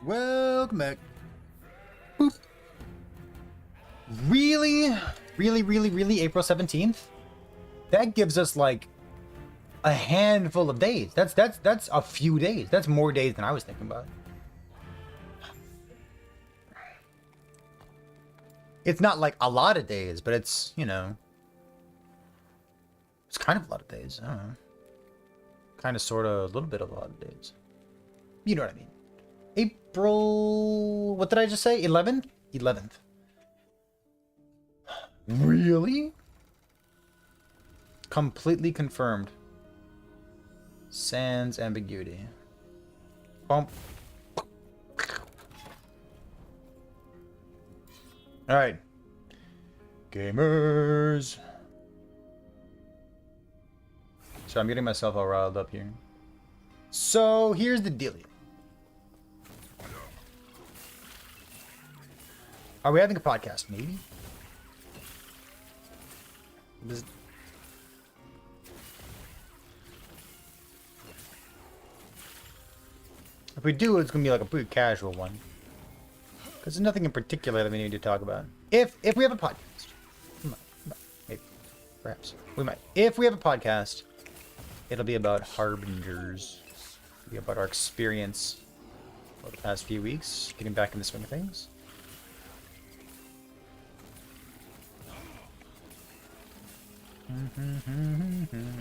Welcome back. Boop. Really? Really? April 17th? That gives us like a handful of days. That's a few days. That's more days than I was thinking about. It's not like a lot of days, but it's, you know, it's kind of a lot of days. I don't know. Kind of, sort of, a little bit of a lot of days. You know what I mean. April... What did I just say? 11th? 11th. Really? Completely confirmed. Sans ambiguity. Bump. Alright. Gamers. So I'm getting myself all riled up here. So here's the dealio. Are we having a podcast? Maybe. If we do, it's gonna be like a pretty casual one. Because there's nothing in particular that we need to talk about. If we have a podcast. Maybe. Perhaps. We might. If we have a podcast, it'll be about Harbingers. It'll be about our experience over the past few weeks, getting back in the swing of things.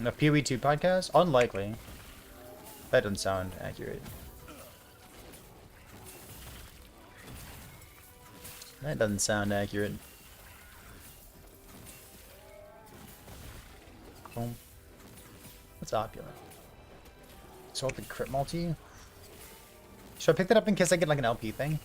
A PoE2 podcast? Unlikely. That doesn't sound accurate. That doesn't sound accurate. Boom. What's opulent? Salted crit multi? Should I pick that up in case I get like an LP thing?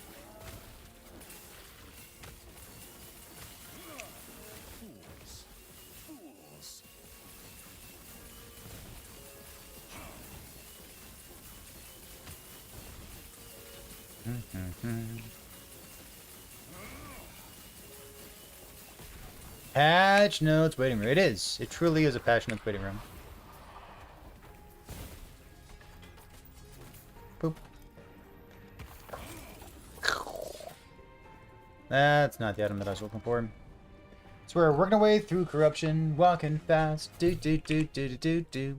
Patch notes waiting room. It is. It truly is a patch notes waiting room. Boop. That's not the item that I was looking for. So we're working our way through corruption, walking fast. Do do do do do do do.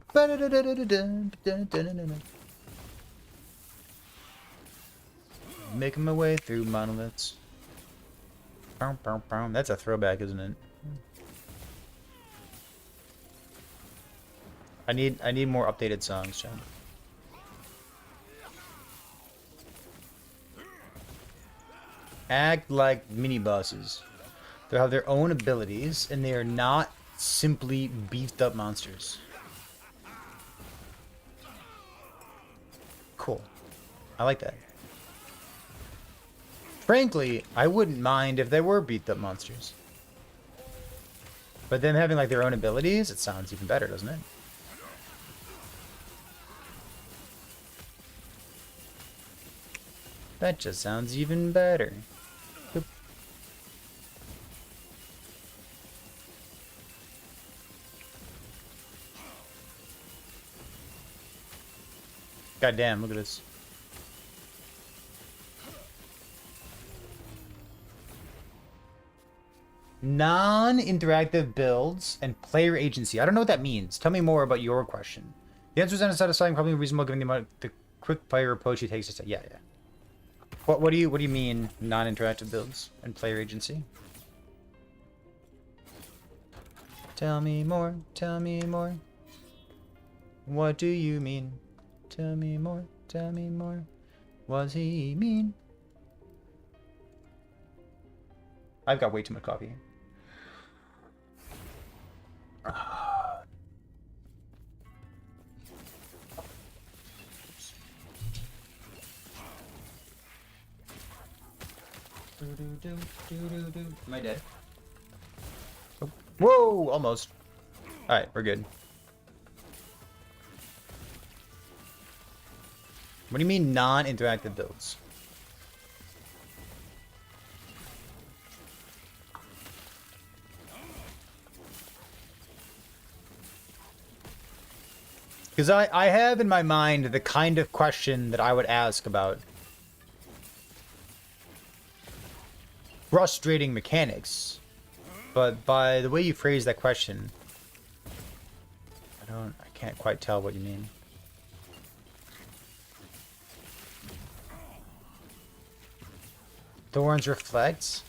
Making my way through monoliths. That's a throwback, isn't it? I need more updated songs, John. Act like mini bosses. They have their own abilities, and they are not simply beefed up monsters. Cool. I like that. Frankly, I wouldn't mind if they were beefed up monsters. But them having like their own abilities, it sounds even better, doesn't it? That just sounds even better. Boop. God damn, look at this. Non-interactive builds and player agency. I don't know what that means. Tell me more about your question. The answer is unsatisfying, probably reasonable given the amount of the quick player approach he takes to say, yeah. What do you mean non-interactive builds and player agency? Tell me more, tell me more. What do you mean? Tell me more, tell me more. What's he mean? I've got way too much coffee. Am I dead? Oh. Whoa! Almost. Alright, we're good. What do you mean non-interactive builds? Because I have in my mind the kind of question that I would ask about frustrating mechanics. But by the way you phrase that question, I can't quite tell what you mean. Thorns reflect?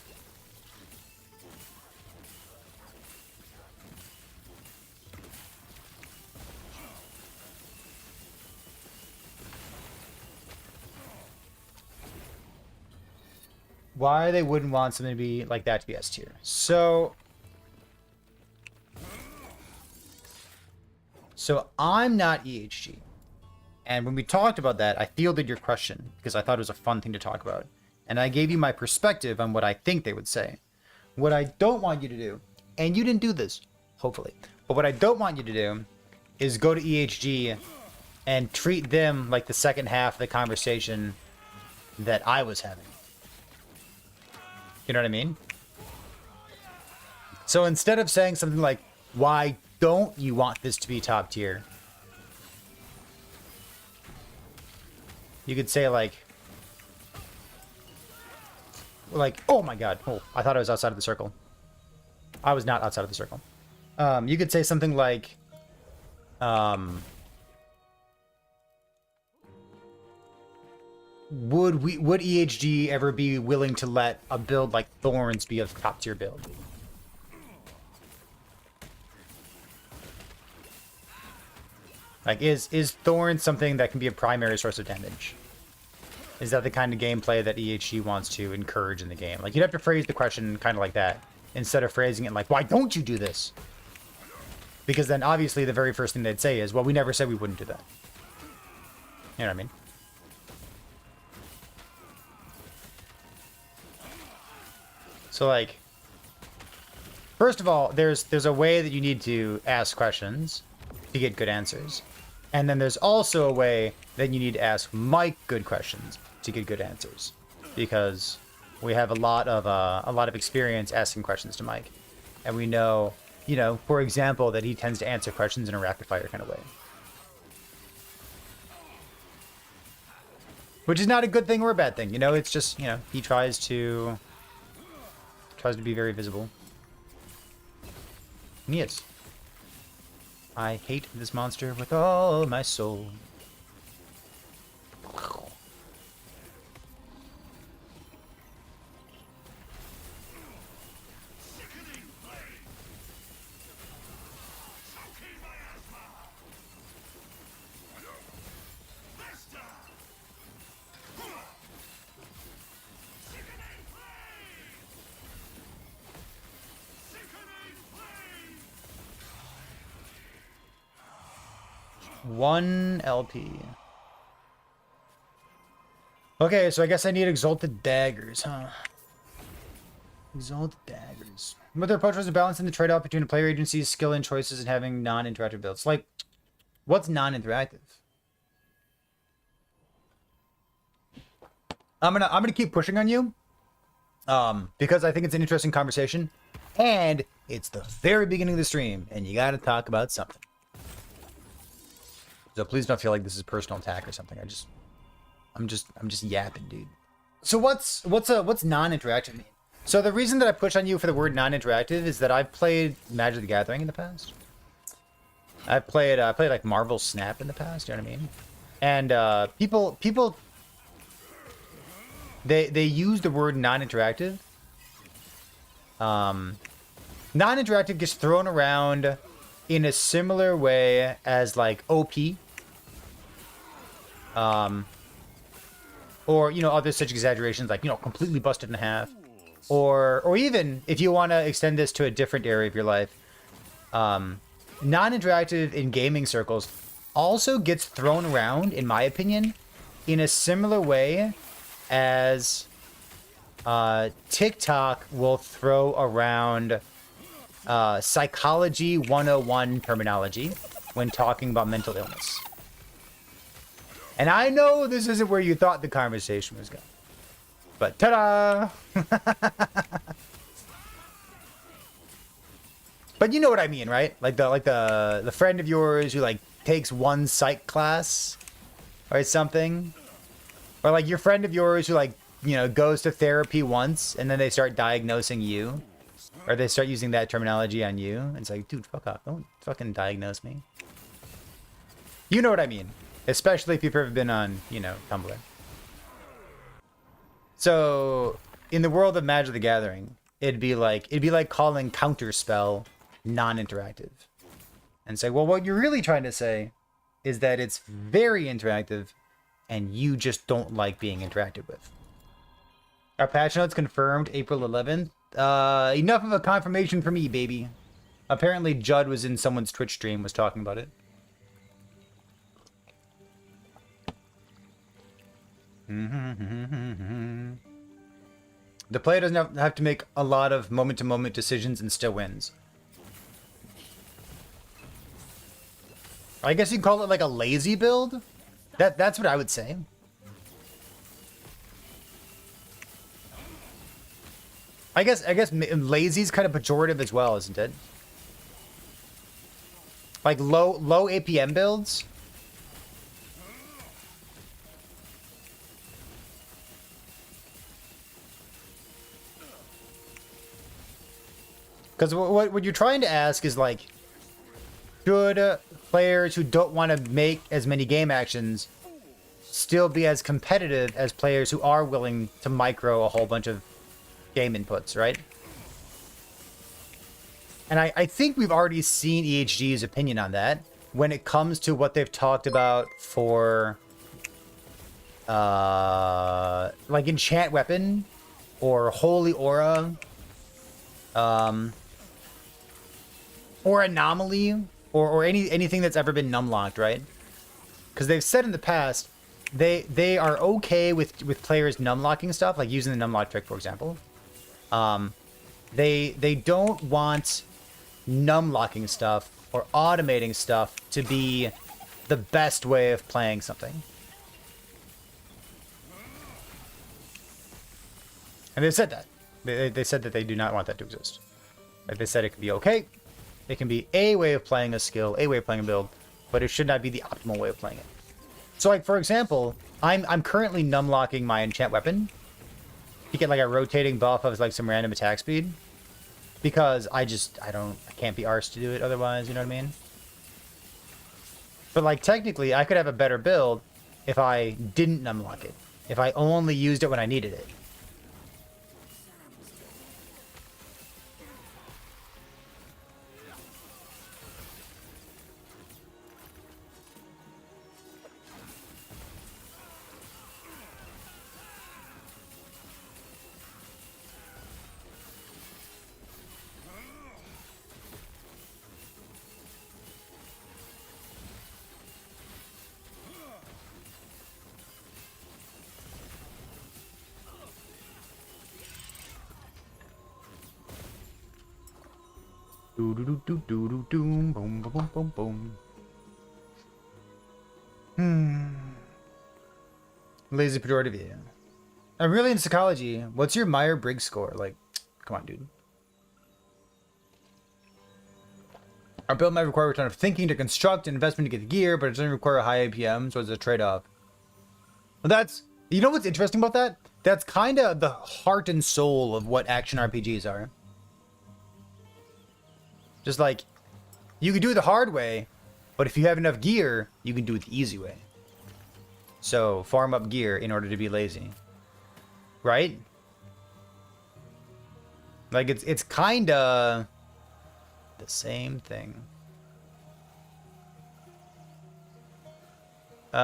Why they wouldn't want something to be like that to be S tier. So I'm not EHG. And when we talked about that, I fielded your question because I thought it was a fun thing to talk about. And I gave you my perspective on what I think they would say. What I don't want you to do, and you didn't do this, hopefully, but what I don't want you to do is go to EHG and treat them like the second half of the conversation that I was having. You know what I mean? So instead of saying something like, why don't you want this to be top tier? You could say like, oh my god, oh, I thought I was outside of the circle. I was not outside of the circle. You could say something like, would EHG ever be willing to let a build like Thorns be a top tier build? Like, is Thorns something that can be a primary source of damage? Is that the kind of gameplay that EHG wants to encourage in the game? Like, you'd have to phrase the question kind of like that, instead of phrasing it like, why don't you do this? Because then, obviously, the very first thing they'd say is, well, we never said we wouldn't do that. You know what I mean? So, like, first of all, there's a way that you need to ask questions to get good answers. And then there's also a way that you need to ask Mike good questions to get good answers, because we have a lot of experience asking questions to Mike, and we know, you know, for example, that he tends to answer questions in a rapid fire kind of way, which is not a good thing or a bad thing. You know, it's just, you know, he tries to be very visible. And he is. I hate this monster with all my soul. One LP. Okay, so I guess I need Exalted Daggers, huh? Exalted Daggers. What their approach was to balancing the trade-off between a player agency's skill and choices and having non-interactive builds. Like, what's non-interactive? I'm gonna keep pushing on you, because I think it's an interesting conversation, and it's the very beginning of the stream, and you gotta talk about something. So please don't feel like this is personal attack or something. I'm just yapping, dude. So what's non-interactive mean? So the reason that I push on you for the word non-interactive is that I've played Magic the Gathering in the past. I played like Marvel Snap in the past. You know what I mean? And people they use the word non-interactive. Non-interactive gets thrown around in a similar way as like OP. Or, you know, other such exaggerations like, you know, completely busted in half. Or even if you want to extend this to a different area of your life, non-interactive in gaming circles also gets thrown around, in my opinion, in a similar way as TikTok will throw around Psychology 101 terminology when talking about mental illness. And I know this isn't where you thought the conversation was going, but ta-da! But you know what I mean, right? Like the friend of yours who like takes one psych class or something, or like your friend of yours who like goes to therapy once and then they start diagnosing you, or they start using that terminology on you. It's like, dude, fuck off. Don't fucking diagnose me. You know what I mean? Especially if you've ever been on, Tumblr. So, in the world of Magic the Gathering, it'd be like calling Counterspell non-interactive. And say, well, what you're really trying to say is that it's very interactive and you just don't like being interacted with. Our patch notes confirmed April 11th. Enough of a confirmation for me, baby. Apparently Judd was in someone's Twitch stream, was talking about it. The player doesn't have to make a lot of moment-to-moment decisions and still wins. I guess you'd call it like a lazy build. That's what I would say. I guess lazy's kind of pejorative as well, isn't it? Like low APM builds. Because what you're trying to ask is like, should players who don't want to make as many game actions still be as competitive as players who are willing to micro a whole bunch of game inputs, right? And I think we've already seen EHG's opinion on that when it comes to what they've talked about for like Enchant Weapon or Holy Aura, or Anomaly, or anything that's ever been numlocked, right? Because they've said in the past they are okay with players numlocking stuff, like using the numlock trick, for example. They don't want numlocking stuff or automating stuff to be the best way of playing something. And they said that. They said that they do not want that to exist. Like they said it could be okay. It can be a way of playing a skill, a way of playing a build, but it should not be the optimal way of playing it. So like, for example, I'm currently numlocking my Enchant Weapon to get like a rotating buff of like some random attack speed. Because I can't be arsed to do it otherwise, you know what I mean? But like technically I could have a better build if I didn't numlock it. If I only used it when I needed it. Do do do do do do doom boom boom boom boom. Lazy pejorative, yeah. I'm really in psychology. What's your Meyer-Briggs score? Like, come on, dude. Our build might require a ton of thinking to construct and investment to get the gear, but it doesn't require a high APM, so it's a trade-off. Well, that's... You know what's interesting about that? That's kind of the heart and soul of what action RPGs are. Just like, you can do it the hard way, but if you have enough gear, you can do it the easy way. So, farm up gear in order to be lazy. Right? Like, it's kind of the same thing. Do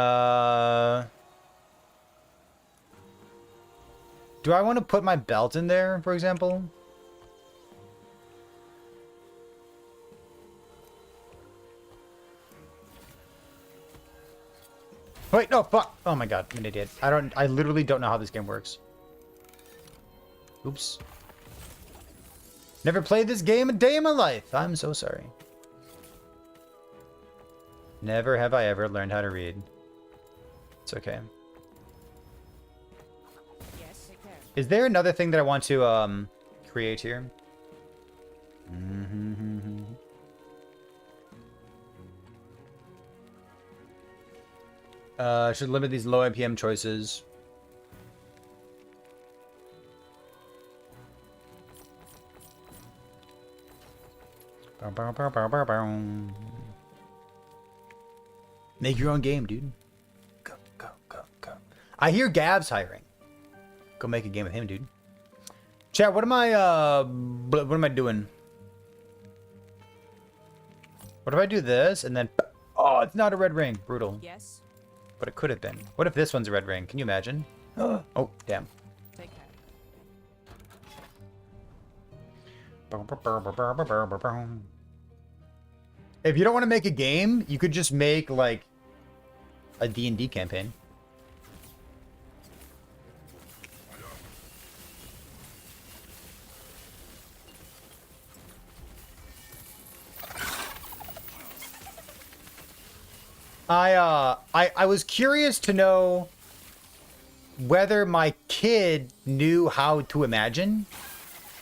I want to put my belt in there, for example? Wait, no, fuck! Oh my god, I'm an idiot. I literally don't know how this game works. Oops. Never played this game a day in my life. I'm so sorry. Never have I ever learned how to read. It's okay. Yes, I can. Is there another thing that I want to create here? Should limit these low APM choices. Make your own game, dude. Go, go, go, go. I hear Gab's hiring. Go make a game with him, dude. Chat, what am I doing? What if I do this and then... Oh, it's not a red ring. Brutal. Yes. But it could have been. What if this one's a red ring? Can you imagine? Oh, damn. Take care. If you don't want to make a game, you could just make, like, a D&D campaign. I was curious to know whether my kid knew how to imagine.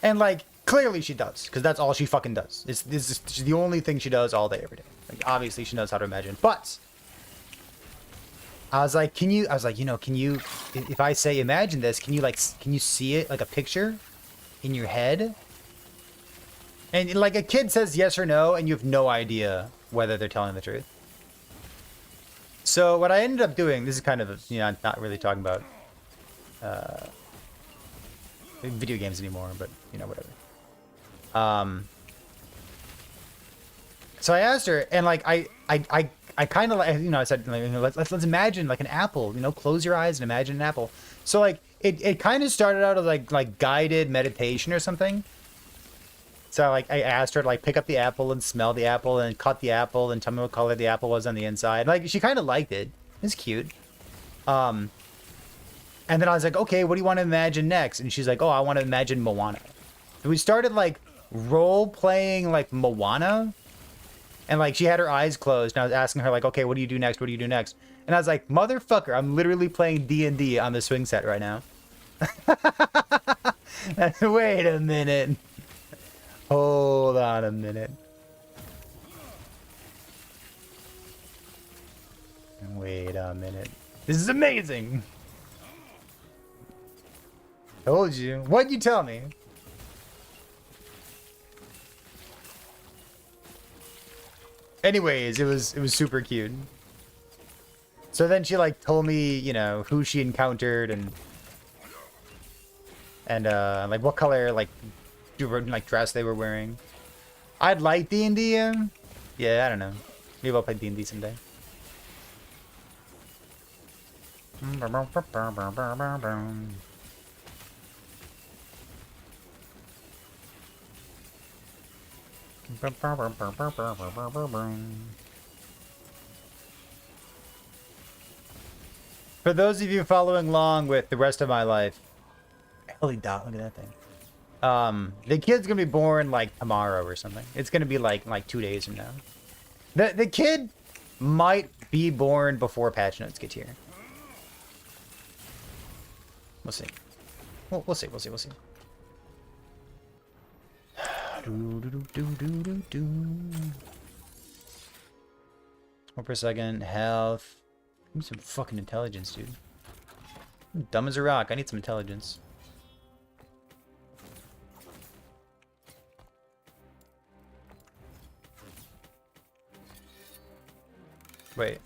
And, like, clearly she does, because that's all she fucking does. This is the only thing she does all day, every day. Like, obviously she knows how to imagine. But I was like, can you, if I say imagine this, can you see it, like a picture in your head? And, like, a kid says yes or no, and you have no idea whether they're telling the truth. So what I ended up doing, this is kind of, not really talking about video games anymore, but, whatever. So I asked her, and, like, I kind of, like, I said, like, let's imagine, like, an apple, close your eyes and imagine an apple. So, like, it kind of started out as, like guided meditation or something. So, like, I asked her to, like, pick up the apple and smell the apple and cut the apple and tell me what color the apple was on the inside. Like, she kind of liked it. It's cute. And then I was like, okay, what do you want to imagine next? And she's like, oh, I want to imagine Moana. And we started, like, role-playing, like, Moana. And, like, she had her eyes closed. And I was asking her, like, okay, what do you do next? What do you do next? And I was like, motherfucker, I'm literally playing D&D on the swing set right now. Wait a minute. Hold on a minute. Wait a minute. This is amazing. Told you. What'd you tell me? Anyways, it was super cute. So then she, like, told me, who she encountered and like what color, like dress they were wearing. I'd like D&D. Yeah, I don't know. Maybe I'll play D&D someday. For those of you following along with the rest of my life, holy dot, look at that thing. The kid's gonna be born like tomorrow or something. It's gonna be like 2 days from now. The kid might be born before patch notes get here. We'll see. We'll see. One per second. Health. Give me some fucking intelligence, dude. I'm dumb as a rock. I need some intelligence. Wait.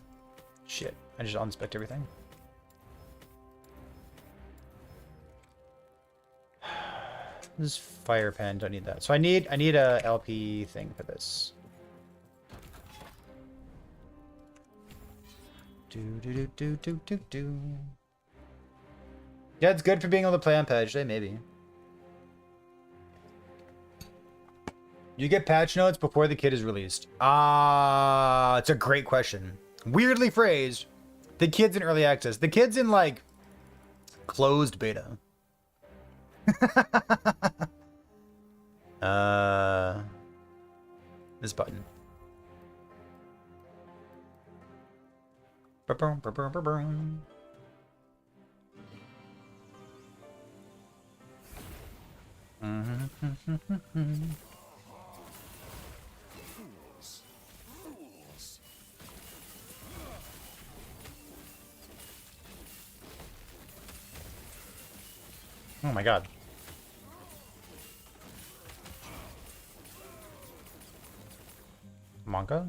Shit. I just unspec'd everything. This is fire pen. Don't need that. So I need a LP thing for this. Do. Yeah, it's good for being able to play on patch day, maybe. You get patch notes before the kid is released. It's a great question. Weirdly phrased. The kid's in early access. The kid's in, like, closed beta. This button. Oh my god. Manga?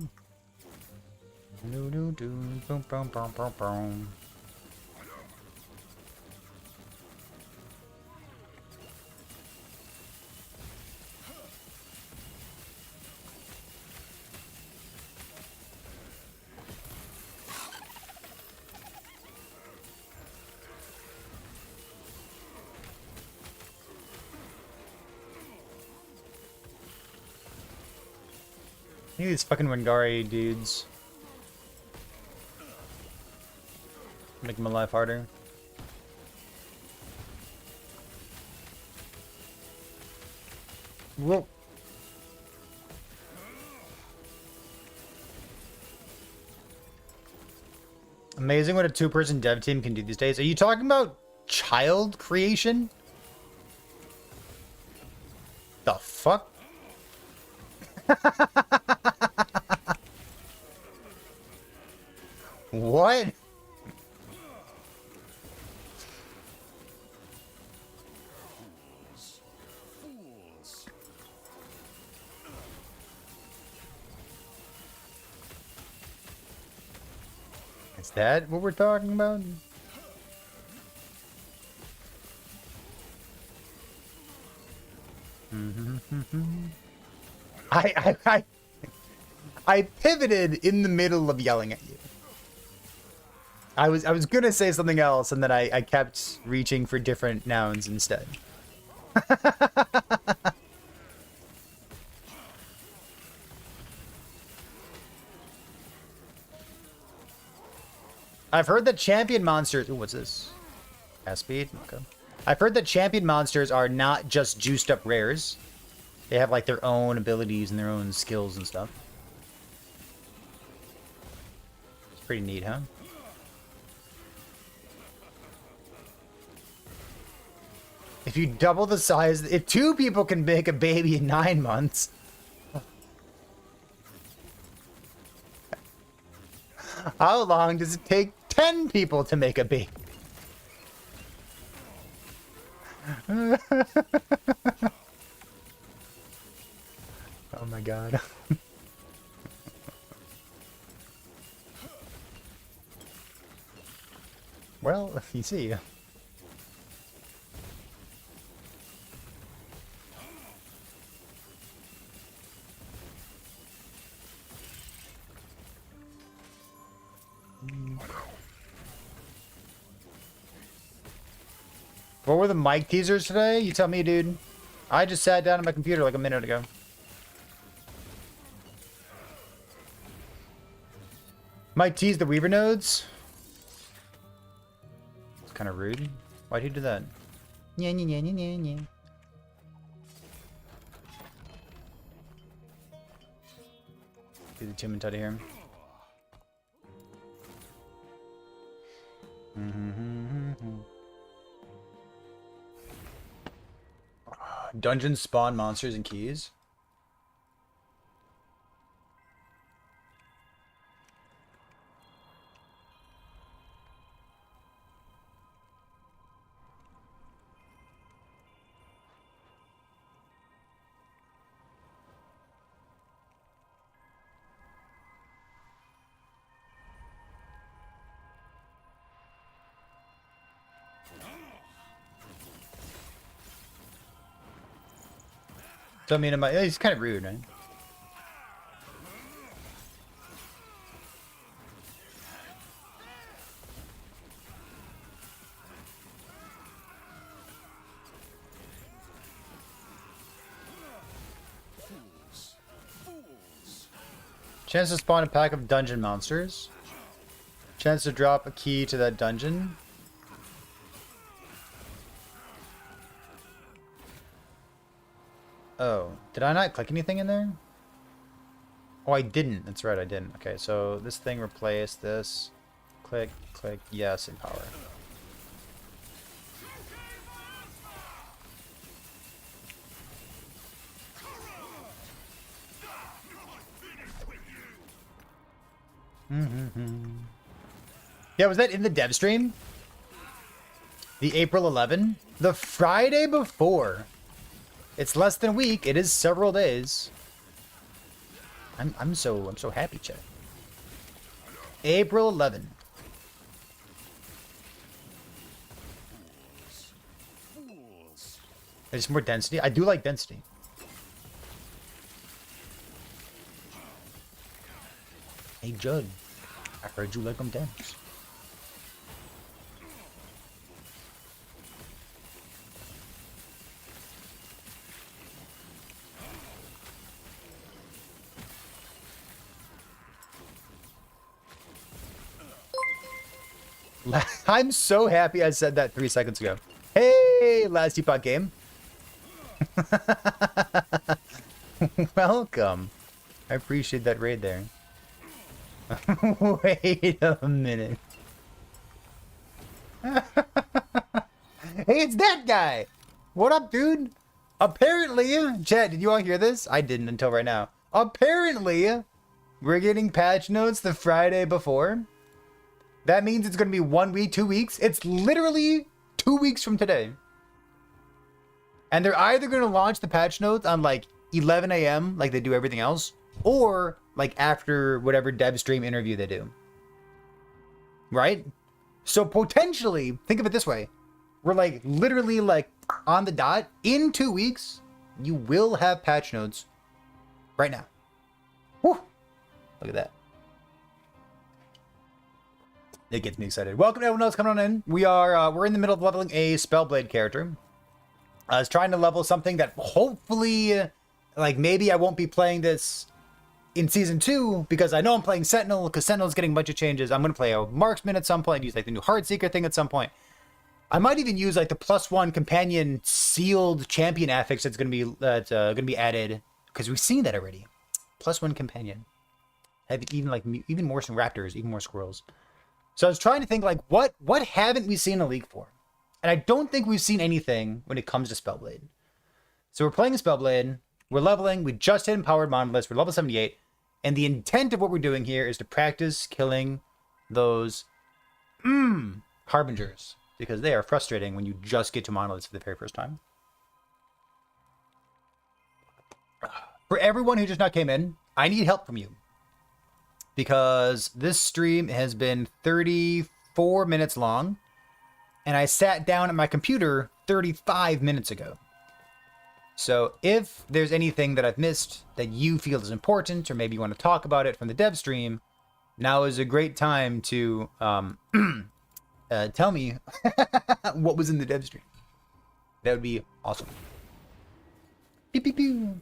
Do do do boom boom boom boom boom. Look at these fucking Wingari dudes. Make my life harder. Whoa. Amazing what a two-person dev team can do these days. Are you talking about child creation? The fuck? What? Is that what we're talking about? I pivoted in the middle of yelling at you. I was gonna say something else, and then I kept reaching for different nouns instead. I've heard that champion monsters. Ooh, what's this? Gas speed. Okay. I've heard that champion monsters are not just juiced up rares. They have like their own abilities and their own skills and stuff. It's pretty neat, huh? If you double the size, if 2 people can make a baby in 9 months. How long does it take 10 people to make a baby? Oh my god. Well, you see. What were the mic teasers today? You tell me, dude. I just sat down on my computer like a minute ago. Might tease the Weaver nodes? It's kind of rude. Why'd he do that? Yeah, yeah, yeah, yeah, yeah. Do the Tim and Tutty here. Dungeons spawn monsters and keys. So I mean, he's kind of rude, right? Chance to spawn a pack of dungeon monsters. Chance to drop a key to that dungeon. Oh, did I not click anything in there? Oh, I didn't. That's right, I didn't. Okay, so this thing replaced this. Click, click, yes, empower. Yeah, was that in the dev stream? The April 11? The Friday before. It's less than a week. It is several days. I'm so happy, chat. April 11. There's more density. I do like density. Hey Judd, I heard you like them dense. I'm so happy I said that 3 seconds ago. Hey, last Teapot game. Welcome. I appreciate that raid there. Wait a minute. Hey, it's that guy. What up, dude? Apparently, chat, did you all hear this? I didn't until right now. Apparently, we're getting patch notes the Friday before. That means it's going to be 1 week, 2 weeks. It's literally 2 weeks from today. And they're either going to launch the patch notes on like 11 a.m. like they do everything else, or like after whatever dev stream interview they do. Right? So potentially, think of it this way. We're like literally like on the dot. In 2 weeks, you will have patch notes right now. Whew. Look at that. It gets me excited. Welcome to everyone else coming on in. We're in the middle of leveling a Spellblade character. I was trying to level something that hopefully, like maybe I won't be playing this in season 2 because I know I'm playing Sentinel because Sentinel's getting a bunch of changes. I'm going to play a Marksman at some point, use like the new Heartseeker thing at some point. I might even use like the +1 companion sealed champion affix that's going to be added because we've seen that already. +1 companion. Have even more some raptors, even more squirrels. So I was trying to think like what haven't we seen a leak for? And I don't think we've seen anything when it comes to Spellblade. So we're playing a Spellblade, we're leveling, we just hit Empowered Monoliths, we're level 78, and the intent of what we're doing here is to practice killing those Harbingers, because they are frustrating when you just get to Monoliths for the very first time. For everyone who just not came in, I need help from you. Because this stream has been 34 minutes long, and I sat down at my computer 35 minutes ago. So if there's anything that I've missed that you feel is important, or maybe you want to talk about it from the dev stream, now is a great time to tell me what was in the dev stream. That would be awesome. Pew, pew, pew.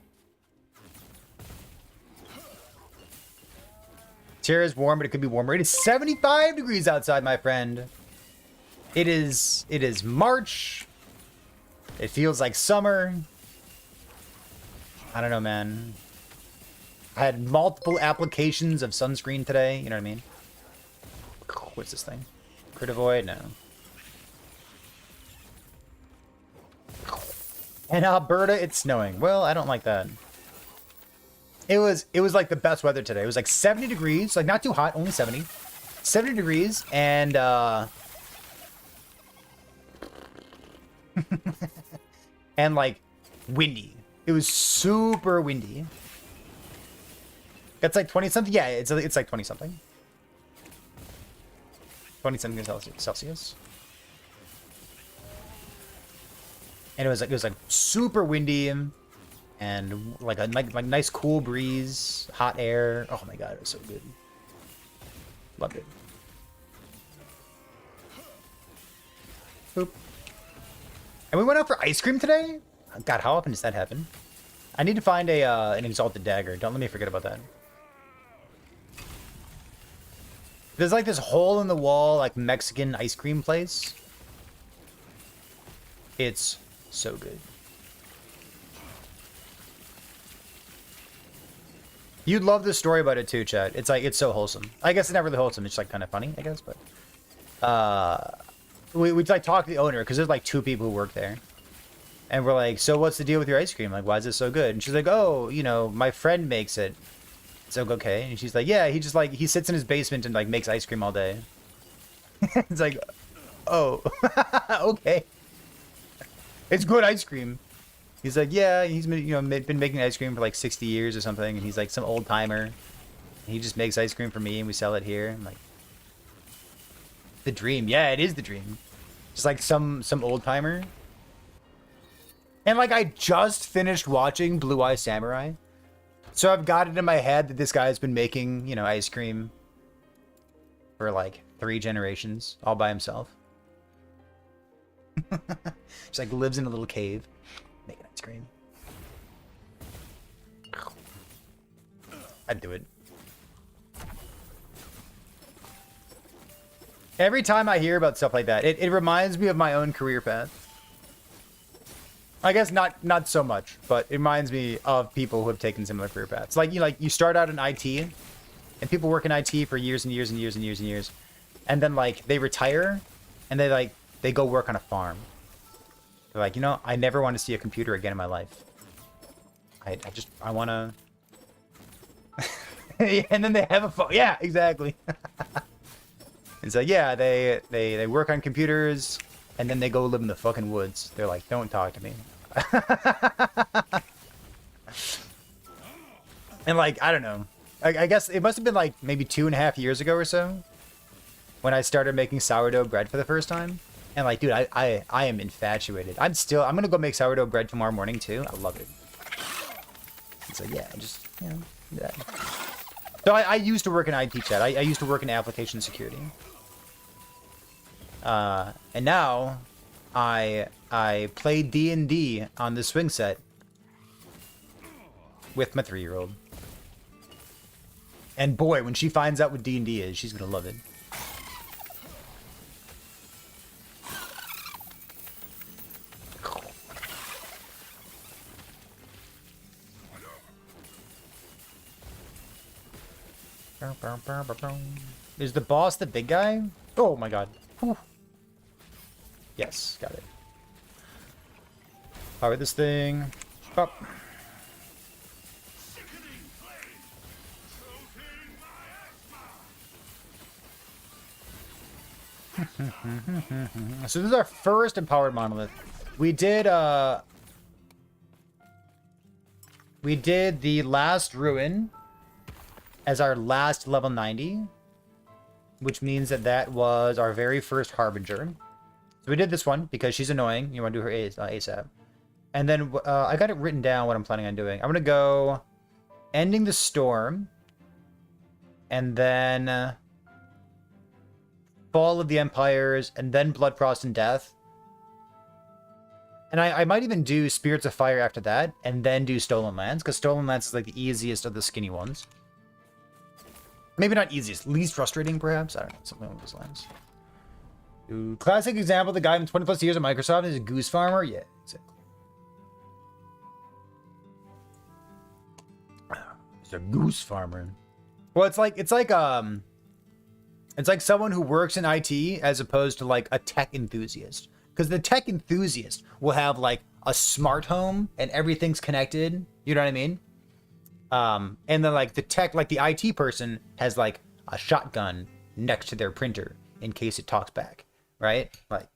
Chair is warm, but it could be warmer. It is 75 degrees outside, my friend. It is March. It feels like summer. I don't know, man. I had multiple applications of sunscreen today. You know what I mean? What's this thing? Crit avoid? No. In Alberta, it's snowing. Well, I don't like that. It was like the best weather today. It was like 70 degrees, like not too hot, only 70. 70 degrees and and like windy. It was super windy. It's like 20 something. Yeah, it's like 20 something. 20 something Celsius. And it was like super windy. And like a nice cool breeze, hot air. Oh my god, it was so good. Loved it. Boop. And we went out for ice cream today? God, how often does that happen? I need to find an exalted dagger. Don't let me forget about that. There's like this hole in the wall, like Mexican ice cream place. It's so good. You'd love the story about it too, chat. It's like, it's so wholesome. I guess it's not really wholesome. It's like kind of funny, I guess, but we like talk to the owner because there's like 2 people who work there, and we're like, so what's the deal with your ice cream? Like, why is it so good? And she's like, oh, you know, my friend makes it. So okay, and she's like, yeah, he just like he sits in his basement and like makes ice cream all day. It's like, oh, okay. It's good ice cream. He's like, yeah, he's been, been making ice cream for like 60 years or something, and he's like some old timer. He just makes ice cream for me, and we sell it here. I'm like, the dream, yeah, it is the dream. Just like some old timer. And like, I just finished watching Blue Eye Samurai, so I've got it in my head that this guy's been making, ice cream for like 3 generations all by himself. Just like lives in a little cave. Making ice cream. I'd do it. Every time I hear about stuff like that, it reminds me of my own career path. I guess not so much, but it reminds me of people who have taken similar career paths. Like you start out in IT, and people work in IT for years and years and years and years and years, and then like they retire, and they go work on a farm. They're like, I never want to see a computer again in my life. I want to. And then they have a phone. Yeah, exactly. It's like, yeah, they work on computers, and then they go live in the fucking woods. They're like, don't talk to me. And like, I don't know. I guess it must have been like maybe 2.5 years ago or so when I started making sourdough bread for the first time. And like, dude, I am infatuated. I'm gonna go make sourdough bread tomorrow morning too. I love it. It's like, yeah, just, yeah. So I used to work in IT chat. I used to work in application security. And now I play D&D on the swing set with my 3-year-old. And boy, when she finds out what D&D is, she's gonna love it. Is the boss the big guy? Oh my god. Whew. Yes, got it. Power this thing. Up. So this is our first empowered monolith. We did the last ruin as our last level 90, which means that was our very first harbinger. So we did this one because she's annoying. You want to do her ASAP. And then I got it written down what I'm planning on doing. I'm going to go ending the storm, and then fall of the empires, and then blood, frost, and death. And I might even do spirits of fire after that, and then do stolen lands, because stolen lands is like the easiest of the skinny ones. Maybe not easiest, least frustrating perhaps. I don't know, something along those lines. Ooh, classic example, the guy in 20 plus years at Microsoft is a goose farmer. Yeah, exactly. It's a goose farmer. Well, it's like someone who works in IT as opposed to like a tech enthusiast. Because the tech enthusiast will have like a smart home and everything's connected. You know what I mean? And then like the IT person has like a shotgun next to their printer in case it talks back, right? Like.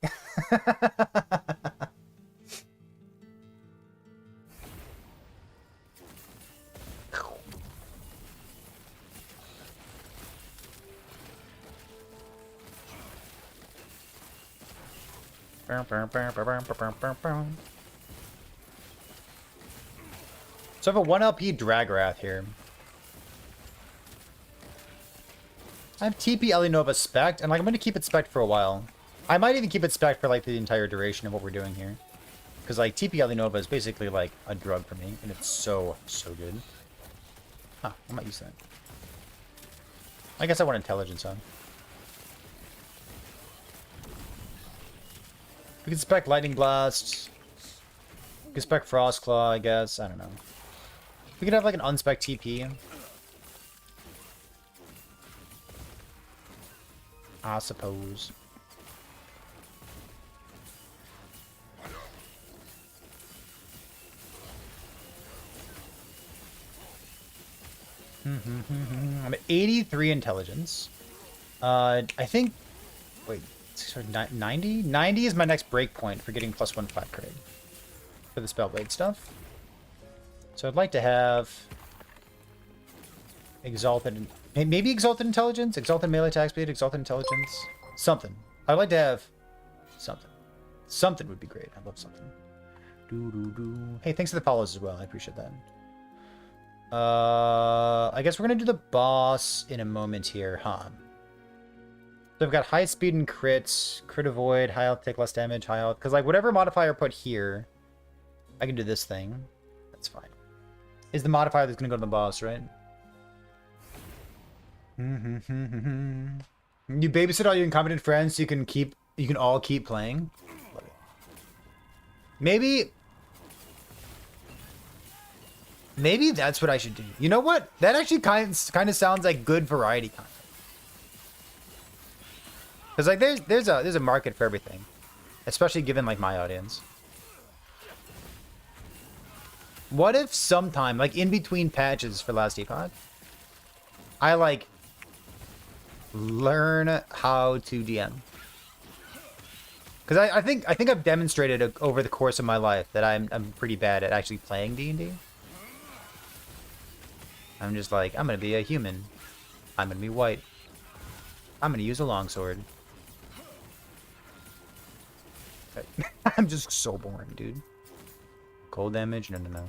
So I have a 1 LP Dragrath here. I have TP Elinova spec'd, and like I'm gonna keep it spec'd for a while. I might even keep it spec'd for like the entire duration of what we're doing here. Because like TP Elinova is basically like a drug for me, and it's so good. Huh, I might use that. I guess I want intelligence on. We can spec Lightning Blast. We can spec Frost Claw, I guess. I don't know. We could have like an unspec TP. I suppose. I'm at 83 intelligence. I think... Wait, 90? 90 is my next breakpoint for getting +1 flat crit. for the Spellblade stuff. So I'd like to have Exalted, maybe Exalted Intelligence, Exalted Melee Attack Speed, Exalted Intelligence, something. I'd like to have something. Something would be great. I love something. Hey, thanks for the follows as well. I appreciate that. I guess we're gonna do the boss in a moment here, huh? So I've got high speed and crits, crit avoid, high health, take less damage, high health. Because, like, whatever modifier I put here, I can do this thing. That's fine. Is the modifier that's going to go to the boss, right? You babysit all your incompetent friends so you can all keep playing. Love it. Maybe that's what I should do. You know what? That actually kind of sounds like good variety content. Because, like, there's a market for everything, especially given, like, my audience. What if sometime, like, in between patches for Last Epoch, I, like, learn how to DM? Because I think I've demonstrated over the course of my life that I'm pretty bad at actually playing D&D. I'm just like, I'm gonna be a human. I'm gonna be white. I'm gonna use a longsword. I'm just so boring, dude. Cold damage? No, no, no.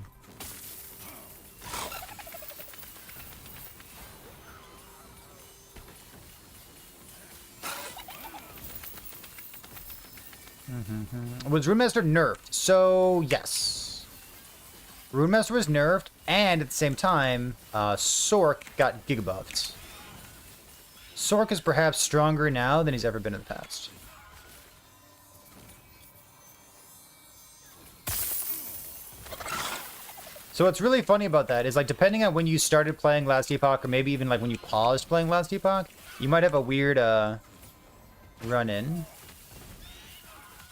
Was Runemaster nerfed? So, yes. Runemaster was nerfed, and at the same time, Sork got gigabuffed. Sork is perhaps stronger now than he's ever been in the past. So what's really funny about that is, like, depending on when you started playing Last Epoch, or maybe even, like, when you paused playing Last Epoch, you might have a weird, run-in.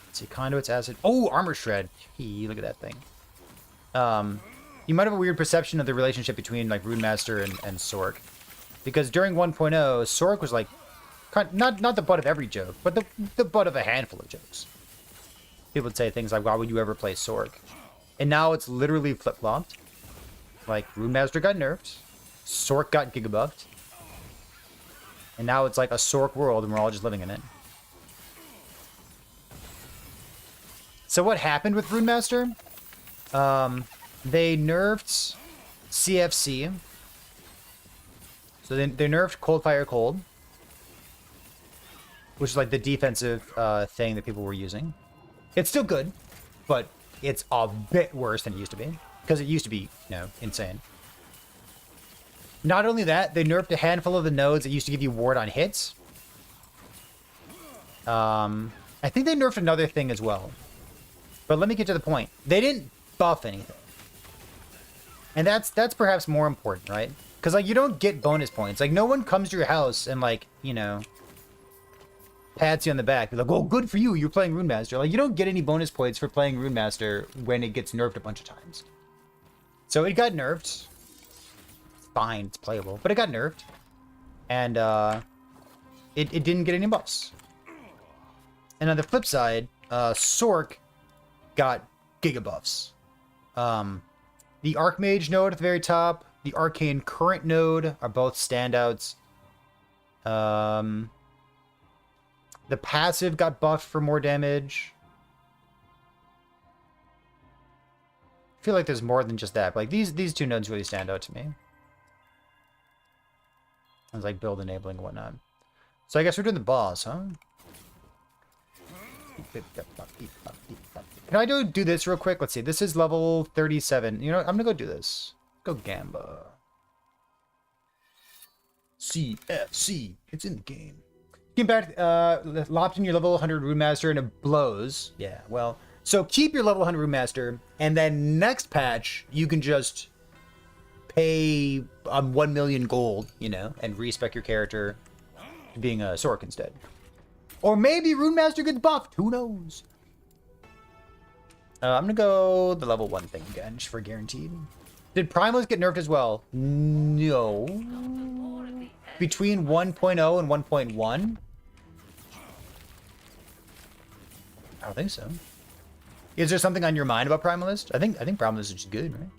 Let's see, Conduit's Acid. Oh, Armor Shred! Look at that thing. You might have a weird perception of the relationship between, like, Runemaster and Sork. Because during 1.0, Sork was, like, not the butt of every joke, but the butt of a handful of jokes. People would say things like, why would you ever play Sork? And now it's literally flip-flopped. Like, Runemaster got nerfed, Sork got gigabuffed, and now it's like a Sork world and we're all just living in it. So what happened with Runemaster? They nerfed CFC. So they nerfed Cold Fire Cold, which is like the defensive thing that people were using. It's still good, but it's a bit worse than it used to be. Because it used to be, you know, insane. Not only that, they nerfed a handful of the nodes that used to give you ward on hits. I think they nerfed another thing as well. But let me get to the point. They didn't buff anything. And that's perhaps more important, right? Because, like, you don't get bonus points. Like, no one comes to your house and, like, you know, pats you on the back. They're like, oh, good for you, you're playing Runemaster. Like, you don't get any bonus points for playing Runemaster when it gets nerfed a bunch of times. So it got nerfed. It's fine, it's playable. But it got nerfed. And, it didn't get any buffs. And on the flip side, Sork got gigabuffs. The Archmage node at the very top, the Arcane Current node are both standouts. The passive got buffed for more damage. I feel like there's more than just that. But, like, these two nodes really stand out to me. It's like build enabling and whatnot. So I guess we're doing the boss, huh? Can I do this real quick? Let's see. This is level 37. You know what? I'm gonna go do this. Go Gamba. CFC. It's in the game. Get back, lopped in your level 100 Runemaster and it blows. Yeah, well, so keep your level 100 Runemaster, and then next patch, you can just pay 1 million gold, you know, and respec your character to being a Sork instead. Or maybe Runemaster gets buffed. Who knows? I'm gonna go the level 1 thing again, just for guaranteed. Did Primals get nerfed as well? No. Between 1.0 and 1.1? I don't think so. Is there something on your mind about Primalist? I think Primalist is just good, right?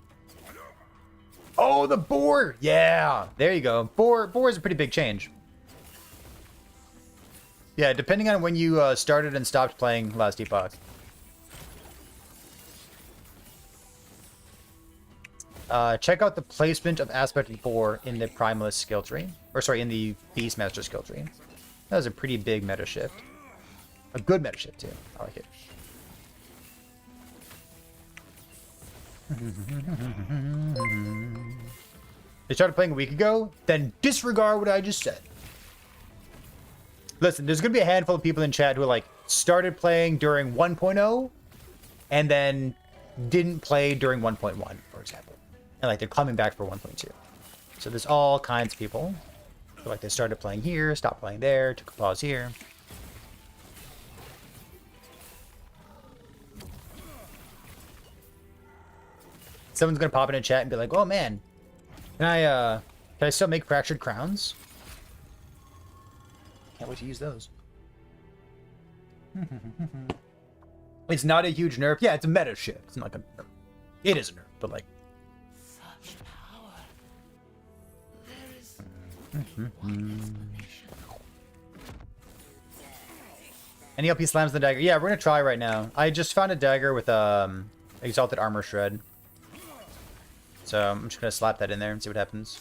Oh, the boar! Yeah, there you go. Boar is a pretty big change. Yeah, depending on when you started and stopped playing Last Epoch. Check out the placement of Aspect Boar in the Primalist skill tree. Or sorry, in the Beastmaster skill tree. That was a pretty big meta shift. A good meta shift, too. I like it. They started playing a week ago? Then disregard what I just said. Listen, there's going to be a handful of people in chat who like started playing during 1.0 and then didn't play during 1.1, for example. And like they're coming back for 1.2. So there's all kinds of people. So, like they started playing here, stopped playing there, took a pause here. Someone's gonna pop in a chat and be like, "Oh man, can I still make fractured crowns?" Can't wait to use those. It's not a huge nerf. Yeah, it's a meta shift. It's not like a nerf. It is a nerf, but like. Such power. There is Any LP slams the dagger? Yeah, we're gonna try right now. I just found a dagger with exalted armor shred. So I'm just gonna slap that in there and see what happens.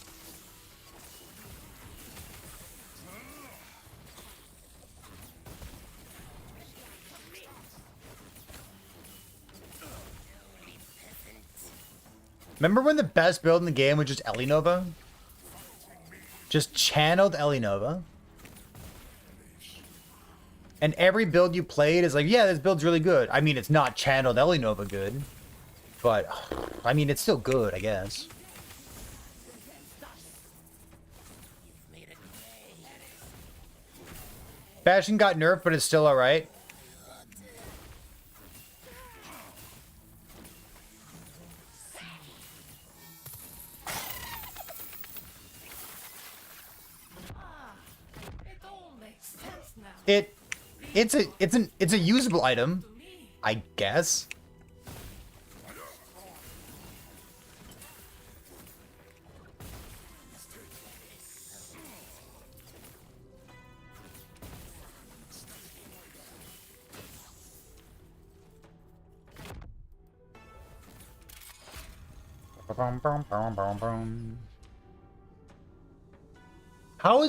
Remember when the best build in the game was just Ellie Nova? Just channeled Ellie Nova. And every build you played is like, yeah, this build's really good. I mean, it's not channeled Ellie Nova good. But, I mean, it's still good, I guess. Bastion got nerfed, but it's still alright. it all makes sense now. It's a usable item, I guess.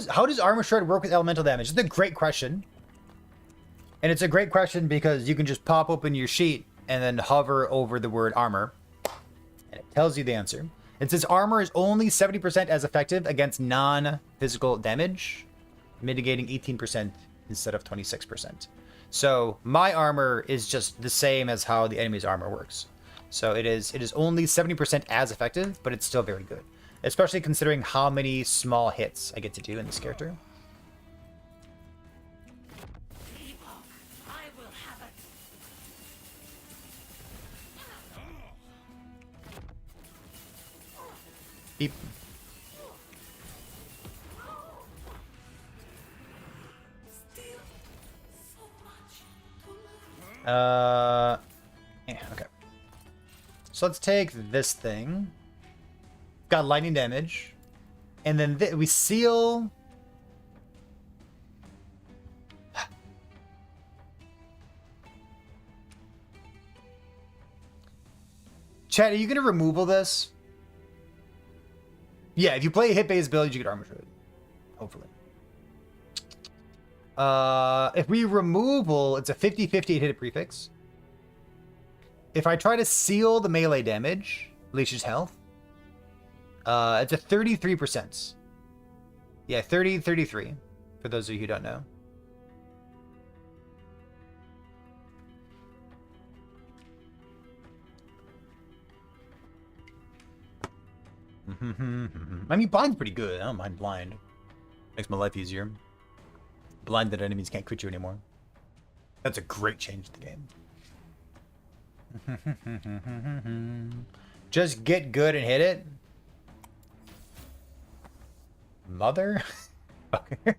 How does armor shred work with elemental damage? It's a great question. And it's a great question because you can just pop open your sheet and then hover over the word armor. And it tells you the answer. It says armor is only 70% as effective against non-physical damage, mitigating 18% instead of 26%. So my armor is just the same as how the enemy's armor works. So it is only 70% as effective, but it's still very good. Especially considering how many small hits I get to do in this character. I will have it. Beep. Still so much to learn. Yeah, okay. So let's take this thing. Got lightning damage. And then we seal. Chad, are you going to removal this? Yeah, if you play a hit-based build, you get armor shred. Hopefully. If we removal, it's a 50-50 hit prefix. If I try to seal the melee damage, leeches health, it's a 33%. Yeah, 33, for those of you who don't know. I mean, blind's pretty good. I don't mind blind. Makes my life easier. Blinded enemies can't crit you anymore. That's a great change to the game. Just get good and hit it. Mother? Okay.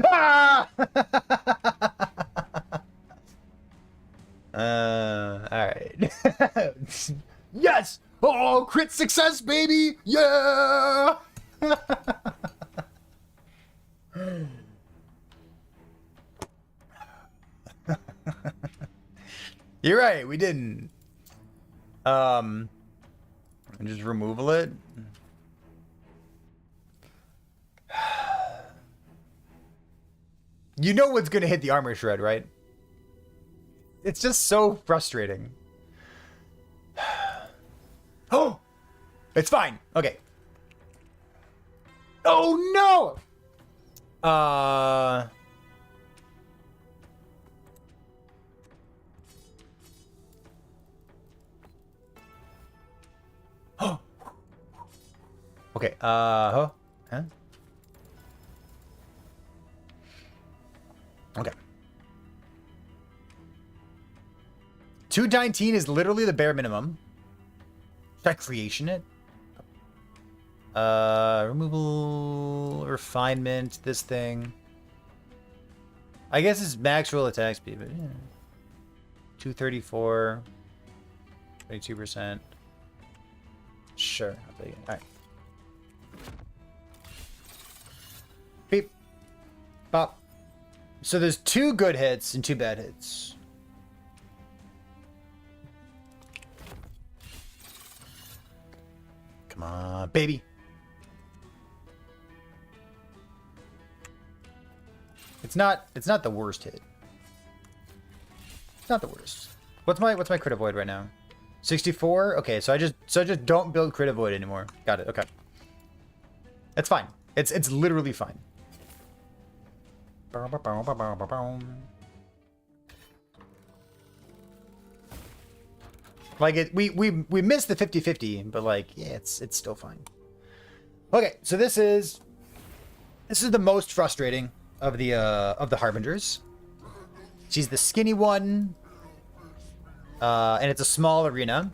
Ah! Crit success, baby! Yeah! You're right, we didn't. Just removal it. You know what's gonna hit the armor shred, right? It's just so frustrating. Oh! It's fine. Okay. Oh no! Oh. Okay. Huh? Okay. 219 is literally the bare minimum. Should I creation it? Removal, refinement, this thing. I guess it's max roll attack speed, but yeah. 234. 22%. Sure, I'll take it. Alright. Beep. Bop. So there's 2 good hits and 2 bad hits. Come on, baby. It's not the worst hit. It's not the worst. What's my crit avoid right now? 64? Okay, so I just don't build crit avoid anymore. Got it. Okay. It's fine. It's literally fine. Like we missed the 50-50, but like yeah, it's still fine. Okay, so this is the most frustrating of the Harbingers. She's the skinny one, and it's a small arena.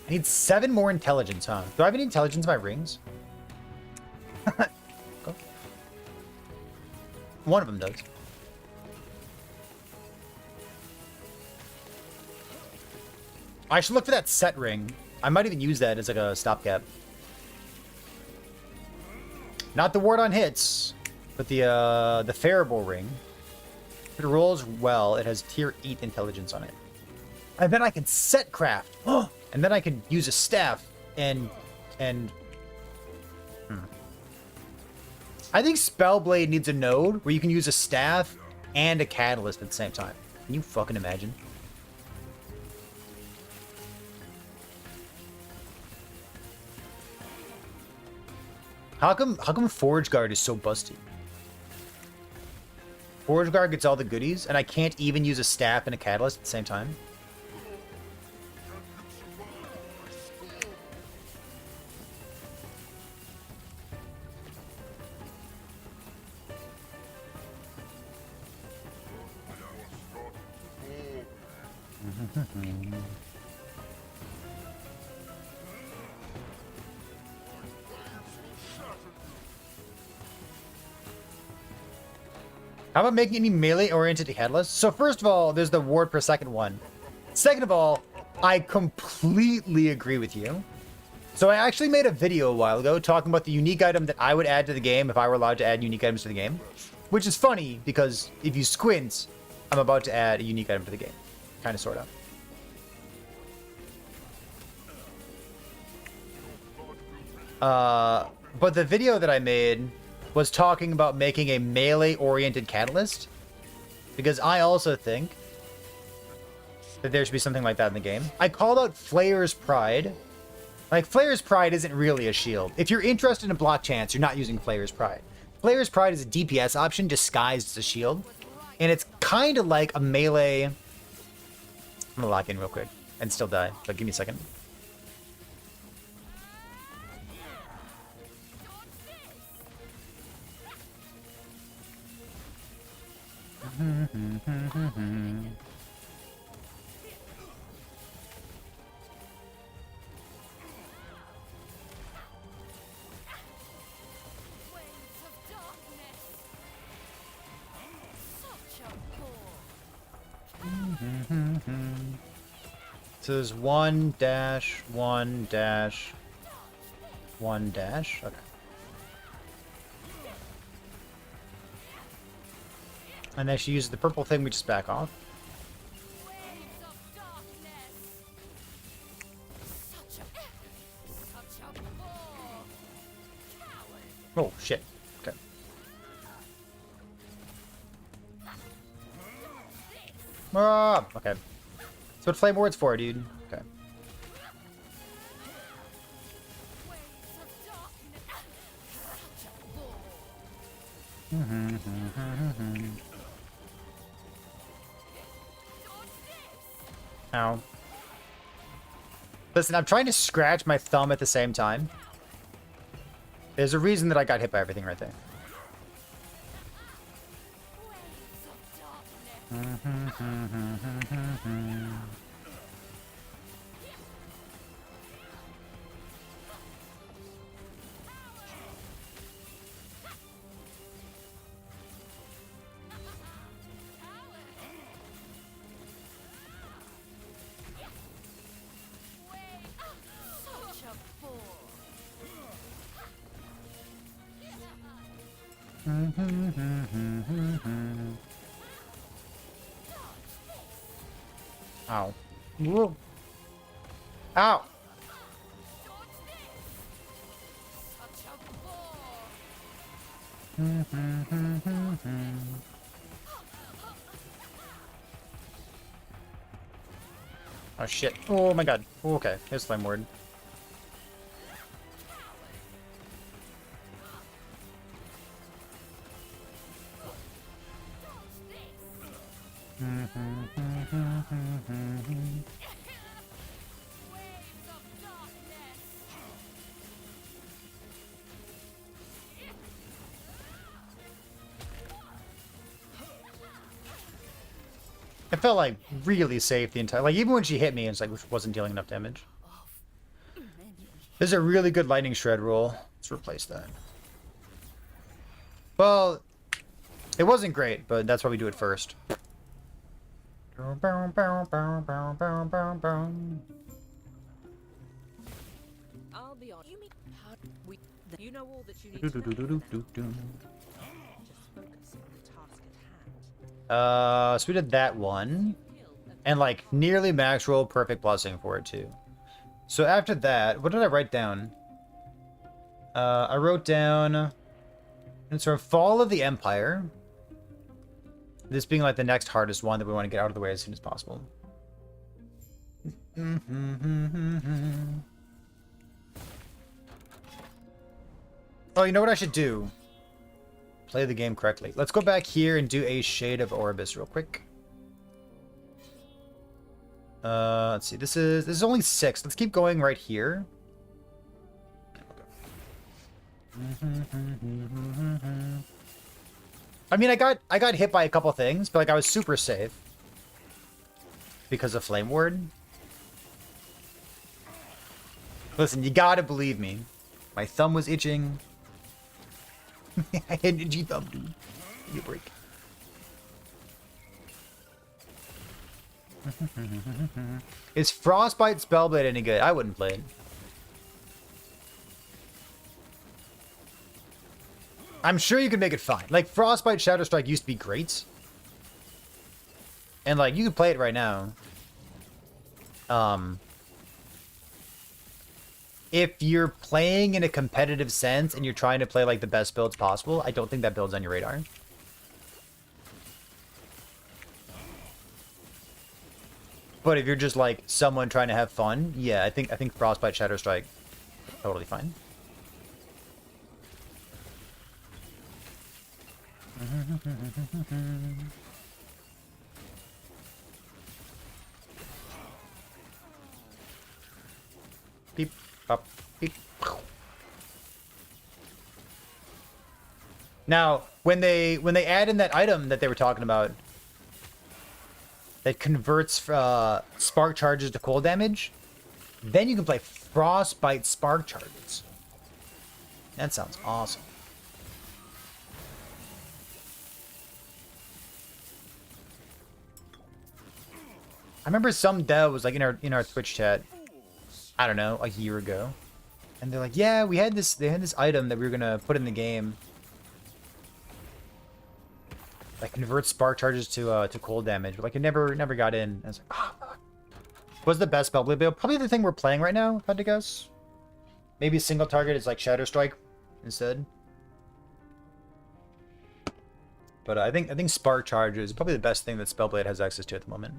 I need 7 more intelligence, huh? Do I have any intelligence in my rings? Go. One of them does. I should look for that set ring. I might even use that as like a stopgap. Not the ward on hits, but the Farable ring. If it rolls well, it has tier 8 intelligence on it. And then I can set craft. And then I can use a staff and I think Spellblade needs a node where you can use a staff and a catalyst at the same time. Can you fucking imagine? How come Forge Guard is so busty? Forge Guard gets all the goodies, and I can't even use a staff and a catalyst at the same time? How about making any melee-oriented catalysts? So first of all, there's the ward per second one. Second of all, I completely agree with you. So I actually made a video a while ago talking about the unique item that I would add to the game if I were allowed to add unique items to the game. Which is funny, because if you squint, I'm about to add a unique item to the game. Kind of, sort of. But the video that I made was talking about making a melee-oriented catalyst. Because I also think that there should be something like that in the game. I called out Flayer's Pride. Like, Flayer's Pride isn't really a shield. If you're interested in block chance, you're not using Flayer's Pride. Flayer's Pride is a DPS option disguised as a shield. And it's kind of like a melee... I'm gonna lock in real quick and still die, but give me a second. Waves of darkness. Such a bore. So there's 1 dash, 1 dash, 1 dash. Okay. And then she uses the purple thing, we just back off. Waves of darkness. Such a bore. Coward. Oh, shit. Okay. Ah, okay. That's what Flame Ward's for, dude. Okay. Waves of darkness. Such a bore. Ow. Listen, I'm trying to scratch my thumb at the same time. There's a reason that I got hit by everything right there. Waves of darkness. Such a bore. Ow. Whoa. Ow. Such a bore. Oh, shit. Oh, my God. Okay, here's Flame Ward. Waves of darkness. I felt like really safe the entire... Like, even when she hit me, it's like, wasn't dealing enough damage. This is a really good Lightning Shred roll. Let's replace that. Well, it wasn't great, but that's why we do it first. I'll be on. You know all that you need to know. Just focus on the task at hand. So we did that one. And, like, nearly max roll, perfect blessing for it, too. So after that, what did I write down? I wrote down... And sort of Fall of the Empire. This being, like, the next hardest one that we want to get out of the way as soon as possible. Oh, you know what I should do? Play the game correctly. Let's go back here and do a Shade of Orbis real quick. Let's see. This is only 6. Let's keep going right here. I mean, I got hit by a couple things, but like I was super safe because of Flame Ward. Listen, you gotta believe me. My thumb was itching. I had an itchy thumb, dude. Give me a break. Is Frostbite Spellblade any good? I wouldn't play it. I'm sure you can make it fine. Like, Frostbite Shadow Strike used to be great. And, like, you can play it right now. if you're playing in a competitive sense and you're trying to play like the best builds possible, I don't think that build's on your radar. But if you're just like someone trying to have fun, yeah, I think Frostbite Shadow Strike totally fine. Beep, pop, beep. Now, when they add in that item that they were talking about that converts spark charges to cold damage, then you can play Frostbite spark charges. That sounds awesome. I remember some dev was like in our Twitch chat, I don't know, a year ago. And they're like, yeah, they had this item that we were gonna put in the game that converts spark charges to cold damage, but like it never got in. I was like, ah, fuck. What's the best spell build? Probably the thing we're playing right now, if I had to guess. Maybe a single target is like Shadow Strike instead. But I think Spark Charge is probably the best thing that Spellblade has access to at the moment.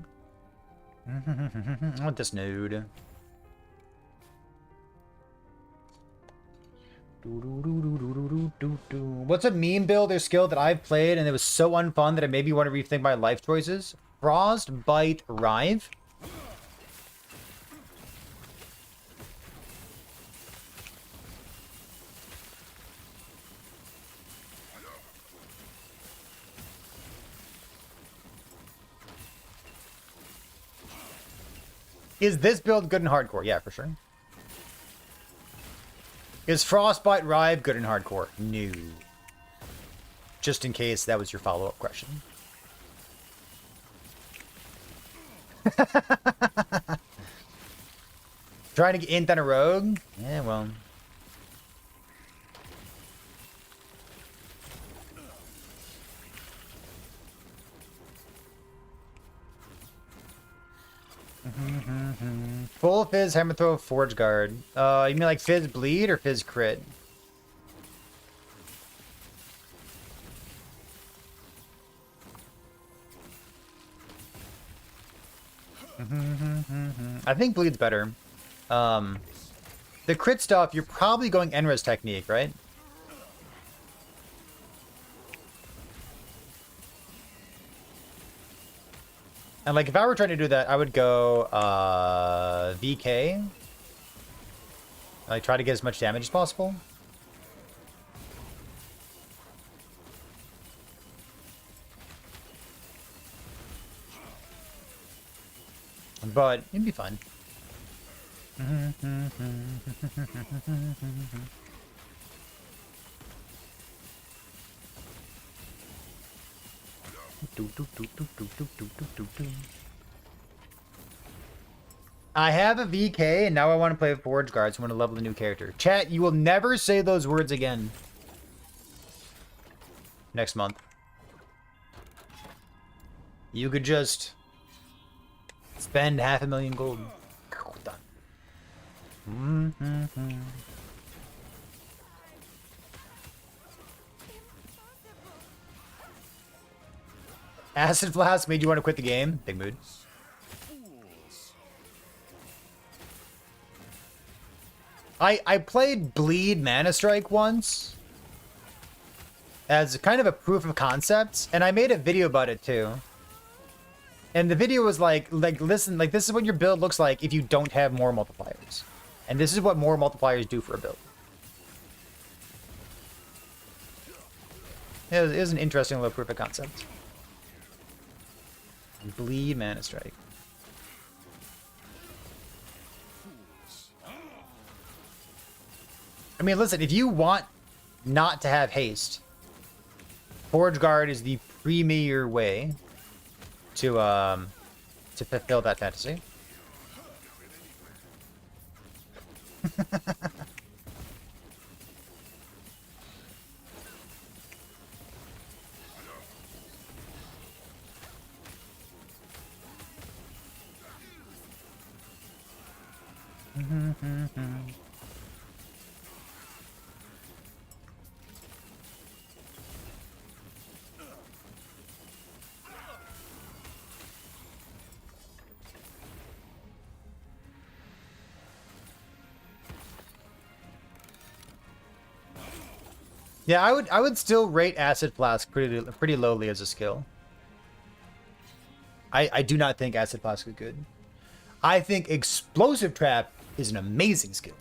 I want this node. What's a meme build or skill that I've played and it was so unfun that it made me want to rethink my life choices? Frostbite Rive? Is this build good in hardcore? Yeah, for sure. Is Frostbite Rive good in hardcore? No. Just in case that was your follow-up question. Trying to get in on a rogue? Yeah, well. Full Fizz, Hammer Throw, Forge Guard. You mean like Fizz Bleed or Fizz Crit? I think Bleed's better. The crit stuff, you're probably going Enra's technique, right? And like if I were trying to do that, I would go VK. Like try to get as much damage as possible. But it'd be fun. I have a VK and now I want to play with Forge Guards. So I want to level the new character. Chat, you will never say those words again. Next month. You could just spend 500,000 gold. Done. Acid Flask made you want to quit the game? Big mood. I played Bleed Mana Strike once as kind of a proof of concept, and I made a video about it too. And the video was like listen, like this is what your build looks like if you don't have more multipliers. And this is what more multipliers do for a build. It was an interesting little proof of concept. Bleed Mana Strike. I mean, listen, if you want not to have haste, Forge Guard is the premier way to fulfill that fantasy. Yeah, I would still rate Acid Flask pretty lowly as a skill. I do not think Acid Flask is good. I think Explosive Trap is an amazing skill.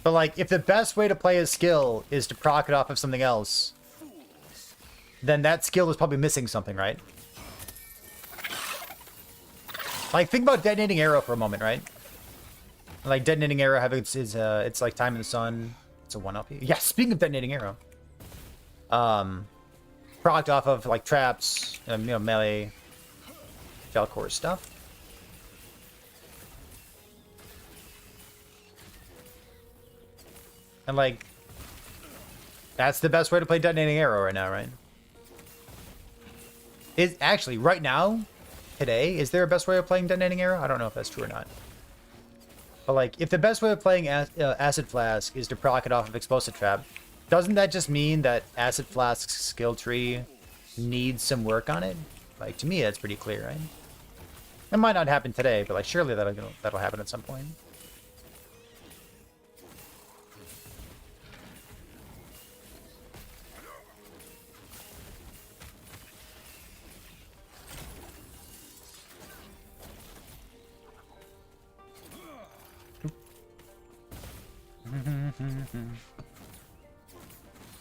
But like, if the best way to play a skill is to proc it off of something else, then that skill is probably missing something, right? Like, think about Detonating Arrow for a moment, right? Like, Detonating Arrow having it's like Time in the Sun. It's a 1 LP. Yeah, speaking of Detonating Arrow. Procced off of, like, traps, melee, Falcor stuff. And, like, that's the best way to play Detonating Arrow right now, right? Is actually, right now, today, is there a best way of playing Detonating Arrow? I don't know if that's true or not. But, like, if the best way of playing Acid Flask is to proc it off of Explosive Trap, doesn't that just mean that Acid Flask's skill tree needs some work on it? Like, to me, that's pretty clear, right? It might not happen today, but, like, surely that'll happen at some point.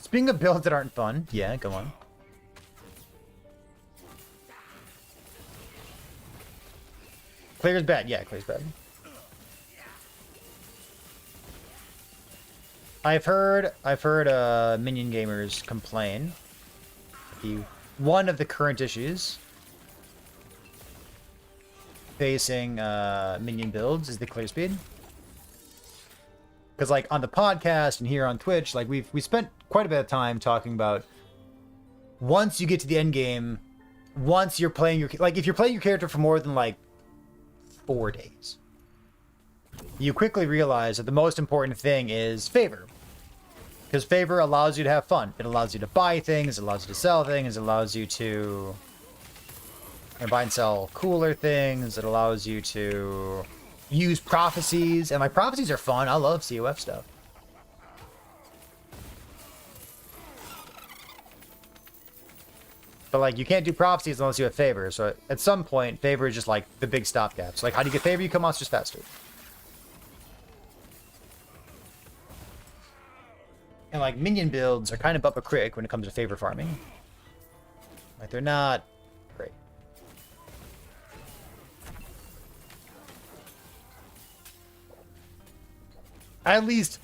Speaking of builds that aren't fun, yeah, go on. Clear's bad. Yeah, clear's bad. I've heard minion gamers complain. One of the current issues facing minion builds is the clear speed. Because, like, on the podcast and here on Twitch, like, we spent quite a bit of time talking about once you get to the end game, once you're playing your... Like, if you're playing your character for more than, like, 4 days, you quickly realize that the most important thing is favor. Because favor allows you to have fun. It allows you to buy things, it allows you to sell things, it allows you to buy and sell cooler things, it allows you to use prophecies, and like prophecies are fun. I love COF stuff. But like you can't do prophecies unless you have favor. So at some point, favor is just like the big stopgap. So like, how do you get favor? You kill monsters faster. And like minion builds are kind of up a crick when it comes to favor farming. Like they're not great. At least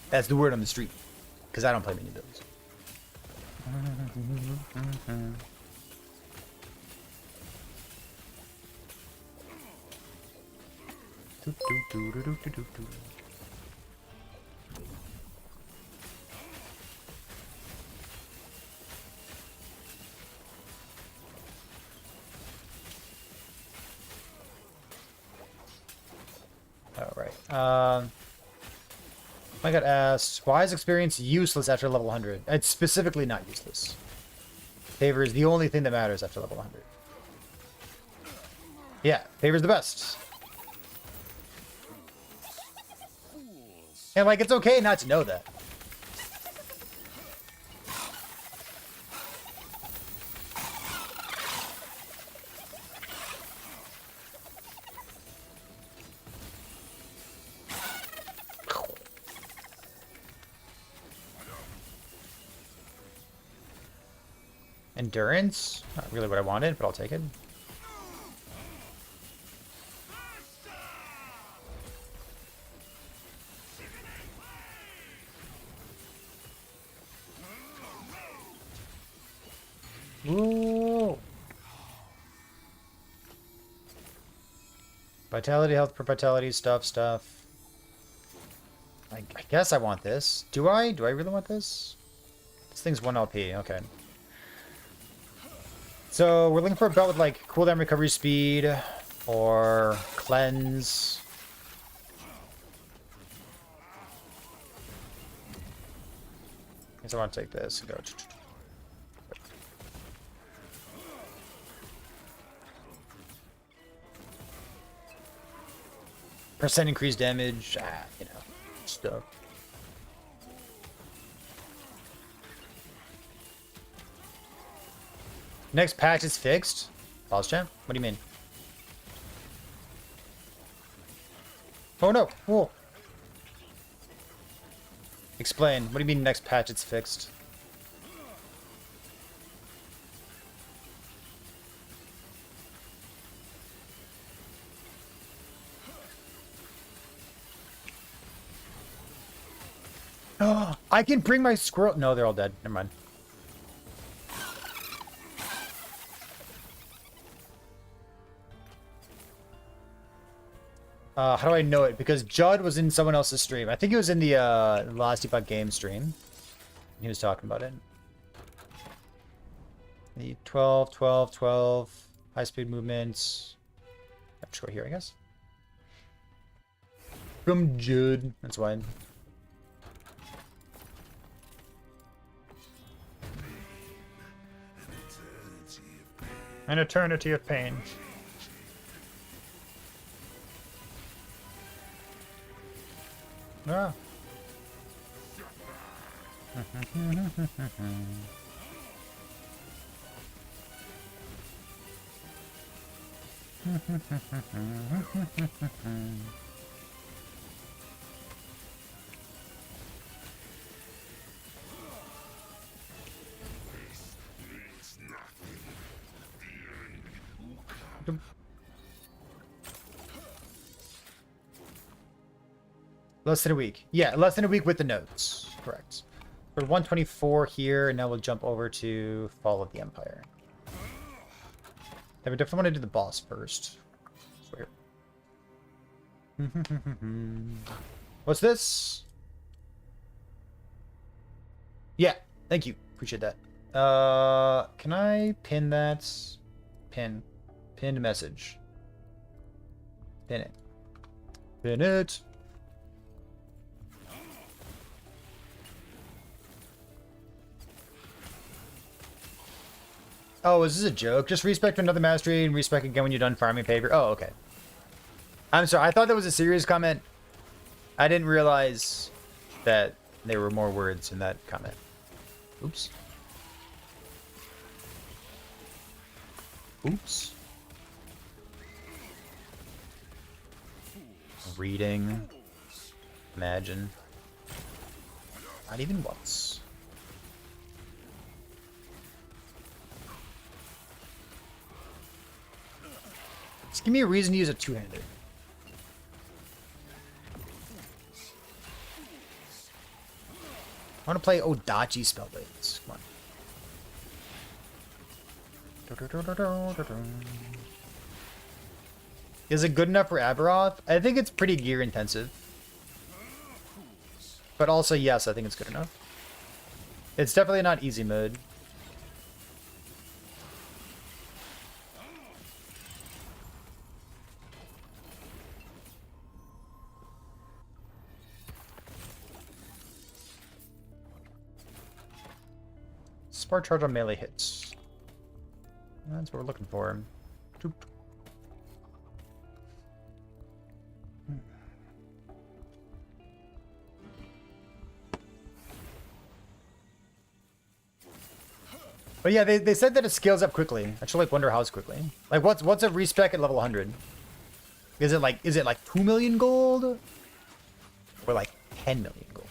that's the word on the street, because I don't play minion builds. All right. I got asked, why is experience useless after level 100? It's specifically not useless. Favor is the only thing that matters after level 100. Yeah, favor's the best. And like, it's okay not to know that. Endurance? Not really what I wanted, but I'll take it. Ooh. Vitality, health per vitality, stuff. I guess I want this. Do I? Do I really want this? This thing's 1 LP, okay. So we're looking for a belt with like cooldown recovery speed or cleanse. I guess I want to take this and go. percent increased damage, you know, stuff. Next patch is fixed. Pause champ. What do you mean? Oh no! Whoa. Explain. What do you mean next patch it's fixed? Oh, I can bring my squirrel. No, they're all dead. Never mind. How do I know it? Because Judd was in someone else's stream. I think he was in the last Debug Game stream. He was talking about it. The 12, 12, 12. High-speed movements. Let's go here, I guess. From Judd. That's why. An eternity of pain. Ah. Less than a week. Yeah, less than a week with the notes. Correct. We're 124 here, and now we'll jump over to Fall of the Empire. Yeah, we definitely want to do the boss first. So here. What's this? Yeah, thank you. Appreciate that. Can I pin that? Pin. Pinned message. Pin it. Pin it. Oh, is this a joke? Just respec for another mastery and respec again when you're done farming paper. Oh, okay. I'm sorry. I thought that was a serious comment. I didn't realize that there were more words in that comment. Oops. Oops. Reading. Imagine. Not even once. Just give me a reason to use a two-hander. I want to play Odachi Spellblades. Come on. Is it good enough for Aberoth? I think it's pretty gear intensive. But also, yes, I think it's good enough. It's definitely not easy mode. Spark charge on melee hits. That's what we're looking for. Doop. But yeah, they said that it scales up quickly. I should like wonder how quickly. Like what's a respec at level 100? Is it like 2 million gold? Or like 10 million gold?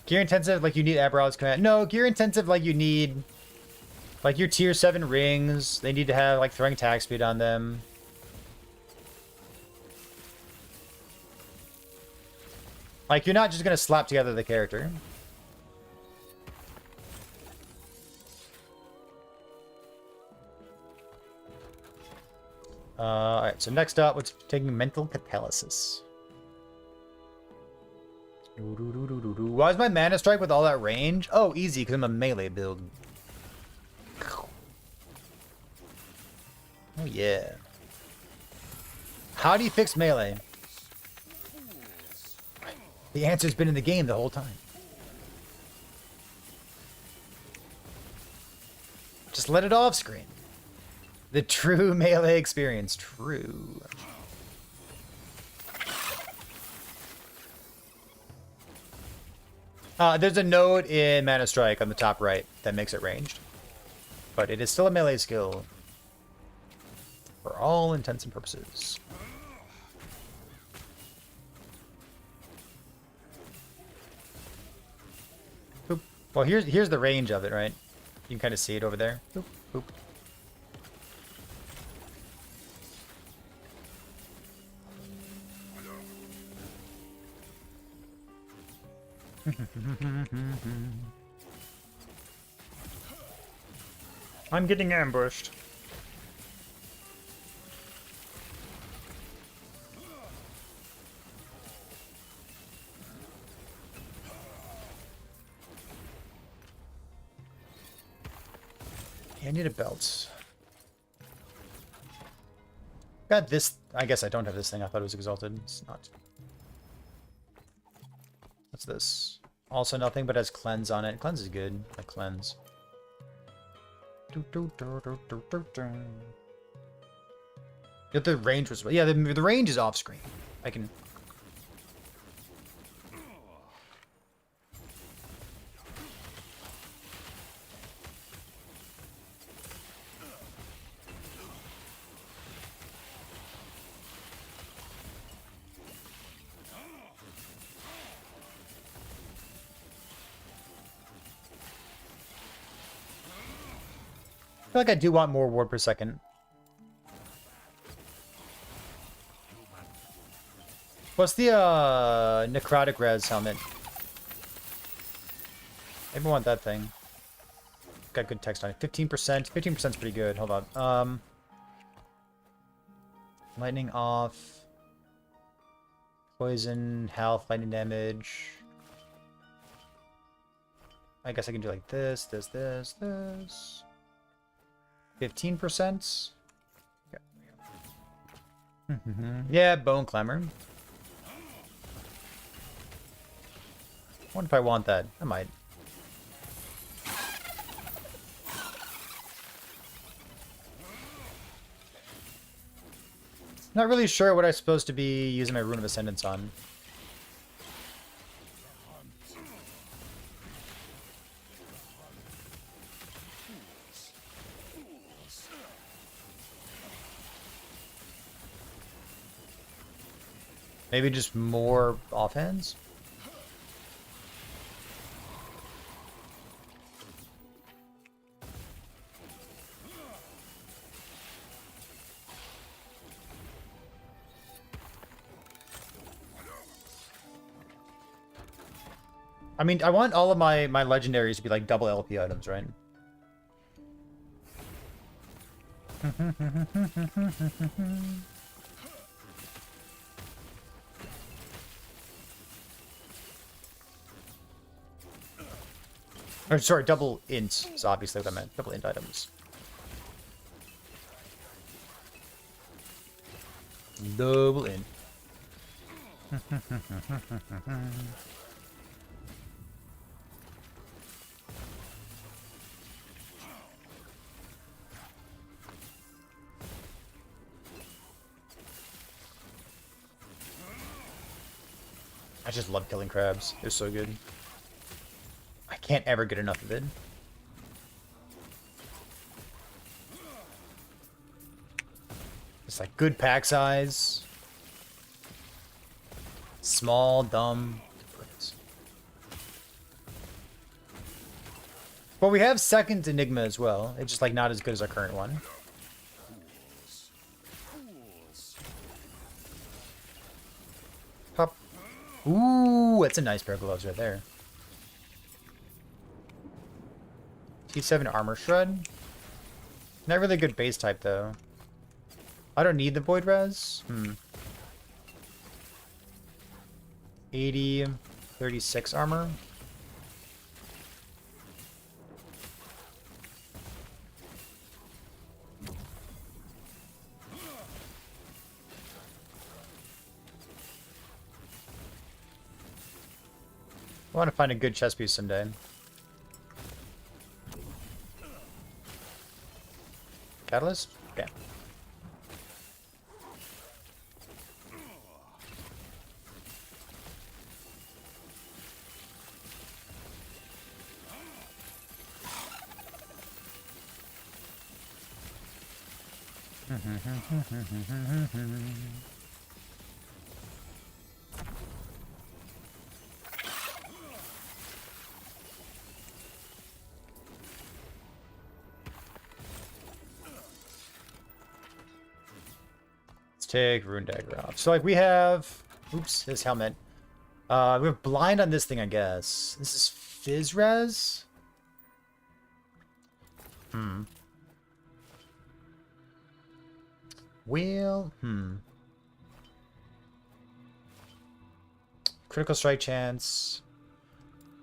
Gear intensive, like you need Aberoth's command. No, gear intensive, like you need, like your tier 7 rings. They need to have like throwing attack speed on them. Like you're not just gonna slap together the character. Alright, so next up, what's taking mental catalysis? Why is my Mana Strike with all that range? Oh, easy, because I'm a melee build. Oh, yeah. How do you fix melee? The answer's been in the game the whole time. Just let it off screen. The true melee experience. True. There's a node in Mana Strike on the top right that makes it ranged. But it is still a melee skill. For all intents and purposes. Boop. Well, here's the range of it, right? You can kind of see it over there. Boop, boop. I'm getting ambushed. I need a belt. Got this. I guess I don't have this thing. I thought it was exalted. It's not. What's this? Also nothing, but has cleanse on it. Cleanse is good. Like cleanse. Yeah, the range was. Yeah, the range is off screen. I can. I feel like I do want more ward per second. What's the necrotic res helmet? Maybe I want that thing. Got good text on it. 15%. 15% is pretty good. Hold on. Lightning off. Poison, health, lightning damage. I guess I can do like this, this, this, this. 15%? Yeah, Bone Clamor. Wonder if I want that. I might. Not really sure what I'm supposed to be using my Rune of Ascendance on. Maybe just more offhands? I mean, I want all of my legendaries to be like double LP items, right? Or, sorry, double ints is obviously what I meant. Double int items. Double int. I just love killing crabs. They're so good. I can't ever get enough of it. It's like good pack size. Small, dumb. Well, we have second Enigma as well. It's just like not as good as our current one. Pop. Ooh, that's a nice pair of gloves right there. T7 Armor Shred. Not really good base type though. I don't need the Void Res. 80. 36 armor. I want to find a good chess piece someday. Catalyst? Okay. Let's take Rune Dagger off. So, like, we have... Oops, his helmet. We have blind on this thing, I guess. This is Fizzres? Well, Critical strike chance.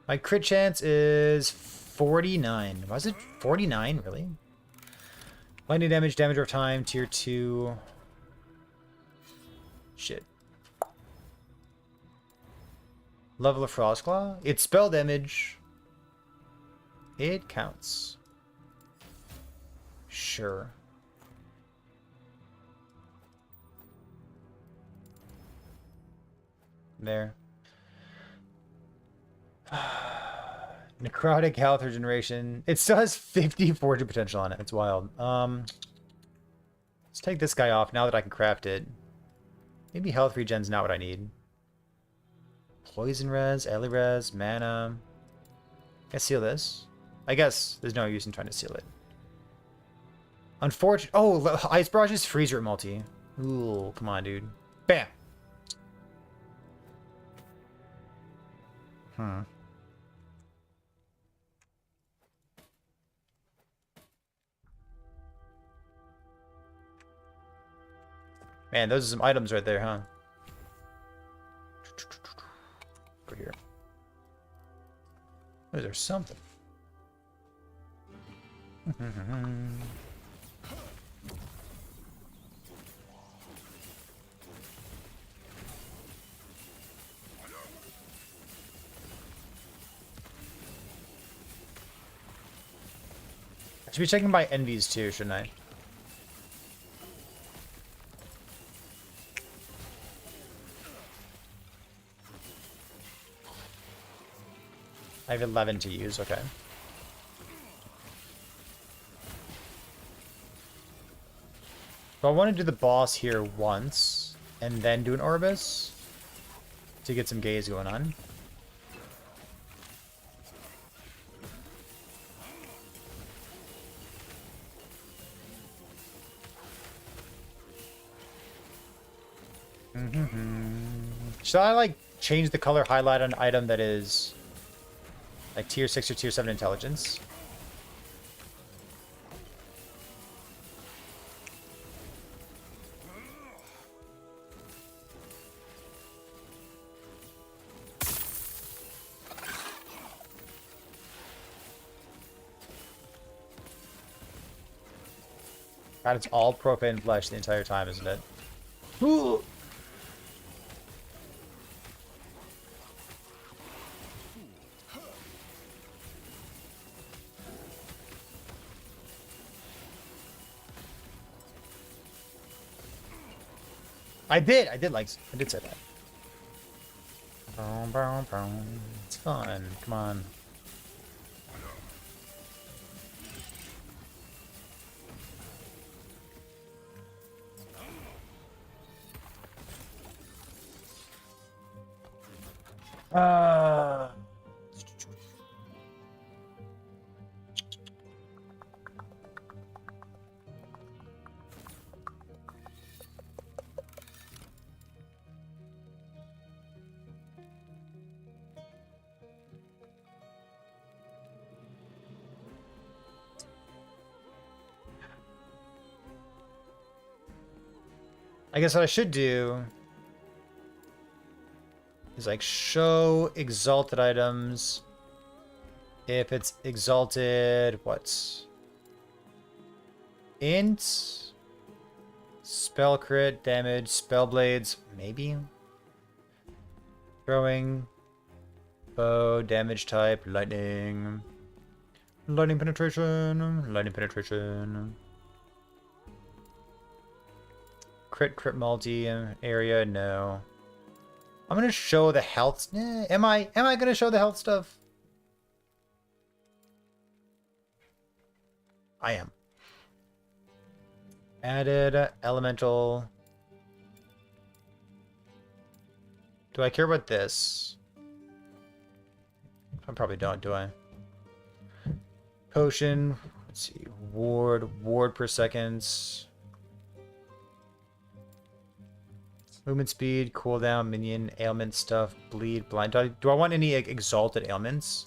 My crit chance is 49. Was it 49, really? Lightning damage, damage over time, tier 2. Shit. Level of Frostclaw. It's spell damage. It counts. Sure. There. Necrotic health regeneration. It still has 50 fortune potential on it. It's wild. Let's take this guy off now that I can craft it. Maybe health regen's not what I need. Poison res, Ellie res, mana. Can I seal this? I guess there's no use in trying to seal it. Unfortunate. Oh, Ice Barrage's freezer at multi. Ooh, come on, dude. Bam. Man, those are some items right there, huh? Go here. Oh, there's something. I should be checking my envies too, shouldn't I? I have 11 to use, okay. So I want to do the boss here once, and then do an Orbis to get some gaze going on. Should I, like, change the color highlight on an item that is, like, tier 6 or tier 7 intelligence? God, it's all profane flesh the entire time, isn't it? Ooh. I did say that. It's fun. Come on. I guess what I should do is like show exalted items. If it's exalted, what's int, spell crit, damage, spell blades, maybe. Throwing, bow, damage type, lightning. Lightning penetration, lightning penetration. Crit multi area, no. I'm gonna show the health. Am I gonna show the health stuff? I am. Added elemental. Do I care about this? I probably don't, do I? Potion. Let's see. Ward per seconds. Movement speed, cooldown, minion, ailment stuff, bleed, blind. Do I want any exalted ailments?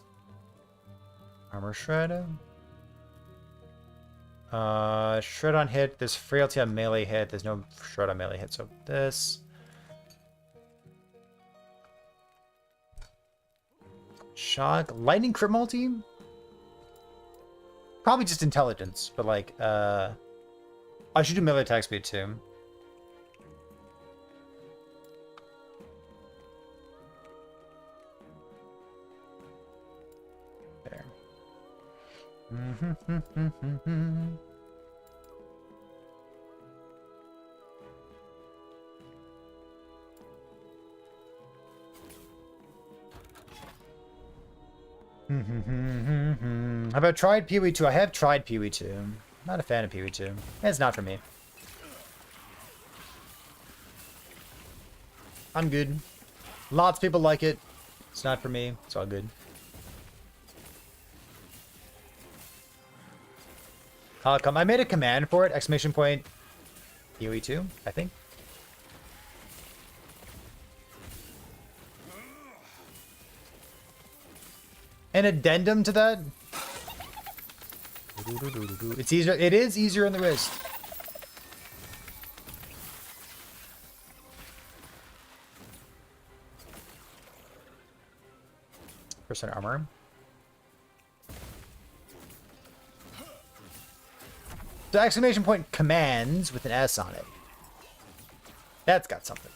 Armor shred. Shred on hit. There's frailty on melee hit. There's no shred on melee hit. So this. Shock. Lightning crit multi? Probably just intelligence, but like, I should do melee attack speed too. There. Have I tried Pee-wee 2? I have tried Pee-wee 2. Not a fan of Pee-wee 2. It's not for me. I'm good. Lots of people like it. It's not for me. It's all good. How come? I made a command for it. Exclamation point. Pee-wee 2, I think. An addendum to that? It's easier. It is easier on the wrist. Percent armor. The exclamation point commands with an S on it. That's got something.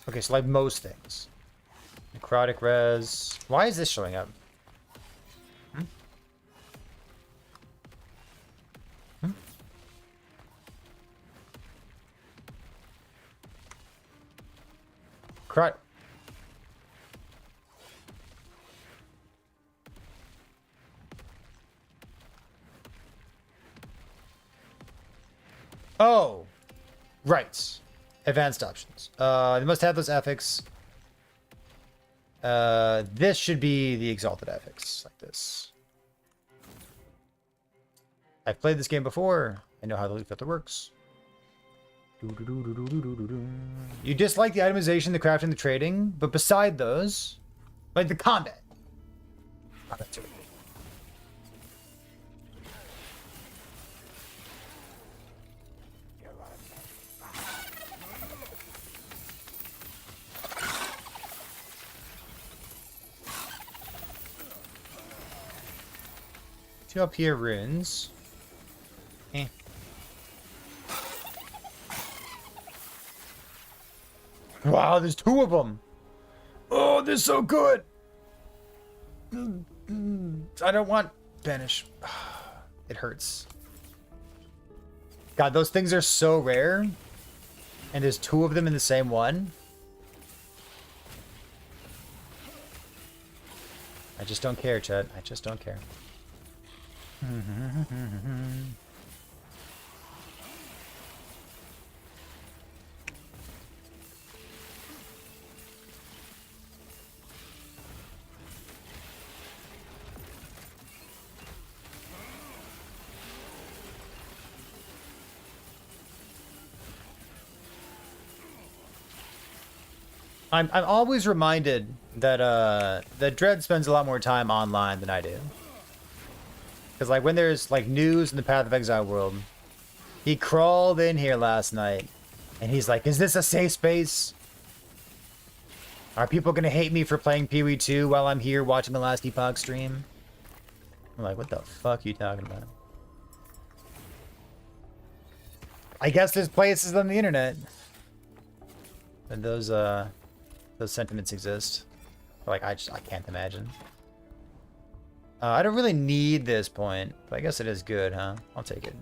Okay, so like most things. Necrotic res. Why is this showing up? Necrotic. Oh, right. Advanced options. They must have those affix. This should be the exalted affix, like this. I've played this game before. I know how the loot filter works. You dislike the itemization, the crafting, the trading, but beside those, like the combat. Oh, that's it. Two up here runes. Eh. Wow, there's two of them. Oh, they're so good. I don't want banish. It hurts. God, those things are so rare. And there's two of them in the same one. I just don't care, Chet. I just don't care. I'm always reminded that that Dredd spends a lot more time online than I do. Because like when there's like news in the Path of Exile world, he crawled in here last night and he's like, "Is this a safe space? Are people gonna hate me for playing Pee Wee 2 while I'm here watching the Last Epoch stream?" I'm like, what the fuck are you talking about? I guess there's places on the internet and those sentiments exist. Like I can't imagine. I don't really need this point, but I guess it is good, huh? I'll take it.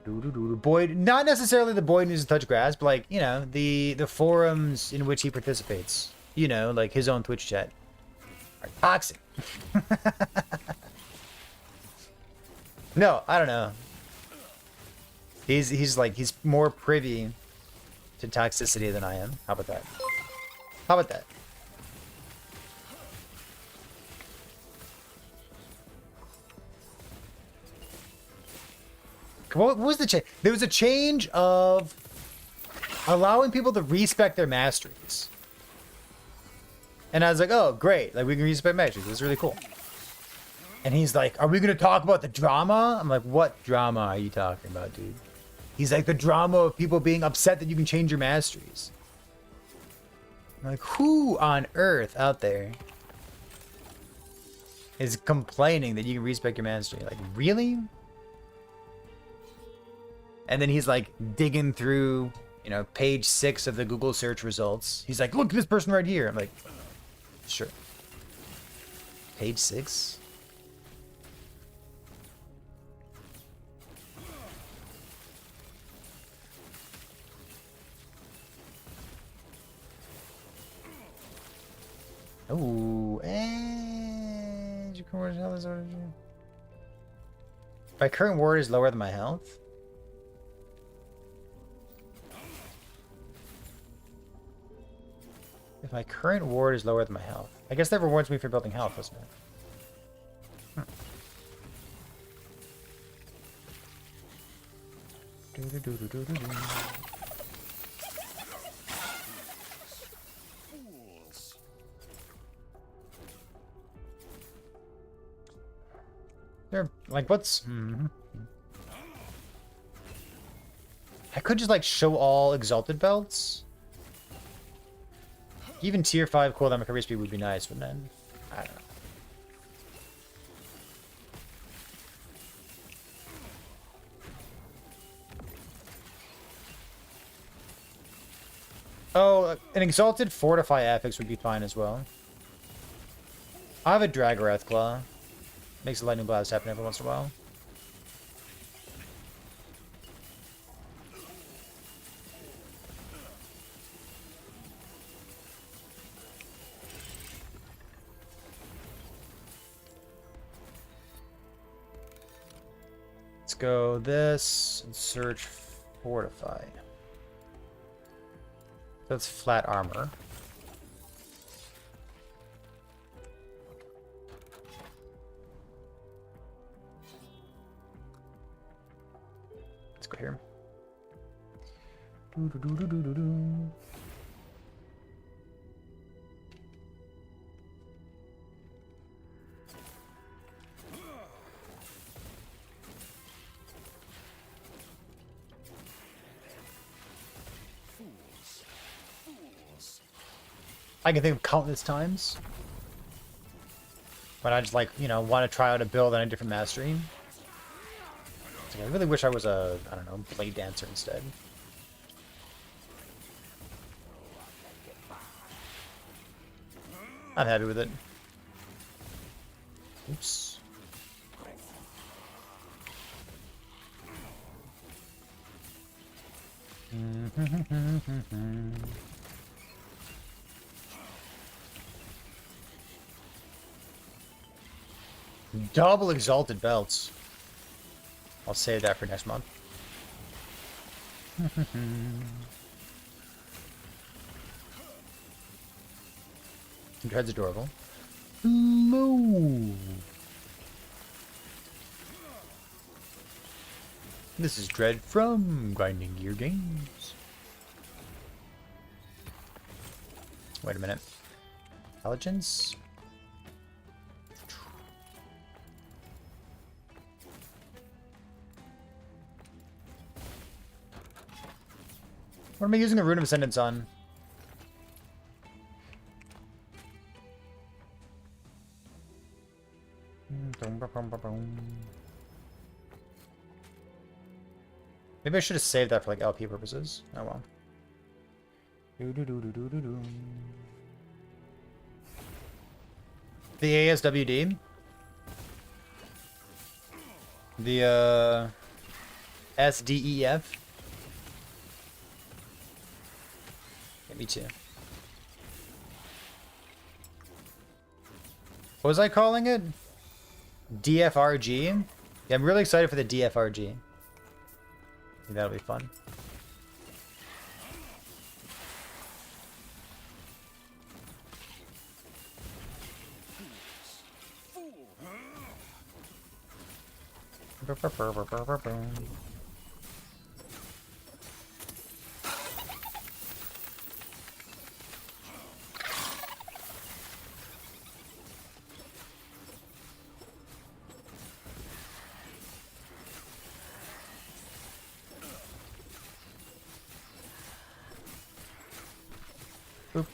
Boyd, not necessarily the Boyd needs to touch grass, but like, you know, the forums in which he participates. You know, like his own Twitch chat are toxic. No, I don't know. He's more privy to toxicity than I am. How about that? How about that? What was the change? There was a change of allowing people to respect their masteries. And I was like, oh, great. Like, we can respect masteries. This is really cool. And he's like, are we going to talk about the drama? I'm like, what drama are you talking about, dude? He's like, the drama of people being upset that you can change your masteries. I'm like, who on earth out there is complaining that you can respect your mastery? Like, really? And then he's like digging through, you know, page 6 of the Google search results. He's like, look at this person right here. I'm like, sure. Page 6? Oh, and my current ward is lower than my health. If my current ward is lower than my health. I guess that rewards me for building health, doesn't it? They're like, what's... I could just like show all exalted belts. Even tier 5 cooldown recovery speed would be nice, but then I don't know. Oh, an exalted fortify affix would be fine as well. I have a Dragarath Claw. Makes a lightning blast happen every once in a while. Let's go this and search fortify. That's flat armor. Let's go here. I can think of countless times when I just like, you know, want to try out a build on a different mastery. It's like, I really wish I was a, I don't know, blade dancer instead. I'm happy with it. Oops. Double exalted belts. I'll save that for next month. Dread's adorable. Hello. This is Dread from Grinding Gear Games. Wait a minute. Intelligence? What am I using the Rune of Ascendance on? Maybe I should have saved that for like LP purposes. Oh well. The ASWD. The SDEF. Yeah, me too. What was I calling it? DFRG? Yeah, I'm really excited for the DFRG. I think that'll be fun. Boop.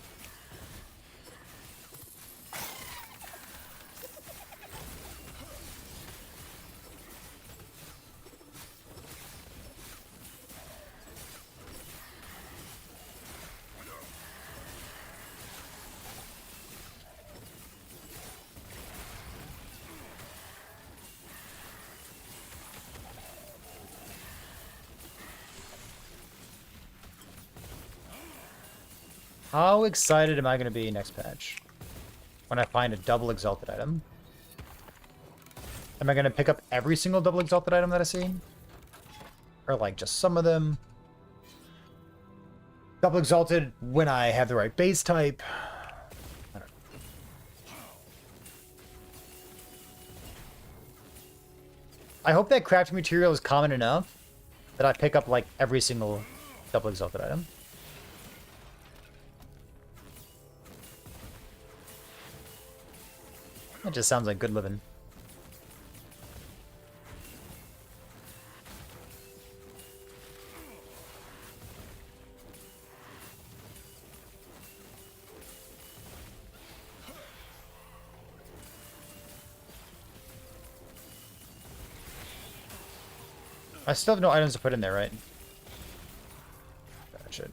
How excited am I going to be next patch when I find a double exalted item? Am I going to pick up every single double exalted item that I see? Or like just some of them? Double exalted when I have the right base type? I don't know. I hope that crafting material is common enough that I pick up like every single double exalted item. That just sounds like good living. I still have no items to put in there, right? That should.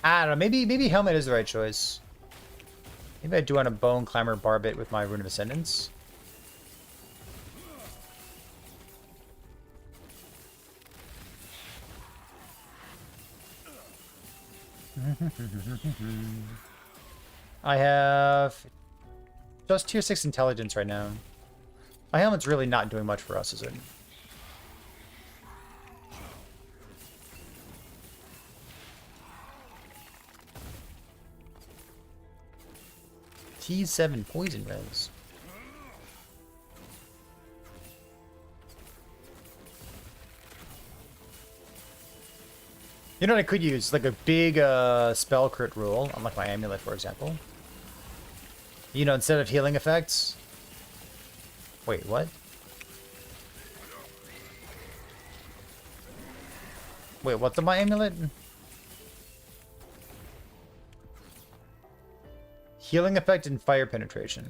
I don't know. Maybe helmet is the right choice. Maybe I do want a bone climber barbit with my Rune of Ascendance. I have just tier 6 intelligence right now. My helmet's really not doing much for us, is it? T7 poison res. You know what I could use? Like a big spell crit rule, on like my amulet, for example. You know, instead of healing effects. Wait, what? Wait, what's on my amulet? Healing effect and fire penetration.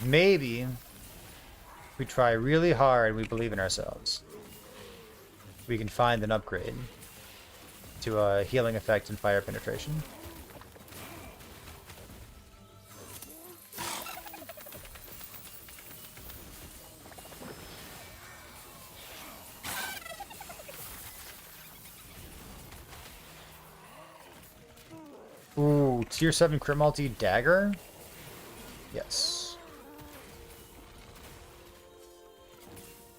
Maybe if we try really hard and we believe in ourselves, we can find an upgrade to a healing effect and fire penetration. Tier 7 crit multi dagger? Yes.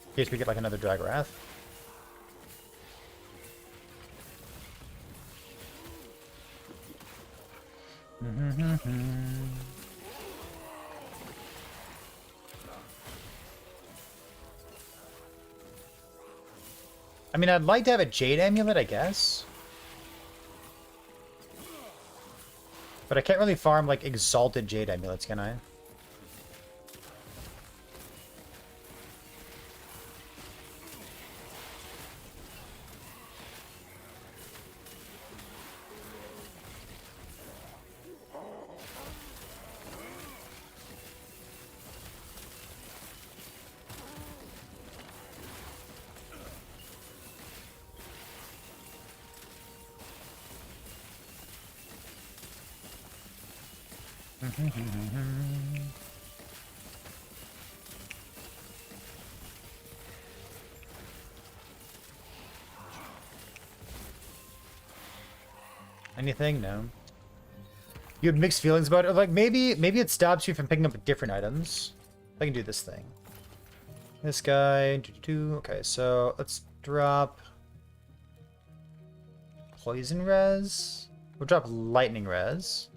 In case we get like another Dragorath. I mean, I'd like to have a Jade Amulet, I guess. But I can't really farm, like, Exalted Jade Amulets, can I? Anything? No. You have mixed feelings about it? Like, maybe it stops you from picking up different items. I can do this thing. This guy. Okay, so let's drop Poison Res. We'll drop Lightning Res.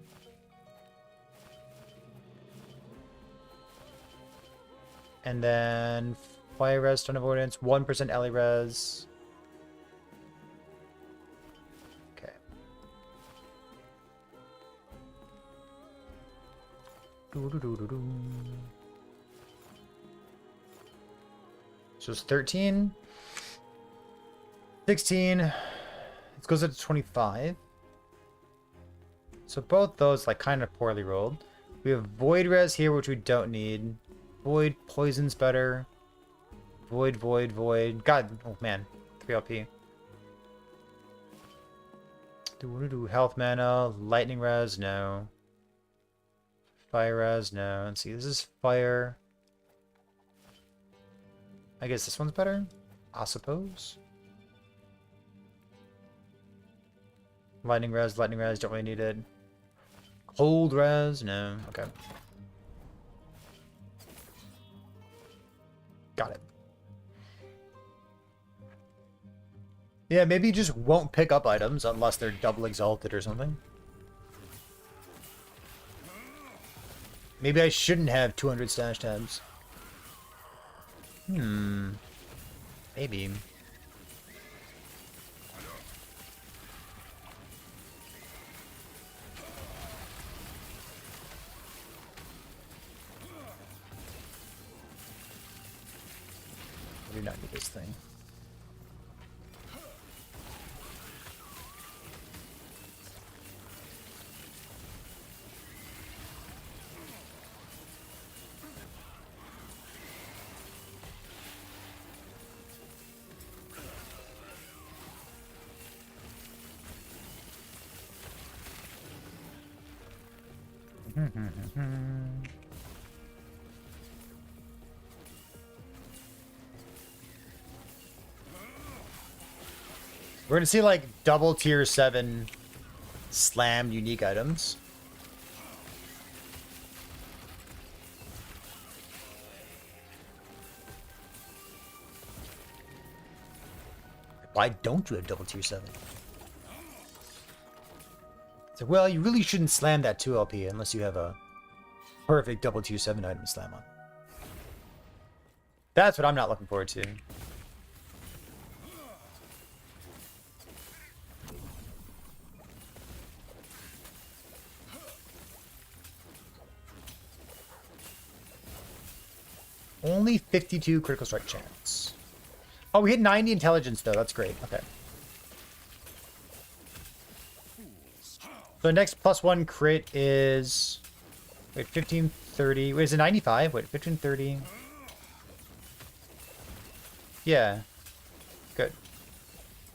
And then Fire Res, Stun Avoidance, 1% Ellie Res. Okay. So it's 13. 16. It goes up to 25. So both those like kind of poorly rolled. We have Void Res here, which we don't need. Void, Poison's better. Void, Void, Void. God, oh man. 3 LP. Health mana. Lightning Res, no. Fire Res, no. Let's see, this is Fire. I guess this one's better? I suppose. Lightning Res, don't really need it. Cold Res, no. Okay. Got it. Yeah, maybe you just won't pick up items unless they're double exalted or something. Maybe I shouldn't have 200 stash tabs. Maybe. I do not need this thing. We're gonna see like double tier 7 slam unique items. Why don't you have double tier 7? So, well, you really shouldn't slam that 2 LP unless you have a perfect double tier 7 item to slam on. That's what I'm not looking forward to. Only 52 critical strike chance. Oh, we hit 90 intelligence though. That's great. Okay. So next +1 crit is... Wait, 1530. Wait, is it 95? Wait, 1530. Yeah. Good.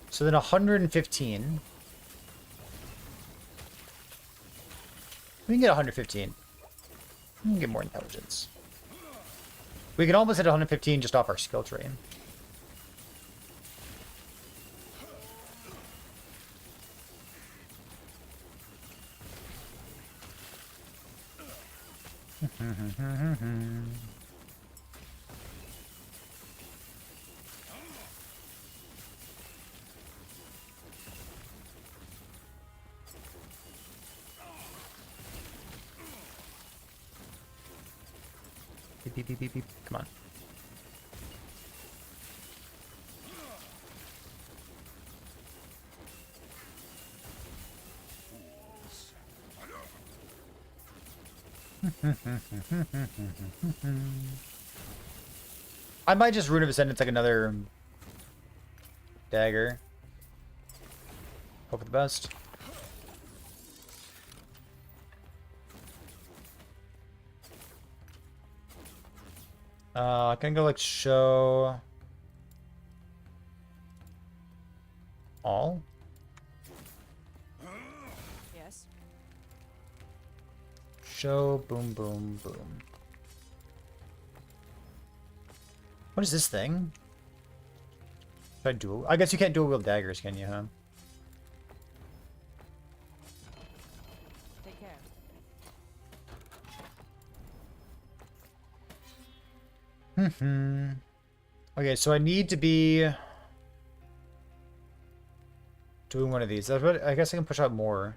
So then 115. We can get 115. We can get more intelligence. We can almost hit 115 just off our skill tree. Beep, beep, beep, beep, beep. Come on. I might just Rune of Ascendance like another dagger. Hope for the best. Can I go like show all? Yes. Show boom boom boom. What is this thing? Should I dual? I guess you can't dual wield daggers, can you, huh? Take care. Okay, so I need to be doing one of these. I guess I can push out more.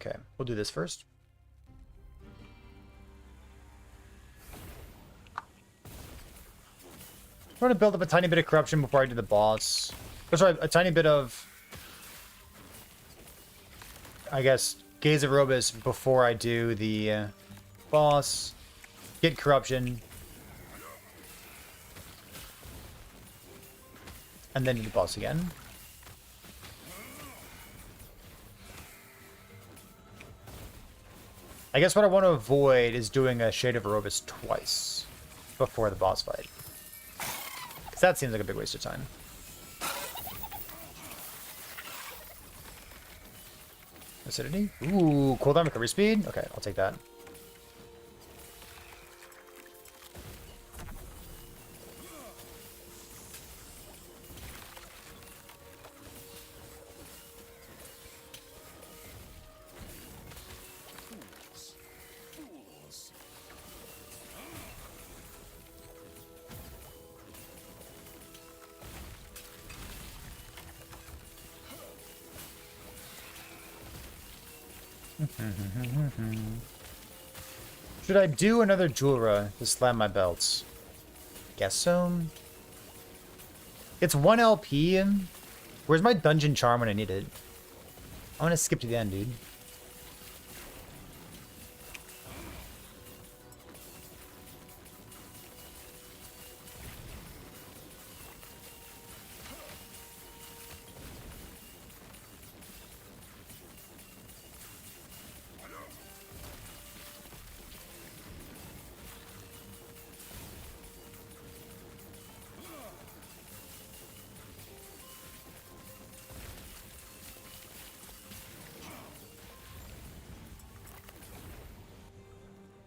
Okay, we'll do this first. I'm going to build up a tiny bit of corruption before I do the boss. Or sorry, a tiny bit of, I guess, Gaze of Robus before I do the boss. Get corruption. And then do the boss again. I guess what I want to avoid is doing a Shade of Robus twice before the boss fight. Because that seems like a big waste of time. Acidity? Ooh, cooldown recovery speed? Okay, I'll take that. Should I do another Julra to slam my belts? Guess so. It's 1 LP. Where's my dungeon charm when I need it? I'm gonna skip to the end, dude.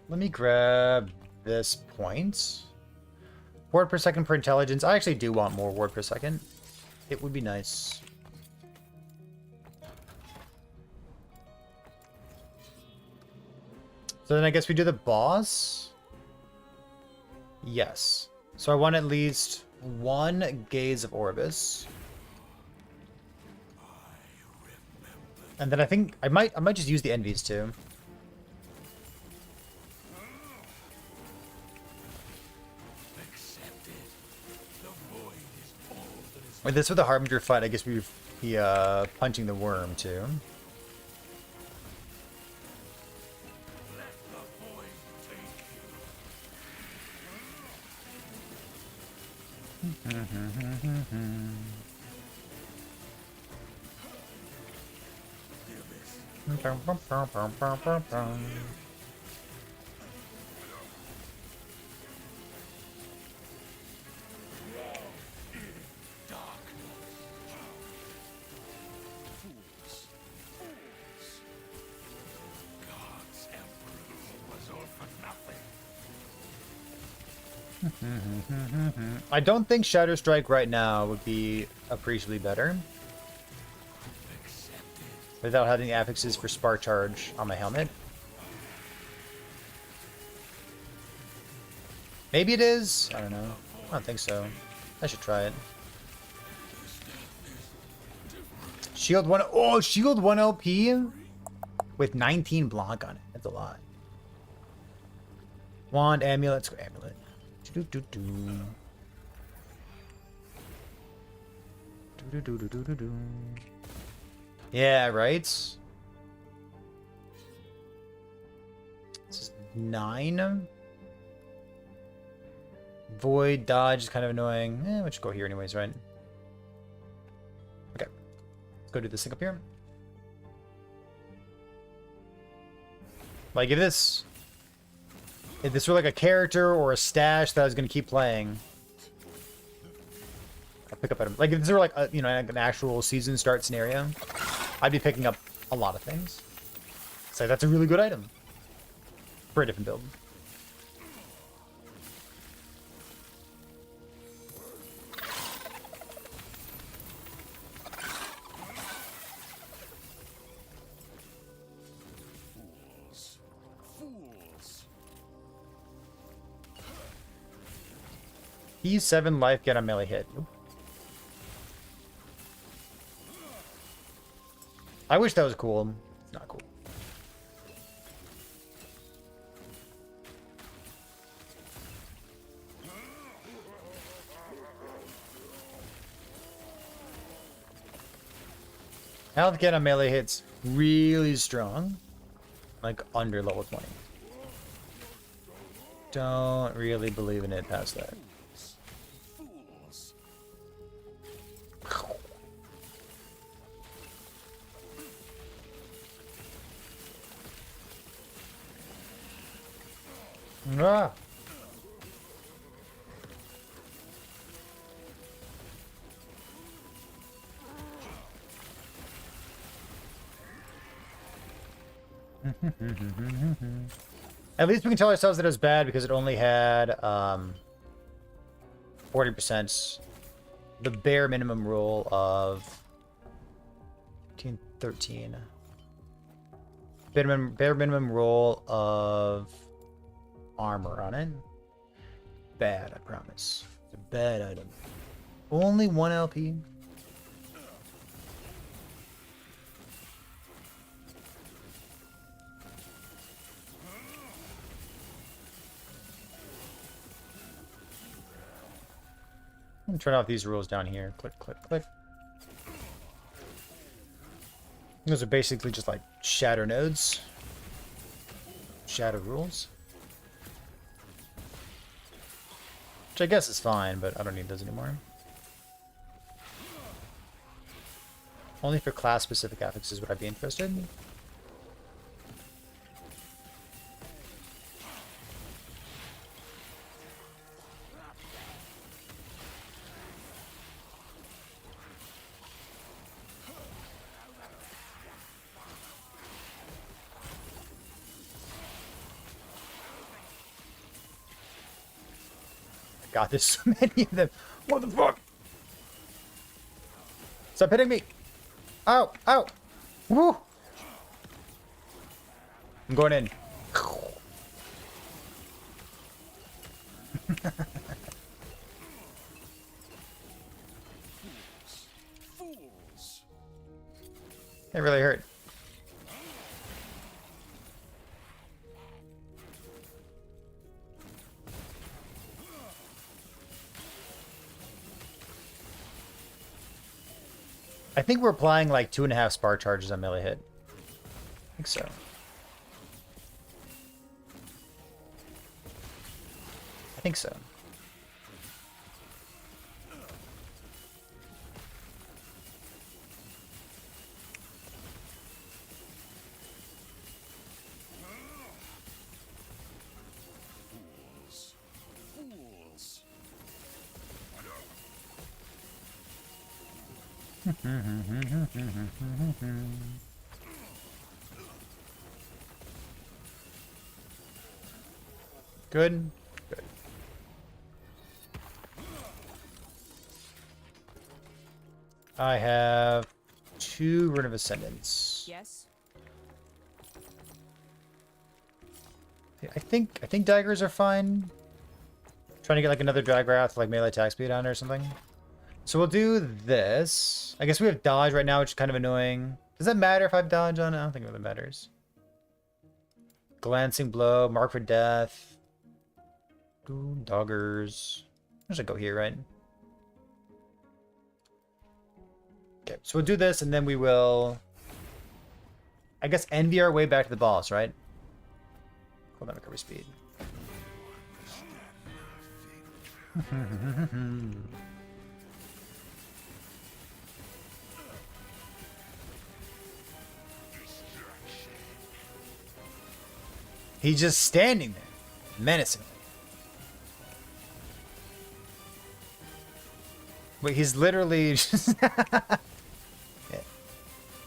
Let me grab this point. Word per second per intelligence. I actually do want more word per second. It would be nice. So then I guess we do the boss. Yes. So I want at least one Gaze of Orbis. And then I think I might just use the Envies too. With this with the Harbinger fight, I guess we'd be punching the worm too. I don't think Shadow Strike right now would be appreciably better. Without having the affixes for Spark Charge on my helmet. Maybe it is. I don't know. I don't think so. I should try it. Shield 1. Oh, shield 1 LP with 19 block on it. That's a lot. Wand, amulet. Let's go amulet. Do-do-do-do-do. Do-do-do-do-do-do. Yeah, right? This is 9. Void, dodge is kind of annoying. We should go here anyways, right? Okay. Let's go do this thing up here. Like, if this were like a character or a stash that I was going to keep playing, I'd pick up items. Like, if this were like, a, you know, like an actual season start scenario, I'd be picking up a lot of things. So that's a really good item for a different build. He's 7 life, get a melee hit. Oop. I wish that was cool. It's not cool. Health get on melee hits really strong. Like under level 20. Don't really believe in it past that. Ah. At least we can tell ourselves that it was bad because it only had 40%. The bare minimum rule of 15, 13. Bare minimum roll of armor on it. Bad, I promise. It's a bad item. Only 1 LP. I'm turn off these rules down here. Click, click, click. Those are basically just like shatter nodes. Shatter rules. Which I guess is fine, but I don't need those anymore. Only for class-specific affixes would I be interested. God, there's so many of them. What the fuck? Stop hitting me. Ow, ow. Woo. I'm going in. It really hurt. I think we're applying like 2.5 spark charges on melee hit. I think so. I think so. Good. Good. I have 2 Rune of Ascendance. Yes. I think daggers are fine. Trying to get like another Dragrath, like melee attack speed on it or something. So we'll do this. I guess we have dodge right now, which is kind of annoying. Does that matter if I have dodge on it? I don't think it really matters. Glancing blow, mark for death. Ooh, doggers. I should go here, right? Okay, so we'll do this and then we will, I guess, envy our way back to the boss, right? Hold on, recovery speed. He's just standing there, menacingly. Wait, he's literally just... Yeah.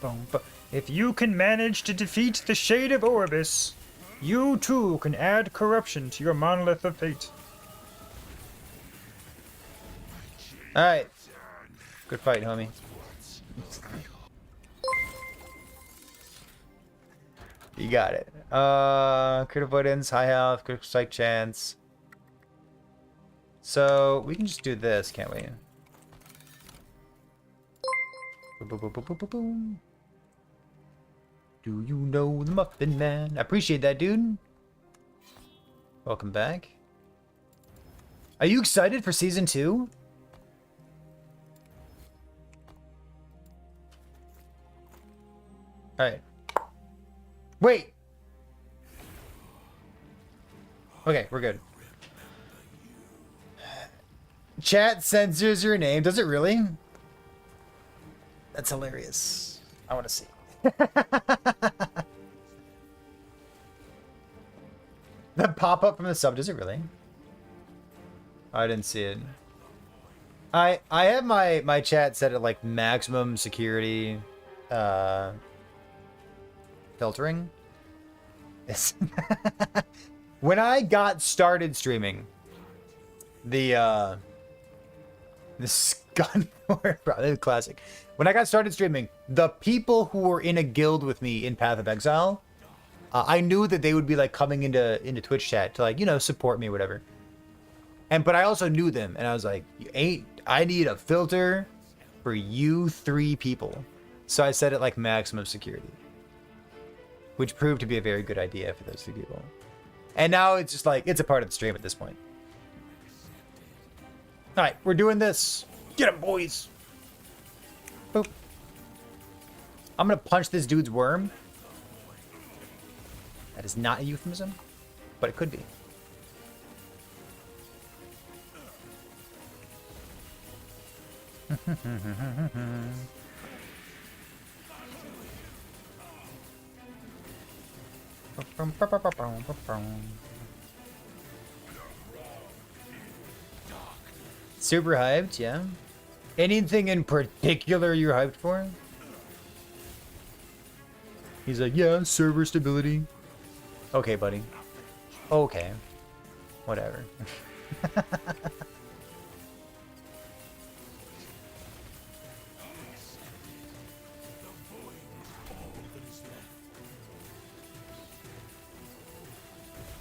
Boom, boom. If you can manage to defeat the Shade of Orbis, you too can add corruption to your Monolith of Fate. Alright. Good fight, homie. You got it. Crit avoidance, high health, quick strike chance. So, we can just do this, can't we? Boom, boom, boom, boom, boom, boom, boom. Do you know the Muffin Man? I appreciate that, dude. Welcome back. Are you excited for season 2? Alright. Wait! Okay, we're good. Chat censors your name. Does it really? That's hilarious. I want to see. That pop-up from the sub, does it really? I didn't see it. I have my chat set at like maximum security filtering. When I got started streaming, the Scunthorpe, bro, this is classic. When I got started streaming, the people who were in a guild with me in Path of Exile, I knew that they would be like coming into Twitch chat to like, you know, support me or whatever. But I also knew them, and I was like, I need a filter for you 3 people. So I set it like maximum security, which proved to be a very good idea for those 3 people. And now it's just like, it's a part of the stream at this point. All right, we're doing this. Get him, boys. Boop. I'm gonna punch this dude's worm. That is not a euphemism, but it could be. Super hyped, yeah. Anything in particular you're hyped for? He's like, yeah, server stability. Okay, buddy. Okay. Whatever.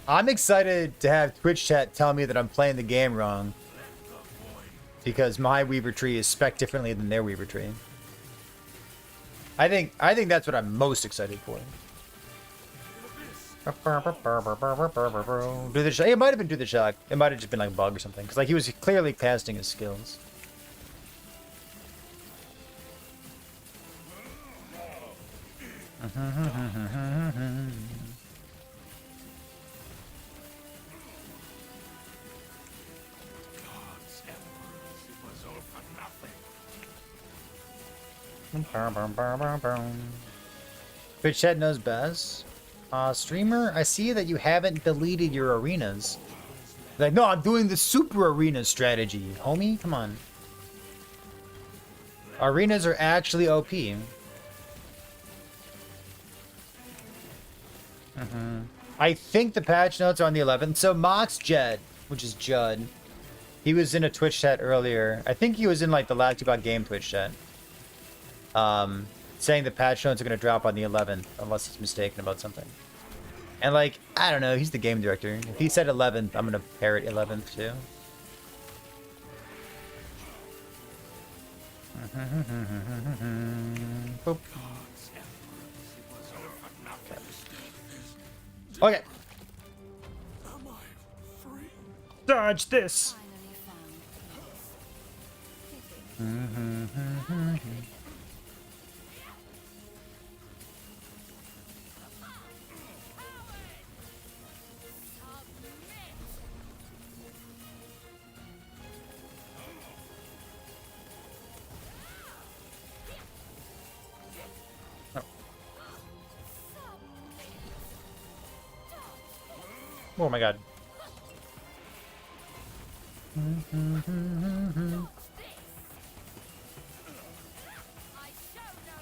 I'm excited to have Twitch chat tell me that I'm playing the game wrong, because my Weaver tree is spec'd differently than their Weaver tree. I think that's what I'm most excited for. Do the shock. It might have been do the shock. It might have just been like a bug or something, because like he was clearly casting his skills. Twitch chat knows best. Streamer, I see that you haven't deleted your arenas. Like, no, I'm doing the super arena strategy, homie. Come on. Arenas are actually OP. I think the patch notes are on the 11th. So Mox Jed, which is Judd, he was in a Twitch chat earlier. I think he was in like the Lactobot game Twitch chat. Saying the patch notes are going to drop on the 11th, unless he's mistaken about something. And like, I don't know, he's the game director. If he said 11th, I'm going to parrot 11th too. Boop. Okay. Dodge this. Finally found peace. Oh my god. I show no mercy. I show no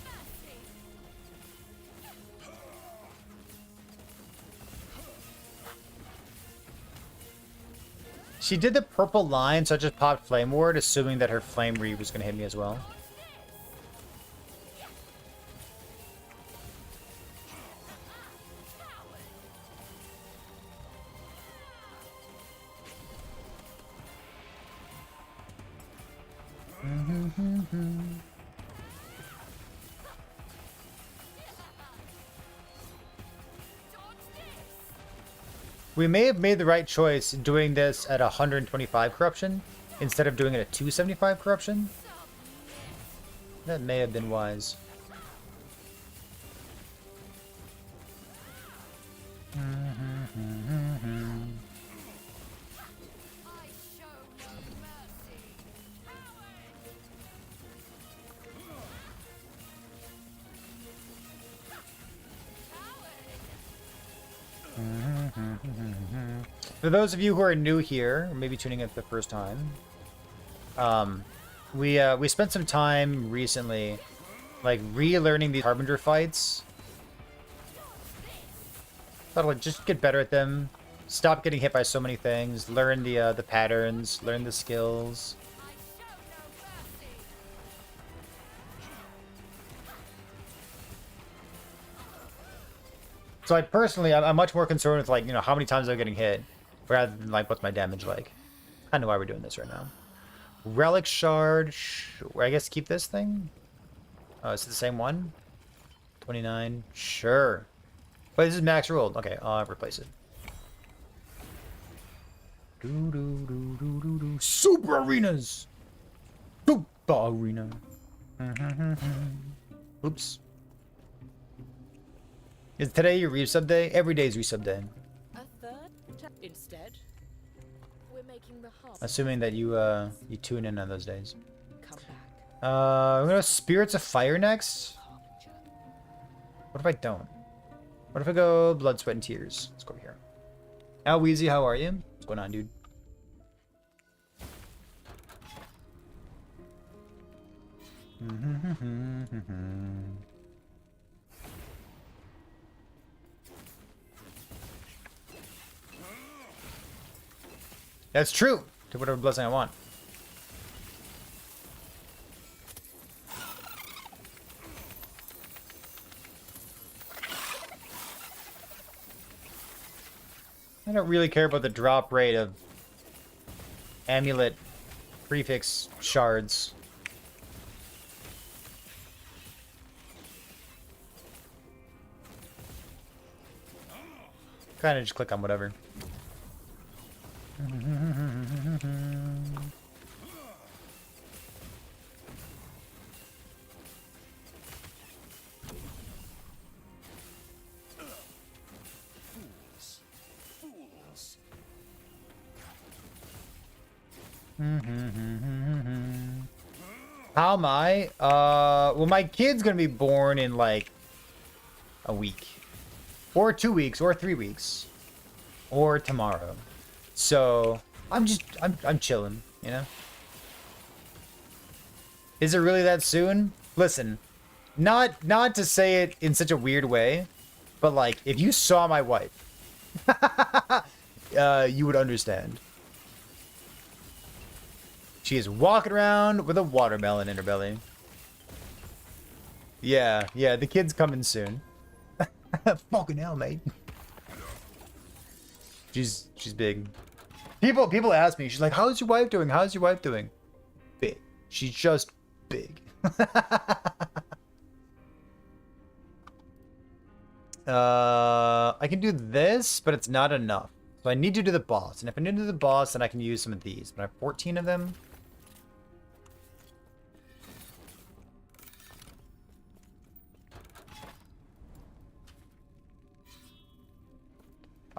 mercy. She did the purple line, so I just popped Flame Ward, assuming that her Flame Reave was going to hit me as well. We may have made the right choice doing this at 125 corruption instead of doing it at 275 corruption. That may have been wise. I show no mercy. For those of you who are new here, or maybe tuning in for the first time, we spent some time recently, like relearning these Harbinger fights. Thought I'd just get better at them, stop getting hit by so many things, learn the patterns, learn the skills. I show no mercy. So I personally, I'm much more concerned with, like, you know, how many times I'm getting hit, rather than like what's my damage like. I know why we're doing this right now. Relic Shard, I guess keep this thing. Oh, is it the same one? 29, sure. But this is max rolled. Okay, I'll replace it. Super arenas. Super arena. Oops. Is today your resub day? Every day is resub day. A third? Instead, we're making the hub. Assuming that you you tune in on those days. Come back. We're gonna Spirits of Fire next. Harbinger. What if I don't? What if I go Blood, Sweat, and Tears? Let's go over here. Al Weezy, how are you? What's going on, dude? That's true. Take whatever blessing I want. I don't really care about the drop rate of amulet prefix shards. Kind of just click on whatever. How am I? Well, my kid's gonna be born in like a week, or 2 weeks, or 3 weeks, or tomorrow. So I'm chilling, you know. Is it really that soon? Listen, not to say it in such a weird way, but like if you saw my wife, you would understand. She is walking around with a watermelon in her belly. Yeah, the kid's coming soon. Fucking hell, mate. She's big. People ask me, she's like, how's your wife doing? How's your wife doing? Big. She's just big. I can do this, but it's not enough. So I need to do the boss. And if I need to do the boss, then I can use some of these. But I have 14 of them.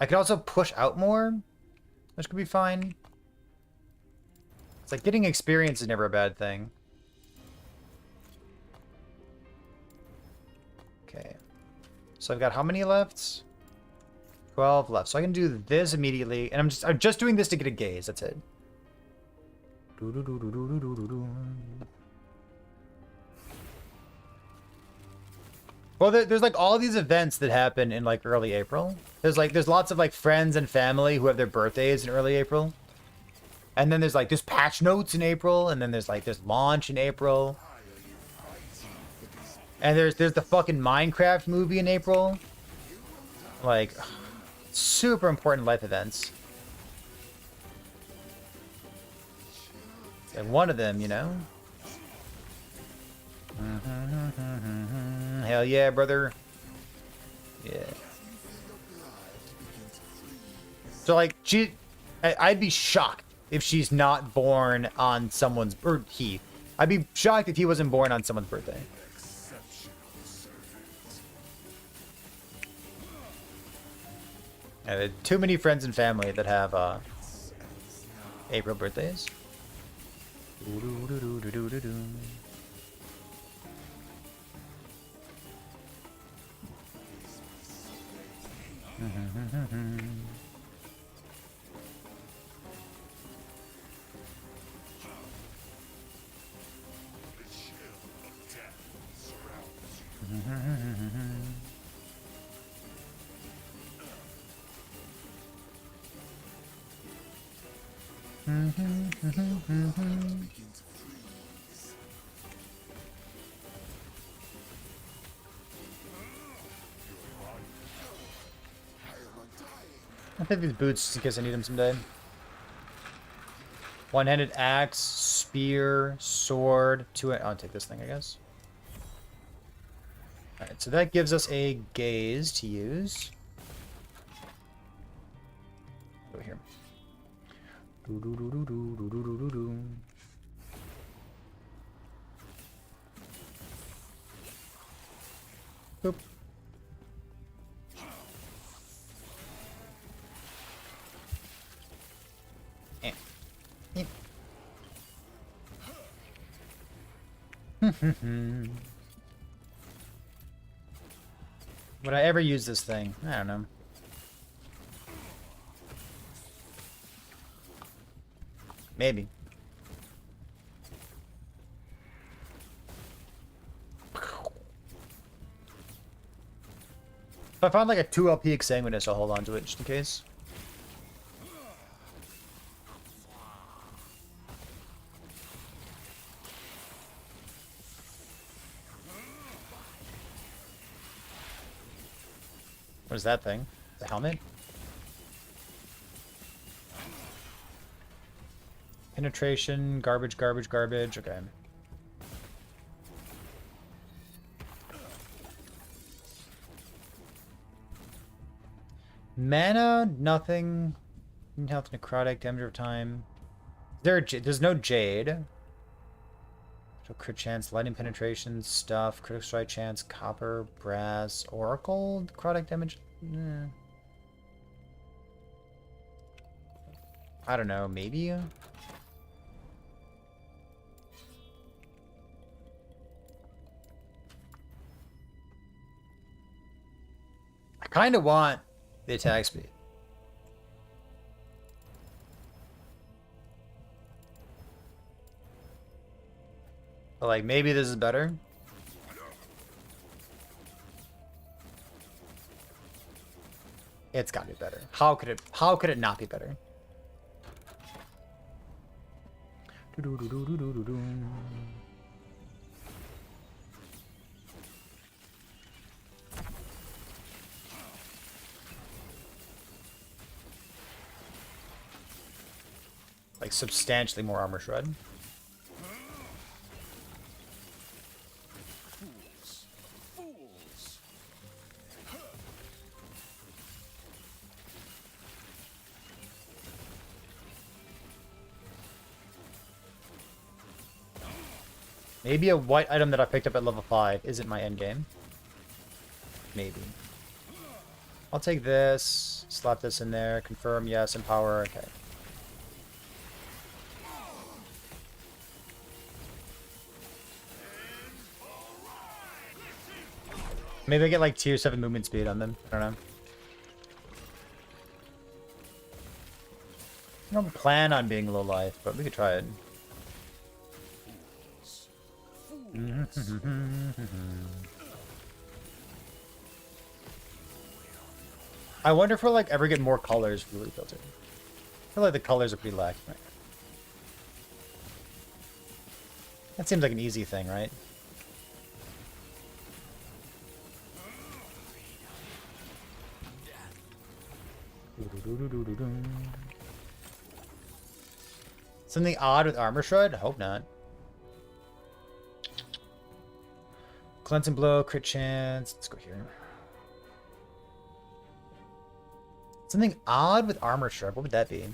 I could also push out more, which could be fine. It's like getting experience is never a bad thing. Okay. So I've got how many left? 12 left. So I can do this immediately. And I'm just doing this to get a gaze. That's it. Well, there's like all these events that happen in like early April. There's lots of like friends and family who have their birthdays in early April. And then there's patch notes in April, and then there's launch in April. And there's the fucking Minecraft movie in April. Like, super important life events. And one of them, you know? Hell yeah, brother. Yeah. So like, I'd be shocked if she's not born on someone's, or he. I'd be shocked if he wasn't born on someone's birthday. Too many friends and family that have April birthdays. I'll take these boots just in case I need them someday. One-handed axe, spear, sword, I'll take this thing, I guess. Alright, so that gives us a gaze to use. Go here. Boop. Would I ever use this thing? I don't know. Maybe. If I found like a 2 LP Exsanguinous, I'll hold on to it just in case. What is that thing? The helmet? Penetration, garbage, garbage, garbage. Okay. Mana, nothing. Health, necrotic, damage over time. There's no jade. So crit chance, lightning penetration, stuff, critical strike chance, copper, brass, oracle, necrotic damage. I don't know, maybe. I kind of want the attack speed. But like, maybe this is better. It's gotta be better. How could it not be better? Do-do-do-do-do-do-do. Like substantially more armor shred. Maybe a white item that I picked up at level 5 isn't my endgame. Maybe. I'll take this, slap this in there, confirm, yes, empower, okay. Maybe I get like tier 7 movement speed on them. I don't know. I don't plan on being low life, but we could try it. I wonder if we'll like ever get more colors really filtered. I feel like the colors are pretty lacking right now. That seems like an easy thing, right? Something odd with armor shred? Hope not. Cleansing blow, crit chance. Let's go here. Something odd with armor shred. What would that be?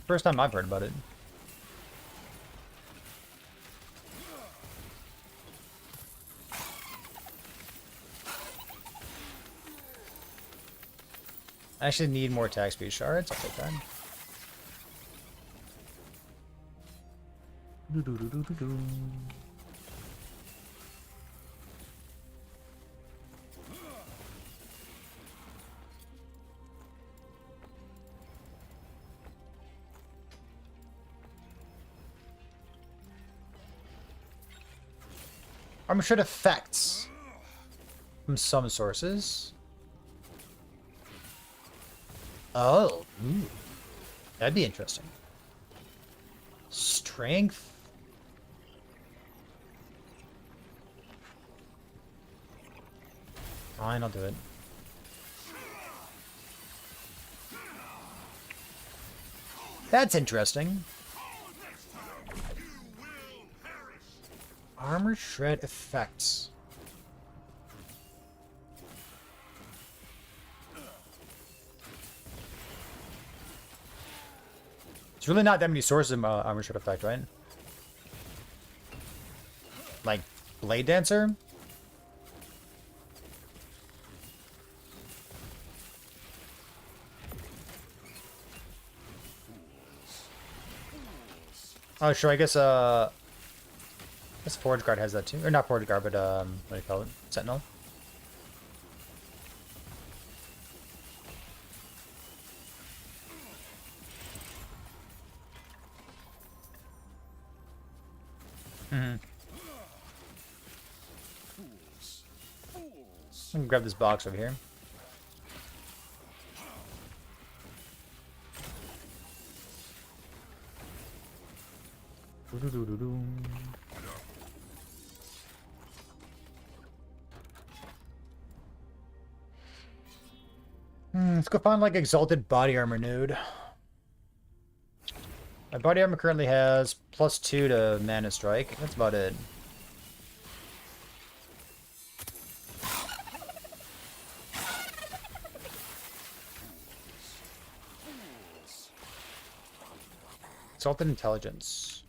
First time I've heard about it. I actually need more attack speed shards. I'll take that. Armor shred effects from some sources. Oh, that'd be interesting. Strength. Fine, I'll do it. That's interesting. Armor shred effects. It's really not that many sources of armor shred effect, right? Like Blade Dancer? Oh, sure, I guess Forge Guard has that too. Or not Forge Guard, but what do you call it? Sentinel. I'm gonna grab this box over here. Let's go find like Exalted Body Armor node. My body armor currently has +2 to Mana Strike. That's about it. Exalted Intelligence.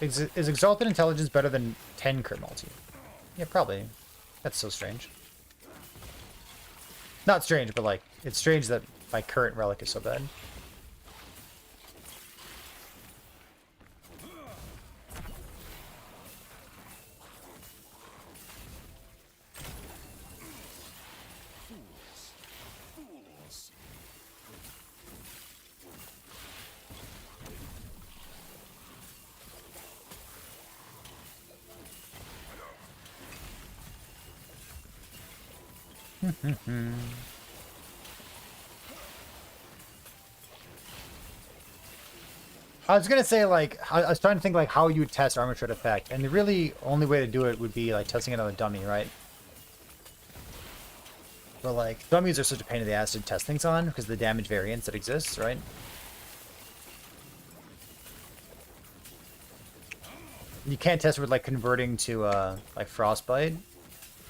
Is Exalted Intelligence better than 10 crit multi? Yeah, probably. That's so strange. Not strange, but like, it's strange that my current relic is so bad. I was gonna say, like, I was trying to think, like, how you would test armor shred effect, and the really only way to do it would be, like, testing it on a dummy, right? But, like, dummies are such a pain in the ass to test things on, because of the damage variance that exists, right? You can't test it with, like, converting to, like, Frostbite,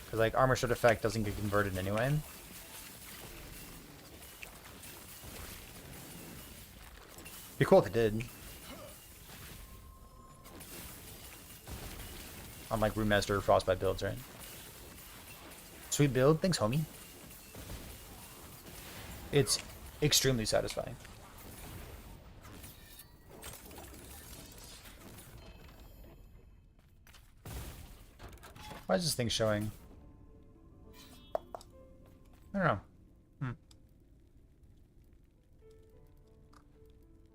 because, like, armor shred effect doesn't get converted anyway. Be cool if it did. On, like, Runemaster or Frostbite builds, right? Sweet build. Thanks, homie. It's extremely satisfying. Why is this thing showing? I don't know.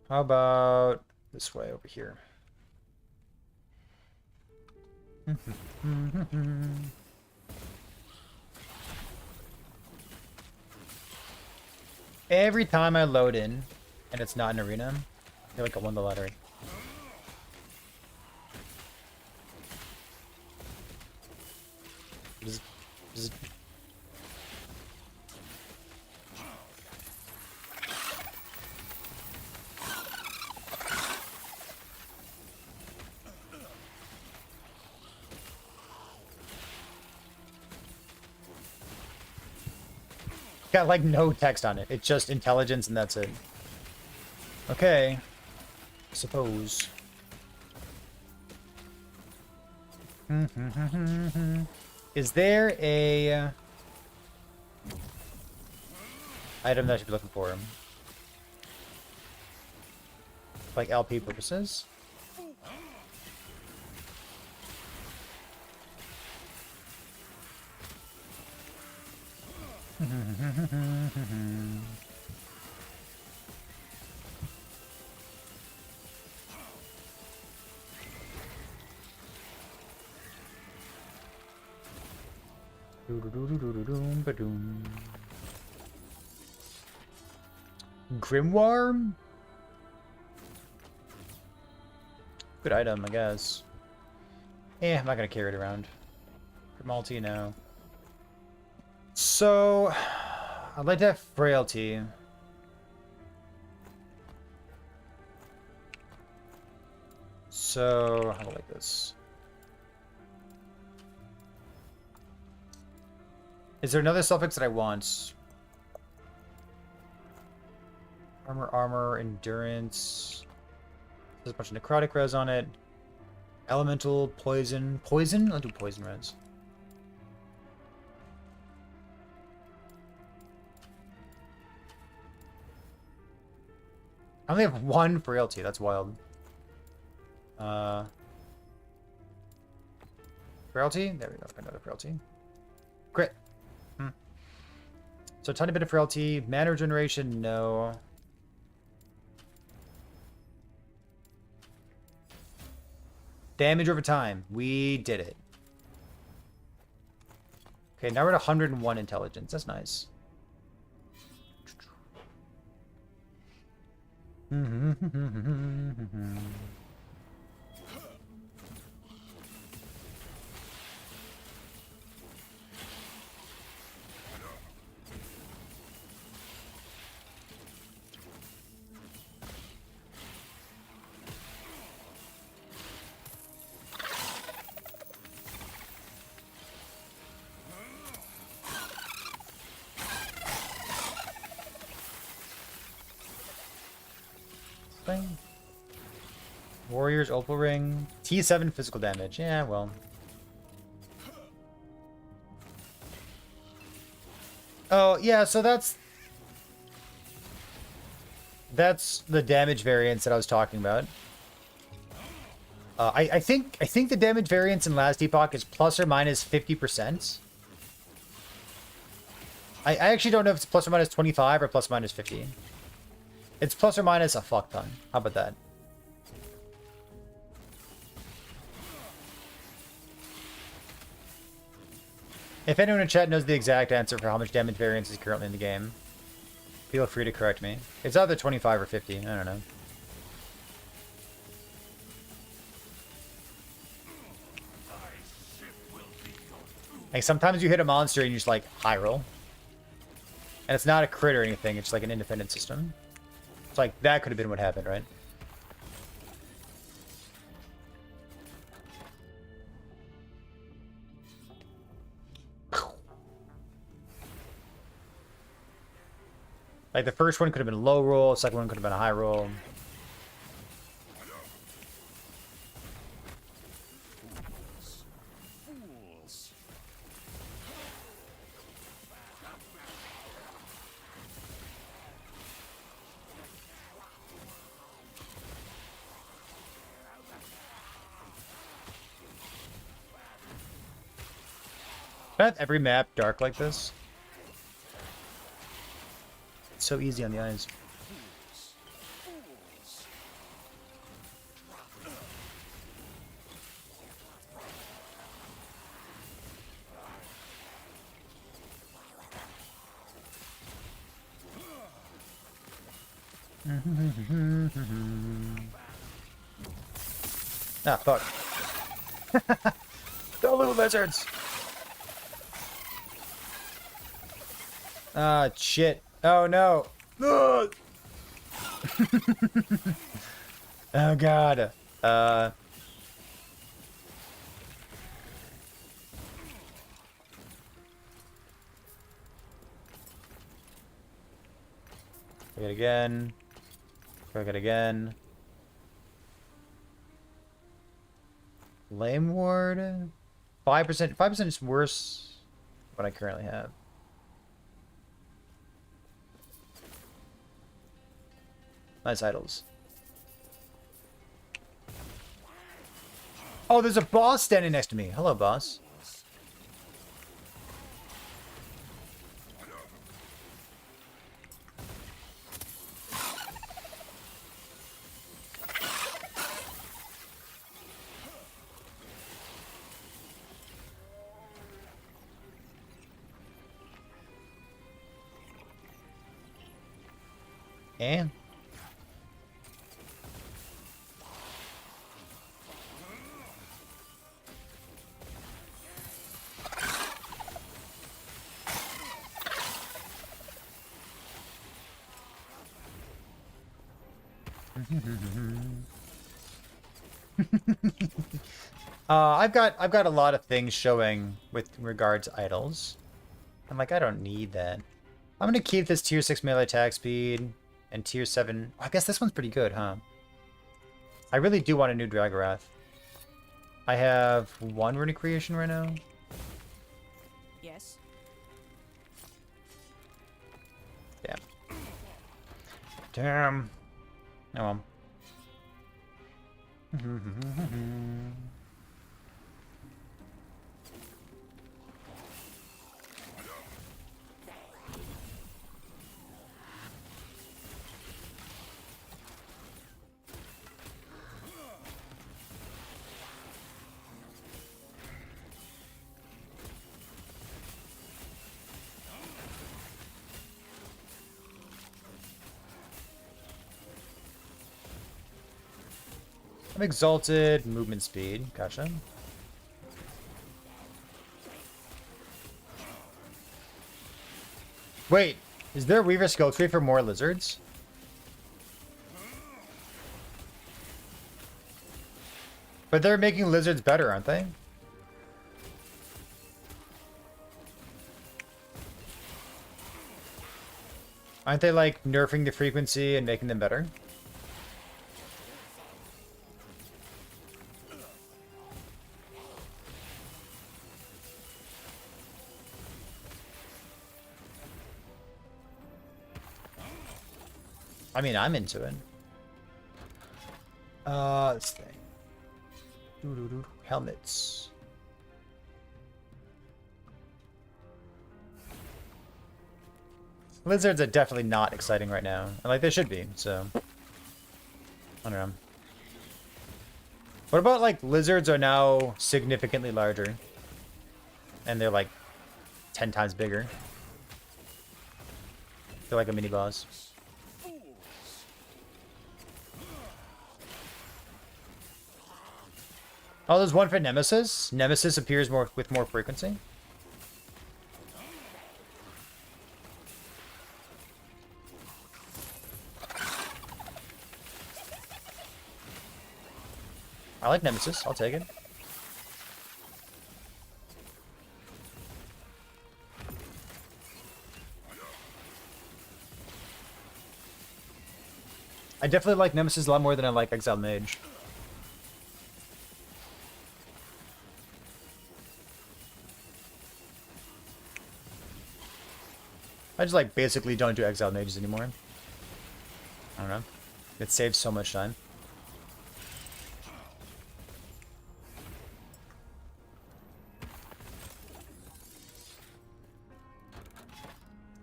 How about this way over here? Every time I load in and it's not an arena, I feel like I won the lottery. Just... Got like no text on it. It's just intelligence and that's it. Okay. Suppose. Is there a item that I should be looking for? Like LP purposes? Grimoire? Good item, I guess. I'm not gonna carry it around. Grimalti, no. So, I'd like to have Frailty. So, how about like this? Is there another suffix that I want? Armor, endurance. There's a bunch of necrotic res on it. Elemental, poison. Poison? I'll do poison res. I only have one frailty. That's wild. Frailty? There we go. Another frailty. Crit. So a tiny bit of frailty. Mana regeneration, no. Damage over time. We did it. Okay, now we're at 101 intelligence. That's nice. Warriors, Opal Ring. T7 physical damage. Yeah, well. Oh, yeah, so that's the damage variance that I was talking about. I think the damage variance in Last Epoch is plus or minus 50%. I actually don't know if it's plus or minus 25 or plus or minus 50. It's plus or minus a fuck ton. How about that? If anyone in chat knows the exact answer for how much damage variance is currently in the game, feel free to correct me. It's either 25 or 50. I don't know. Like, sometimes you hit a monster and you just, like, high roll. And it's not a crit or anything. It's like an independent system. It's like, that could have been what happened, right? Like, the first one could have been a low roll. The second one could have been a high roll. Can I have every map dark like this? It's so easy on the eyes. Ah, fuck. The little lizards! Ah, shit. Oh, no. Ugh. Oh, God. Click it again. Click it again. Lame ward? 5%. 5% is worse than what I currently have. Nice idols. Oh, there's a boss standing next to me. Hello, boss. And I've got a lot of things showing with regards to idols. I'm like, I don't need that. I'm gonna keep this tier 6 melee attack speed and tier 7. I guess this one's pretty good, huh? I really do want a new Dragorath. I have 1 runic creation right now. Yes. Damn. Damn. Oh well. I'm exalted movement speed. Gotcha. Wait, is there Weaver skill tree for more lizards? But they're making lizards better, aren't they? Aren't they like nerfing the frequency and making them better? I mean, I'm into it. Let's think. Helmets. Lizards are definitely not exciting right now. Like, they should be, so. I don't know. What about, like, lizards are now significantly larger? And they're, like, 10 times bigger. Feel like a mini boss. Oh, there's one for Nemesis. Nemesis appears with more frequency. I like Nemesis. I'll take it. I definitely like Nemesis a lot more than I like Exiled Mage. I just like basically don't do Exiled Mages anymore. I don't know. It saves so much time.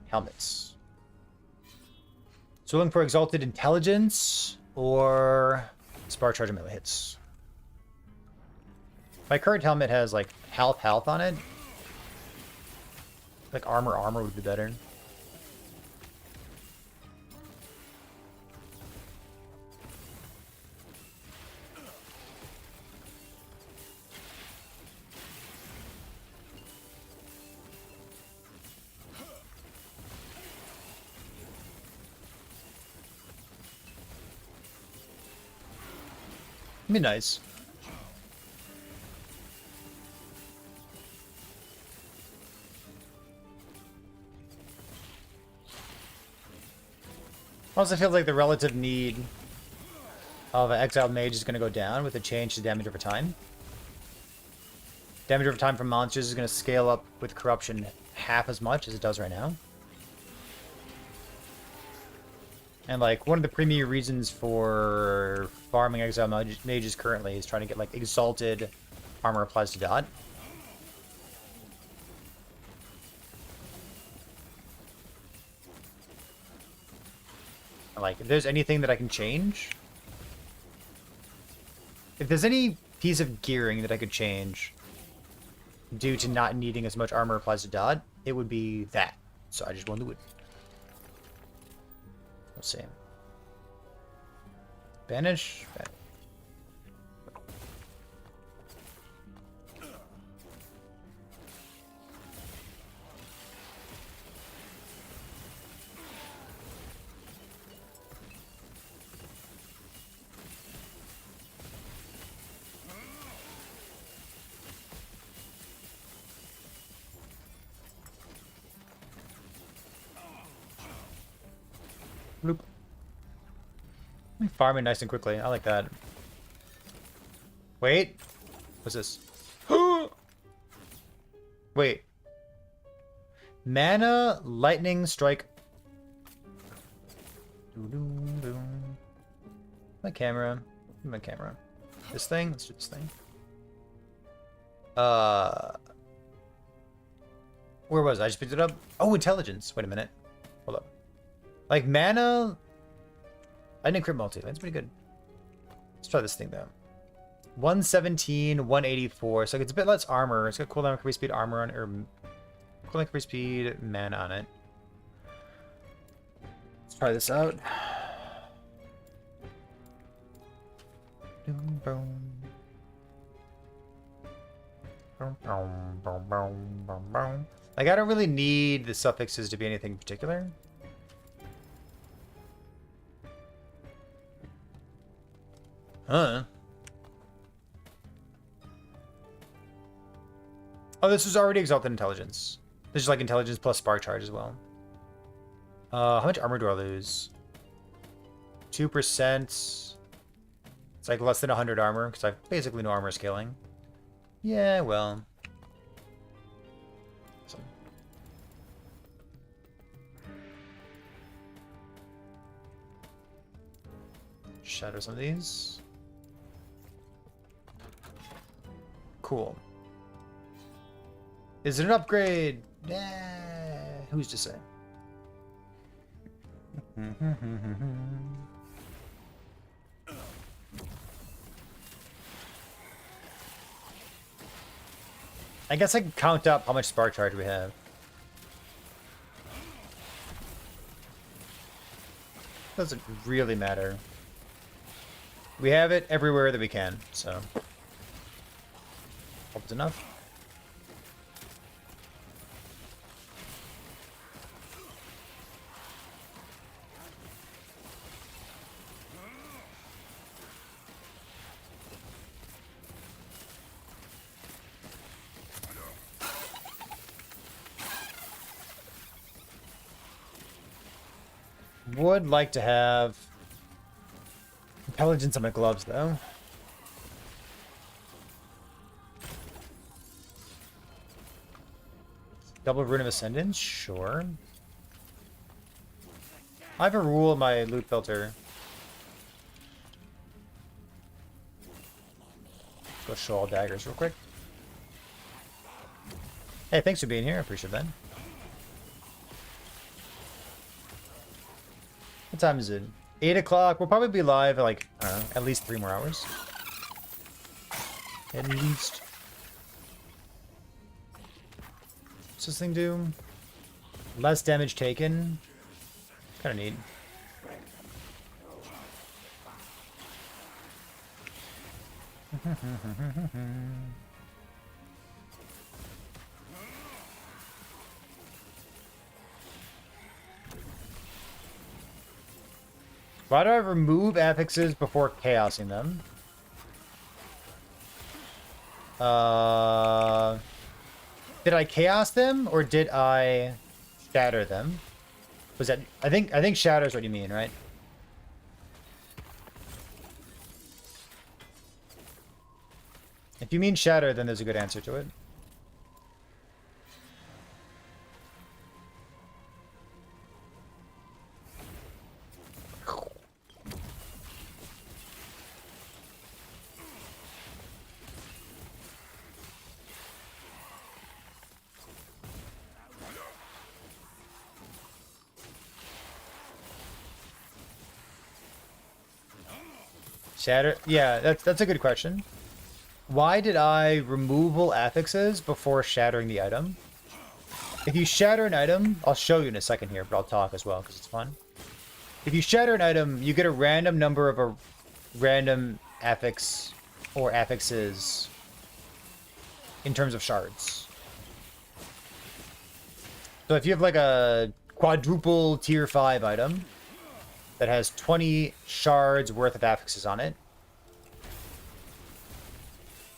Helmets. So looking for Exalted Intelligence or Spark Charge melee hits. My current helmet has like health on it. Like armor would be better. Be nice. Also feels like the relative need of an Exiled Mage is going to go down with a change to damage over time. Damage over time from monsters is going to scale up with Corruption half as much as it does right now. And like one of the premier reasons for farming Exiled Mages currently is trying to get like Exalted Armor applies to dot. Like, if there's anything that I can change, if there's any piece of gearing that I could change due to not needing as much armor applies to dot, it would be that. So I just want to do it. Let's see. Banish. Bloop. Farming nice and quickly. I like that. Wait. What's this? Wait. Mana Lightning Strike. My camera. My camera. This thing? Let's do this thing. Where was I? I just picked it up. Oh, intelligence. Wait a minute. Hold up. Like mana. I didn't crit multi. That's pretty good. Let's try this thing though. 117, 184. So it's a bit less armor. It's got cooldown recovery speed armor on, or cooldown recovery speed mana on it. Let's try this out. Like I don't really need the suffixes to be anything particular. Huh. Oh, this was already Exalted Intelligence. This is like Intelligence plus Spark Charge as well. How much armor do I lose? 2%. It's like less than 100 armor, because I have basically no armor scaling. Yeah, well. Awesome. Shatter some of these. Cool. Is it an upgrade? Who's to say? I guess I can count up how much Spark Charge we have. Doesn't really matter. We have it everywhere that we can, so. Hope it's enough. Would like to have intelligence on my gloves, though. Double Rune of Ascendance? Sure. I have a rule in my loot filter. Go show all daggers real quick. Hey, thanks for being here. I appreciate that. What time is it? 8 o'clock. We'll probably be live at like, I don't know, at least 3 more hours. At least. What's this thing do? Less damage taken. Kind of neat. Why do I remove affixes before chaosing them? Did I chaos them or did I shatter them? Was that I think shatter is what you mean, right? If you mean shatter, then there's a good answer to it. Shatter? Yeah, that's a good question. Why did I removal affixes before shattering the item? If you shatter an item, I'll show you in a second here, but I'll talk as well because it's fun. If you shatter an item, you get a random number of a random affix or affixes in terms of shards. So if you have like a quadruple tier 5 item that has 20 shards worth of affixes on it,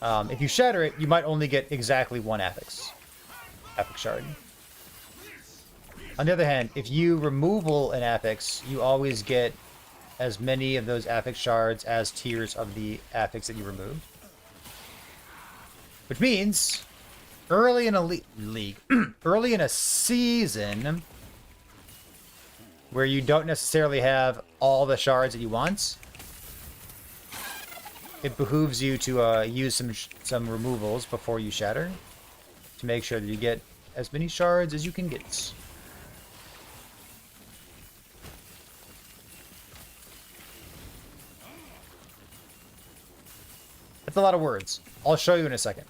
if you shatter it, you might only get exactly 1 affix shard. On the other hand, if you removal an affix, you always get as many of those affix shards as tiers of the affix that you removed. Which means, early in a league, early in a season, where you don't necessarily have all the shards that you want, it behooves you to use some removals before you shatter to make sure that you get as many shards as you can get. That's a lot of words. I'll show you in a second.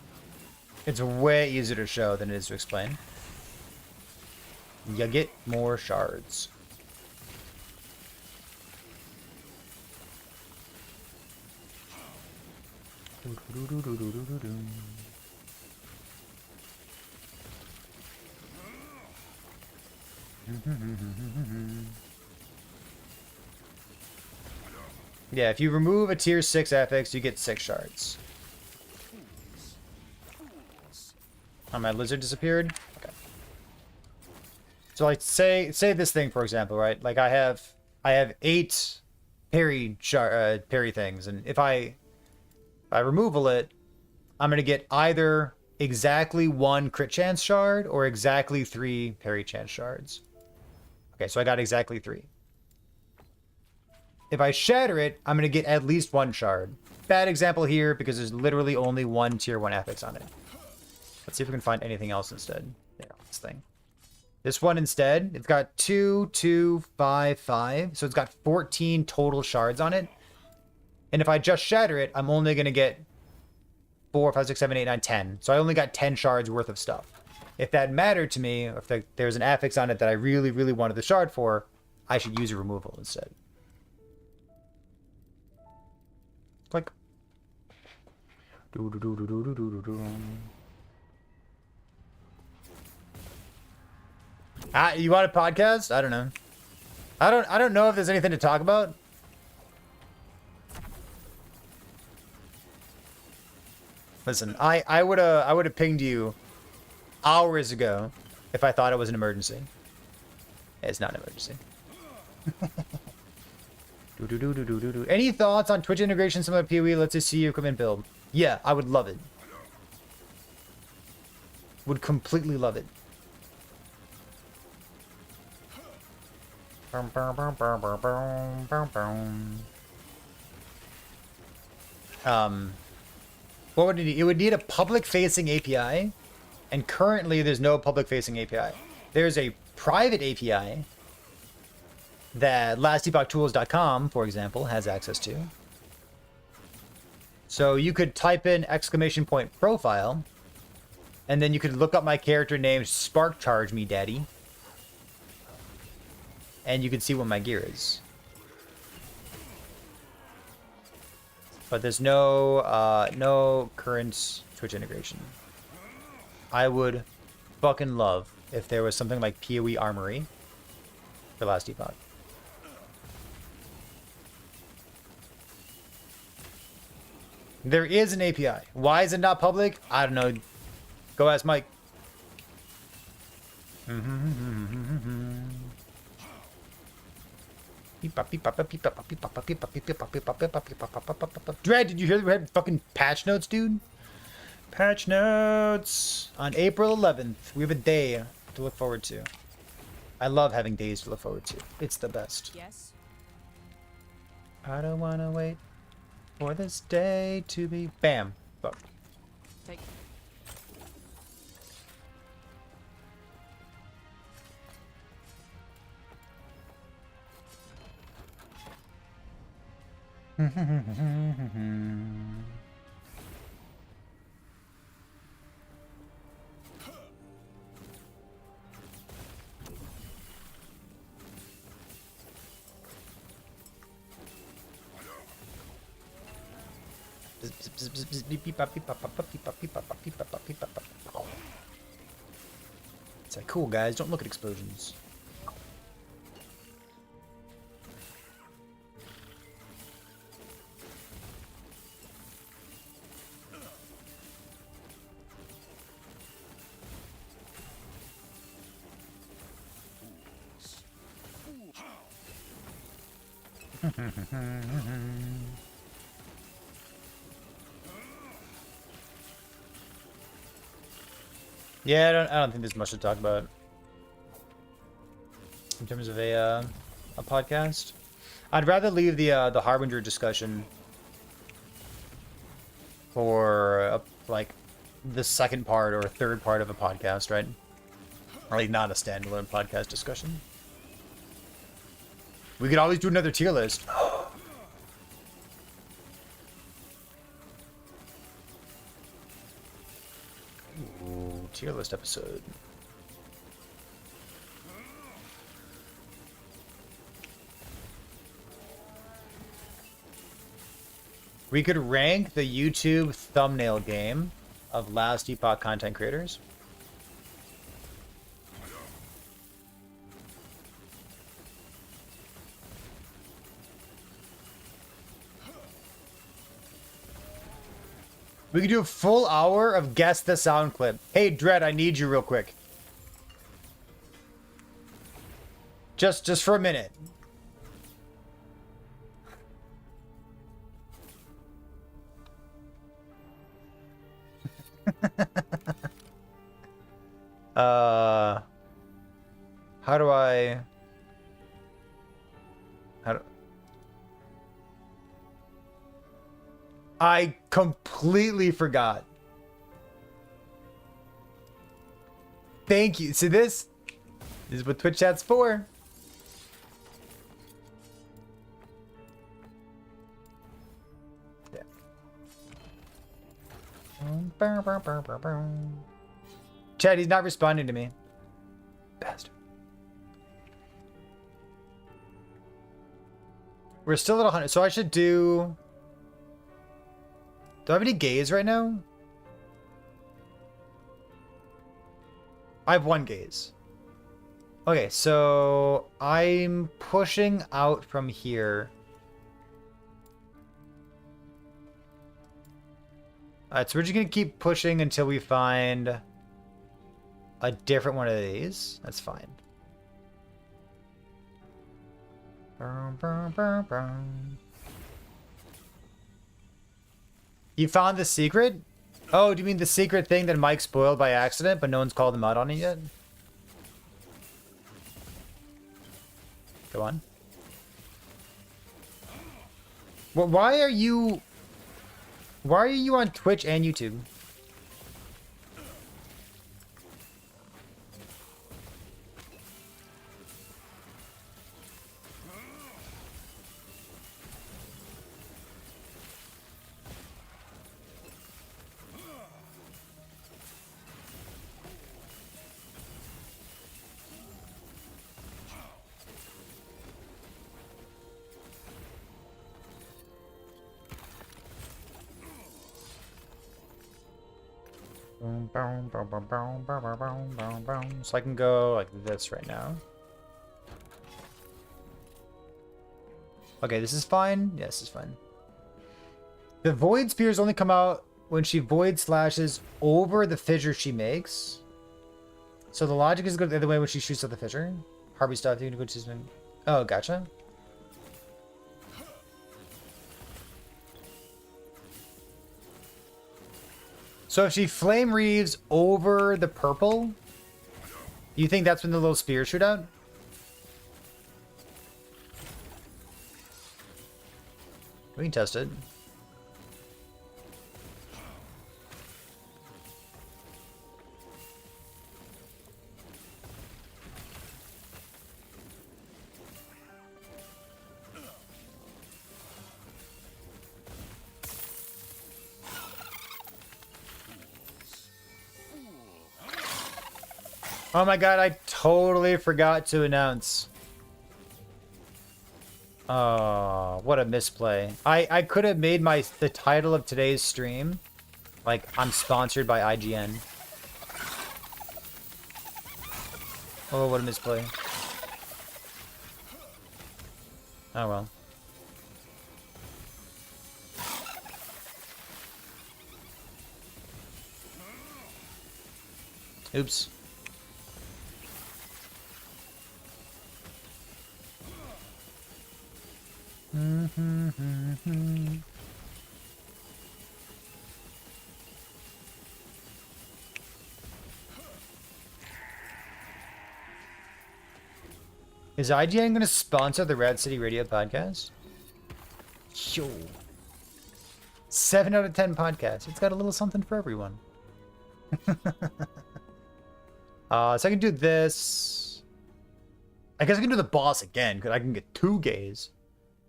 It's way easier to show than it is to explain. You get more shards. Yeah, if you remove a tier 6 affix, you get 6 shards. Oh, my lizard disappeared? Okay. So like say this thing for example, right? Like I have 8 parry things, and if I removal it, I'm gonna get either exactly 1 crit chance shard or exactly 3 parry chance shards. Okay, so I got exactly 3. If I shatter it, I'm gonna get at least 1 shard. Bad example here because there's literally only 1 tier 1 affix on it. Let's see if we can find anything else instead. Yeah, this thing. This one instead, it's got 2, 2, 5, 5. So it's got 14 total shards on it. And if I just shatter it, I'm only going to get 4, 5, 6, 7, 8, 9, 10. So I only got 10 shards worth of stuff. If that mattered to me, if there's an affix on it that I really, really wanted the shard for, I should use a removal instead. Click. Do-do-do-do-do-do-do-do. You want a podcast? I don't know. I don't know if there's anything to talk about. Listen, I would have pinged you hours ago if I thought it was an emergency. It's not an emergency. Do-do-do-do-do-do-do. Any thoughts on Twitch integration similar to PoE? Let's just see your equipment build. Yeah, I would love it. Would completely love it. What would it need? It would need a public-facing API, and currently there's no public-facing API. There's a private API that LastEpochTools.com, for example, has access to. So you could type in !profile, and then you could look up my character named Spark Charge Me Daddy, and you can see what my gear is. But there's no current Twitch integration. I would fucking love if there was something like PoE Armory for Last Epoch. There is an API. Why is it not public? I don't know. Go ask Mike. Dread, did you hear we had fucking patch notes, dude? Patch notes! On April 11th, we have a day to look forward to. I love having days to look forward to. It's the best. Yes. I don't want to wait for this day to be... Bam. Fuck. Take. It's like, cool guys, don't look at explosions. Yeah, I don't think there's much to talk about in terms of a podcast. I'd rather leave the Harbinger discussion for like the second part or third part of a podcast, right? Or like not a standalone podcast discussion. We could always do another tier list. Ooh, tier list episode. We could rank the YouTube thumbnail game of Last Epoch content creators. We could do a full hour of guess the sound clip. Hey, Dread, I need you real quick. Just for a minute. How do I... I completely forgot. Thank you. See this? This is what Twitch chat's for. Yeah. Chad, he's not responding to me. Bastard. We're still at 100, so I should do... Do I have any gaze right now? I have one gaze. Okay, so I'm pushing out from here. Alright, so we're just gonna keep pushing until we find a different one of these. That's fine. You found the secret? Oh, do you mean the secret thing that Mike spoiled by accident, but no one's called him out on it yet? Go on. Well, why are you on Twitch and YouTube? So I can go like this right now. Okay, this is fine. Yes, this is fine. The void spears only come out when she void slashes over the fissure she makes. So the logic is to go the other way when she shoots at the fissure. Harvey stuff, you can go to something. Oh, gotcha. So if she flame reaves over the purple, you think that's when the little spears shoot out? We can test it. Oh my god, I totally forgot to announce. Oh, what a misplay. I could have made the title of today's stream like I'm sponsored by IGN. Oh, what a misplay. Oh well. Oops. Is IGN going to sponsor the Rad City Radio podcast? Yo. 7 out of 10 podcasts. It's got a little something for everyone. So I can do this. I guess I can do the boss again, because I can get 2 gays.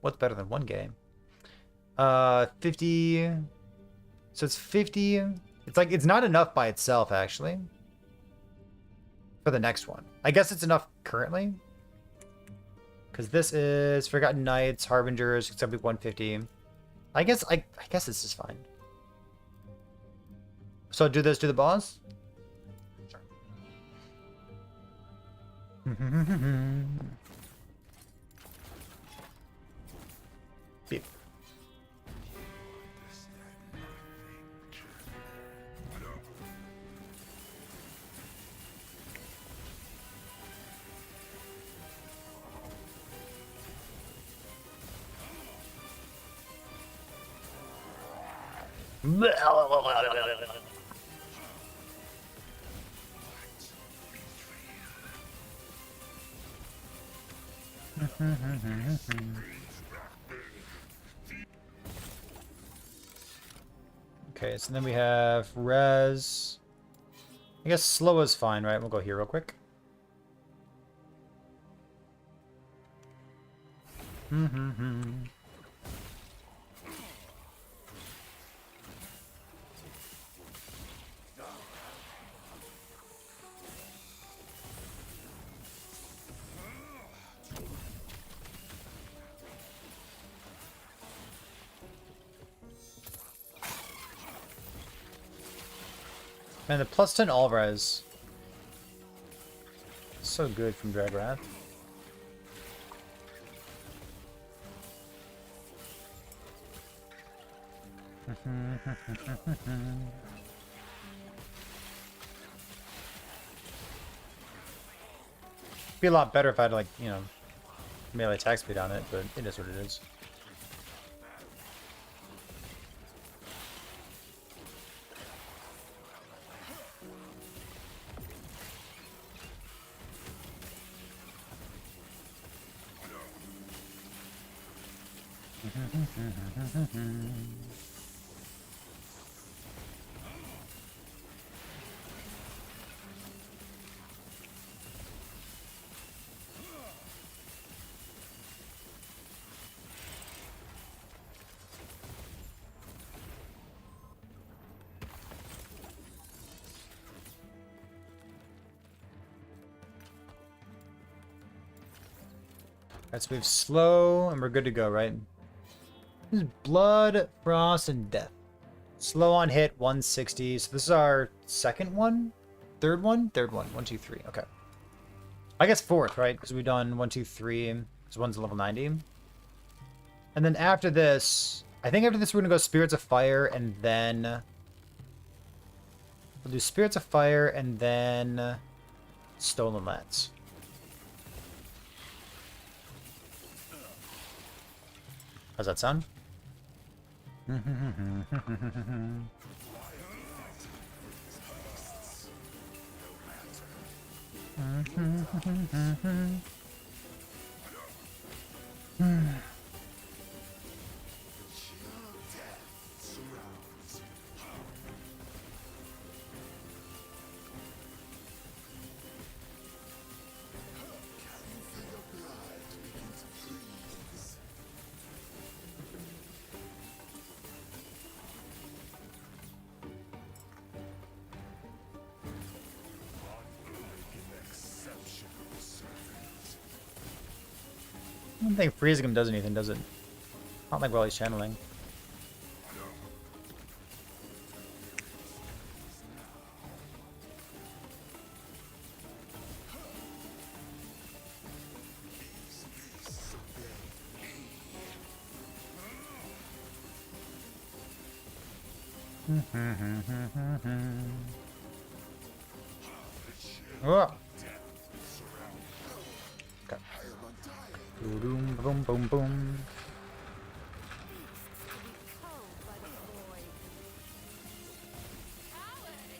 What's better than 1 gay? 50. So it's 50. It's like, it's not enough by itself, actually. For the next one. I guess it's enough currently. Because this is Forgotten Knights, Harbingers, except 150. I guess this is fine. So do this to the boss? Sure. Beep. Okay, so then we have res. I guess slow is fine, right? We'll go here real quick. Man, the plus 10 all res. So good from Dragwrath. Be a lot better if I had, like, you know, melee attack speed on it, but it is what it is. Alright, so we have slow, and we're good to go, right? This is Blood, Frost, and Death. Slow on hit, 160. So this is our second one? Third one? Third one. 1, 2, 3. Okay. I guess fourth, right? Because we've done 1, 2, 3. Because one's level 90. And then after this, I think after this we're going to go Spirits of Fire, and then... we'll do Spirits of Fire, and then... Stolen Lands. How's that sound? I don't think freezing him does anything, does it? Not like while he's channeling. Oh. Okay. Boom, boom, boom, boom. Told by the void. Coward!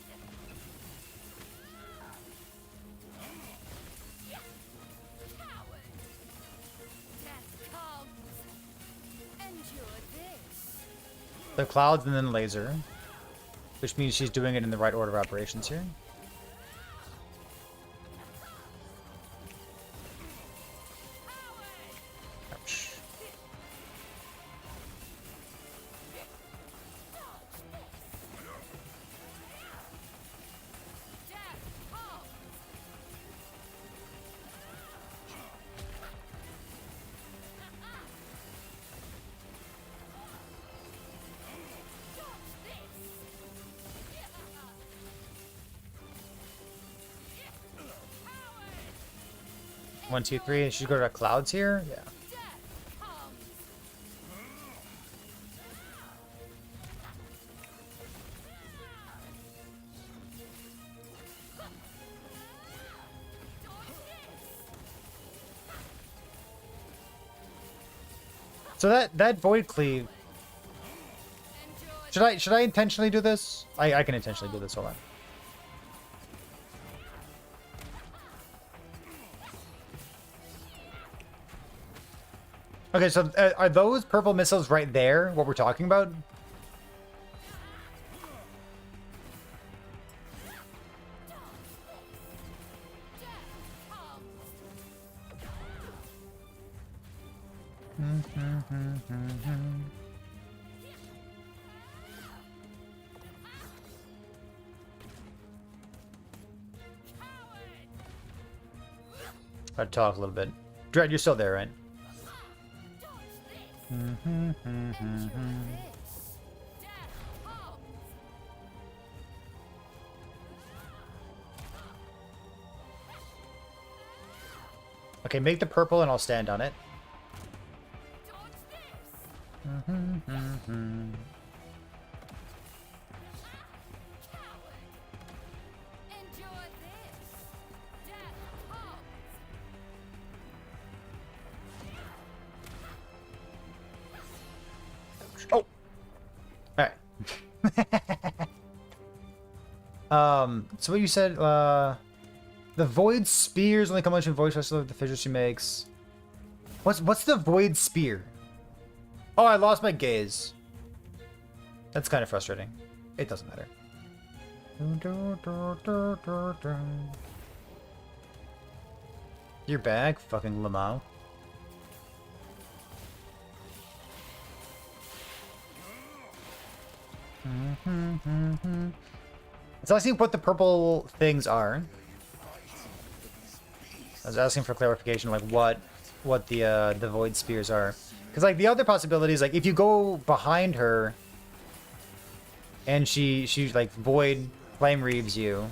Coward! Death comes. Endure this. The clouds and then laser. Which means she's doing it in the right order of operations here. Ouch. Death comes. Dodge this. 1, 2, 3. Should go to clouds here? Yeah. Death comes. So that void cleave. Endure Should I intentionally do this? I can intentionally do this. Hold on. Okay, so are those purple missiles right there? What we're talking about? I'd talk a little bit. Dread, you're still there, right? this. Death comes. Okay, make the purple and I'll stand on it. Dodge this. Mm-hmm. Coward. Endure this. Death comes. Oh! Alright. So what you said, the Void Spears only come much in voice rest of the fissures she makes. What's the Void Spear? Oh, I lost my gaze. That's kind of frustrating. It doesn't matter. You're back, fucking Lamau. So let's see what the purple things are. I was asking for clarification, like what the Void Spears are, because like the other possibilities, like if you go behind her and she like Void Flame Reaves you,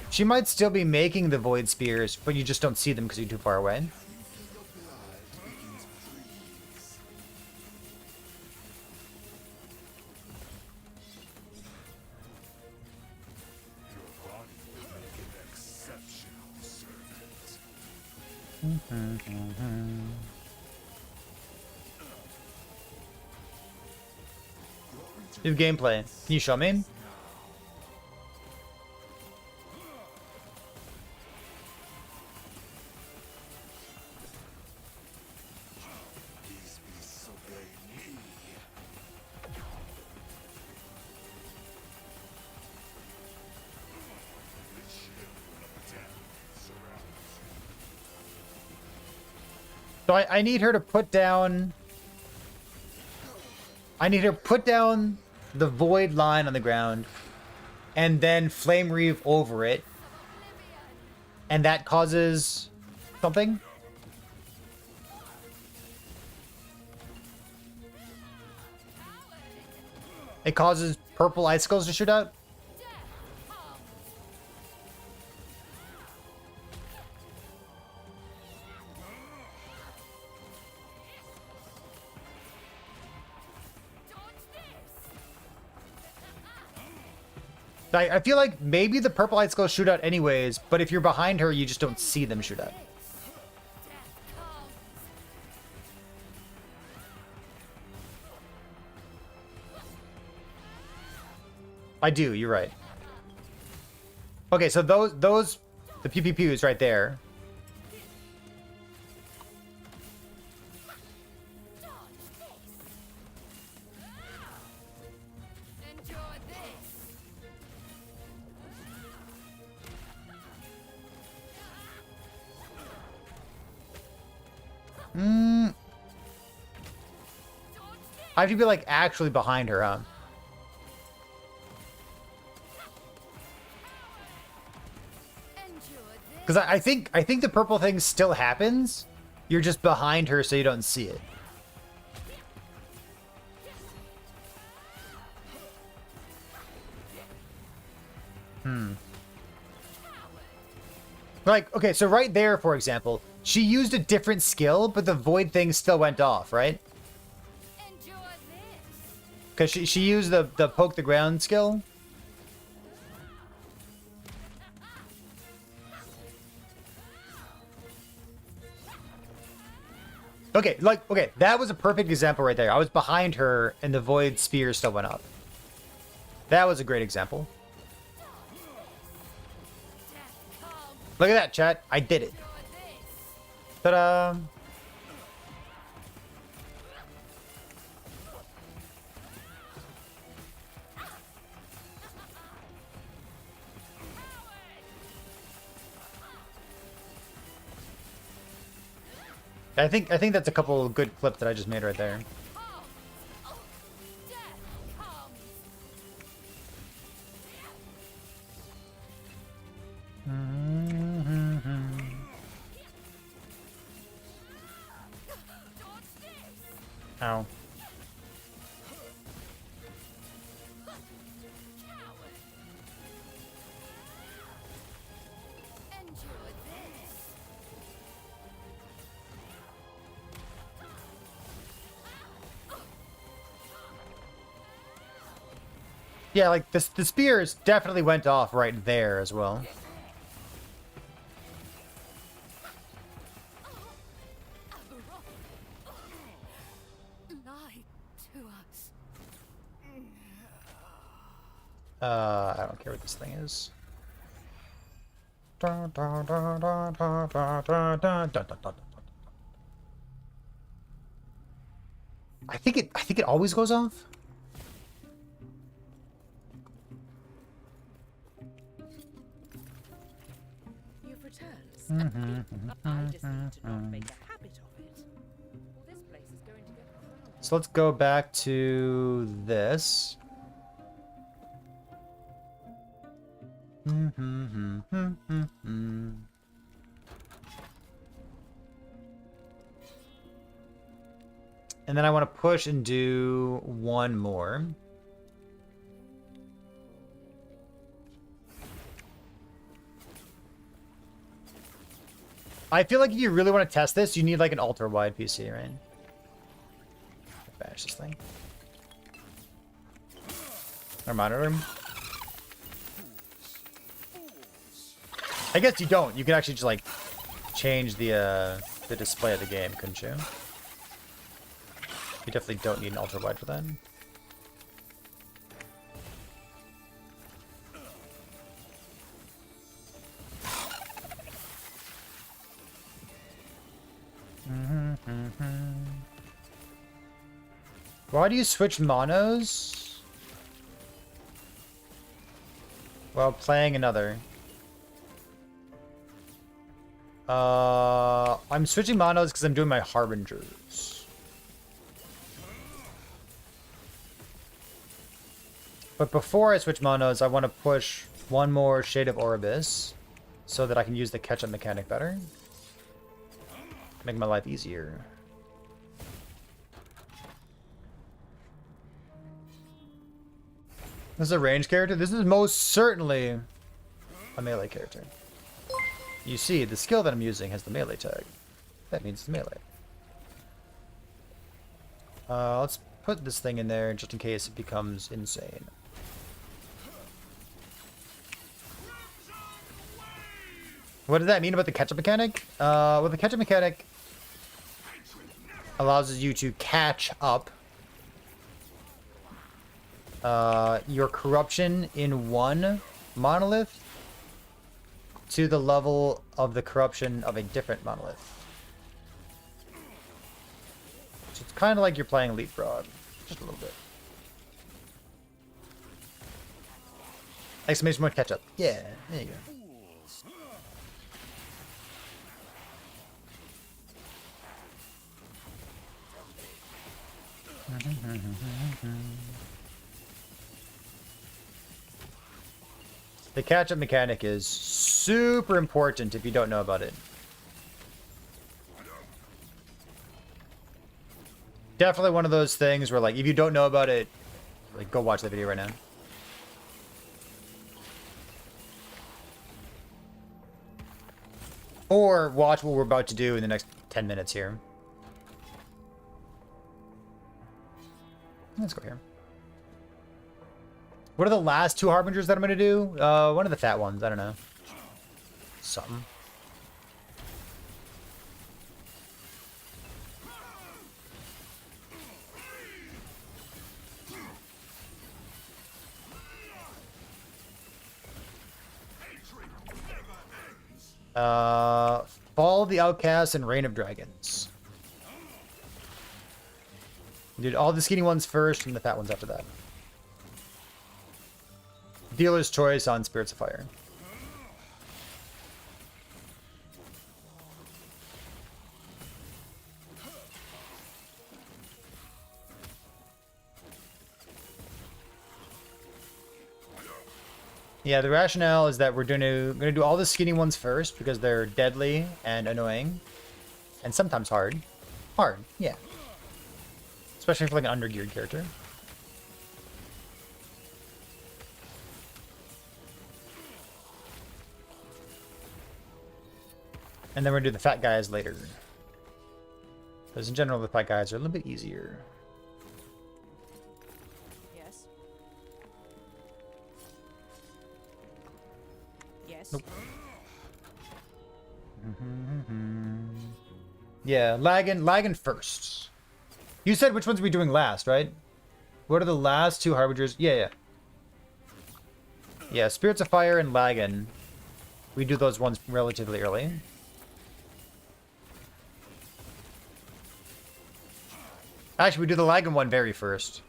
she might still be making the Void Spears, but you just don't see them because you're too far away. New gameplay. Can you show me? So I need her to put down... I need her to put down the Void line on the ground and then Flame Reave over it. And that causes something? It causes purple icicles to shoot out? I feel like maybe the purple icicles shoot out anyways, but if you're behind her, you just don't see them shoot out. I do, you're right. Okay, so those the pew pew pews right there. Endure this. I have to be like actually behind her, huh? Endure this. Because I think the purple thing still happens. You're just behind her, so you don't see it. Like, okay, so right there, for example, she used a different skill, but the void thing still went off, right? Endure this. Because she used the poke the ground skill. Okay, like, okay, that was a perfect example right there. I was behind her, and the void spear still went up. That was a great example. Look at that, chat. I did it. Endure this. Ta-da! I think that's a couple good clips that I just made right there. Death comes. Dodge this. Ow. Coward. Endure this. Yeah, like the spears definitely went off right there as well. Lie to us. I don't care what this thing is. Dun, dun, dun, dun, dun, dun, dun, dun, dun, dun, dun. I think it always goes off. You've returned. I just need to not make a habit of it. Well, this place is going to get crowded. So let's go back to this. And then I want to push and do one more. I feel like if you really want to test this, you need like an ultra-wide PC, right? Bash this thing. Or monitor him. I guess you don't. You can actually just like change the display of the game, couldn't you? You definitely don't need an ultra-wide for that. Why do you switch monos while playing another? I'm switching monos because I'm doing my harbingers. But before I switch monos, I want to push one more Shade of Oribus so that I can use the catch-up mechanic better. Make my life easier. This is a range character? This is most certainly a melee character. You see, the skill that I'm using has the melee tag. That means it's melee. Let's put this thing in there just in case it becomes insane. What does that mean about the catch-up mechanic? Well, the catch-up mechanic allows you to catch up your corruption in one monolith to the level of the corruption of a different monolith. So it's kind of like you're playing Leapfrog, just a little bit. Exclamation point catch up. Yeah, there you go. The catch-up mechanic is super important if you don't know about it. Definitely one of those things where, like, if you don't know about it, like, go watch the video right now. Or watch what we're about to do in the next 10 minutes here. Let's go here. What are the last two harbingers that I'm gonna do? One of the fat ones. I don't know. Something. Fall of the Outcasts and Reign of Dragons. Did all the skinny ones first and the fat ones after that. Dealer's choice on Spirits of Fire. Yeah, the rationale is that we're gonna do all the skinny ones first because they're deadly and annoying, and sometimes hard. Hard, yeah. Especially for like an undergeared character. And then we're gonna do the fat guys later. Because in general, the fat guys are a little bit easier. Yes. Nope. Yeah, lagging first. You said which ones are we doing last, right? What are the last two harbingers? Yeah. Yeah, Spirits of Fire and Lagan. We do those ones relatively early. Actually, we do the Lagan one very first.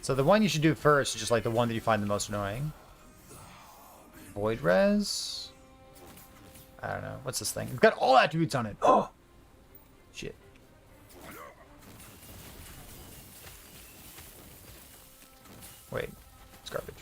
So the one you should do first is just like the one that you find the most annoying. Void Res? I don't know. What's this thing? It's got all attributes on it. Oh! Shit. Wait. It's garbage.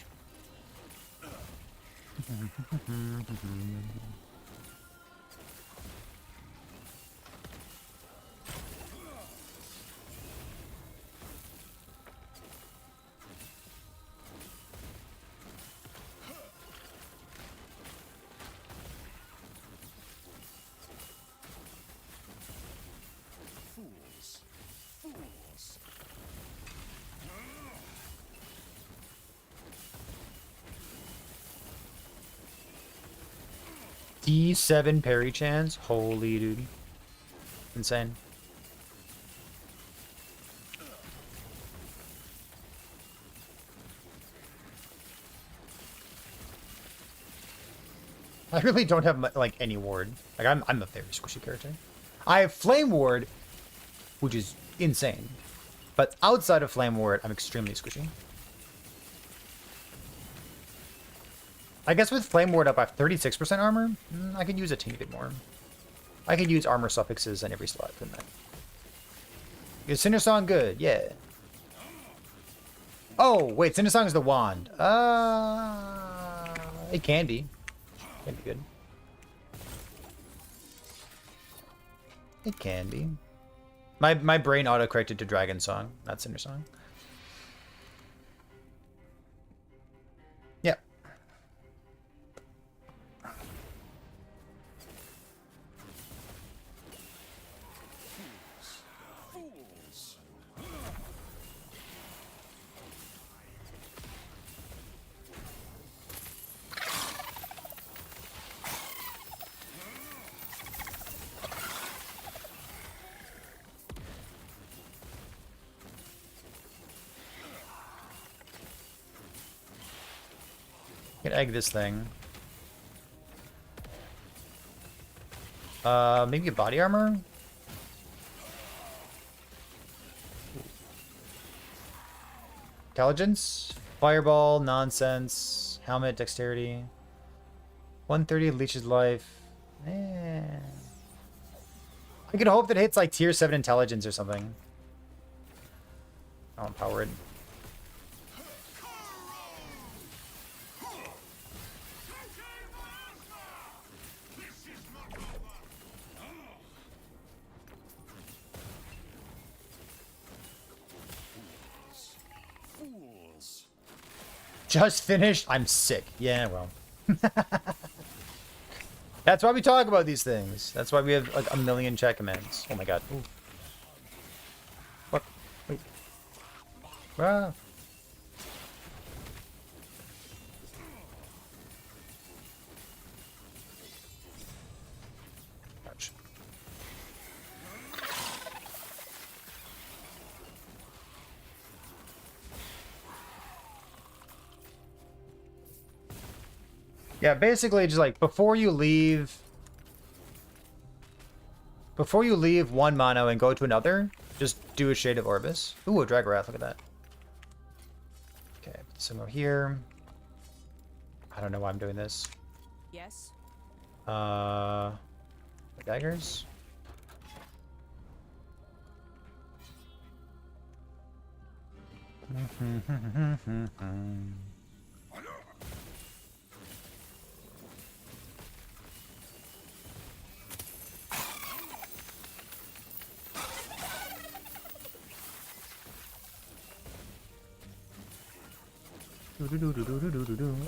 D7 parry chance? Holy dude. Insane. I really don't have like any ward. Like I'm a very squishy character. I have Flame Ward, which is insane. But outside of Flame Ward, I'm extremely squishy. I guess with Flame Ward up, I have 36% armor. I could use a teeny bit more. I could use armor suffixes in every slot, couldn't I? Is Cinder Song good? Yeah. Oh, wait, Cinder Song is the wand. It can be. Can be good. It can be. My brain auto-corrected to Dragon Song, not Cinder Song. Yep. Can egg this thing. Maybe a body armor? Intelligence? Fireball, nonsense, helmet, dexterity. 130 leeches life. I could hope that it hits like tier 7 intelligence or something. I'll empower it. Just finished? I'm sick. Yeah, well. That's why we talk about these things. That's why we have like a million chat commands. Oh my god. Ooh. What? Wait. Ah. Ouch. Yeah, basically just like before you leave one mono and go to another, just do a Shade of Orbis. Ooh, a Dragorath, look at that. Okay, put this over here. I don't know why I'm doing this. Yes. Daggers.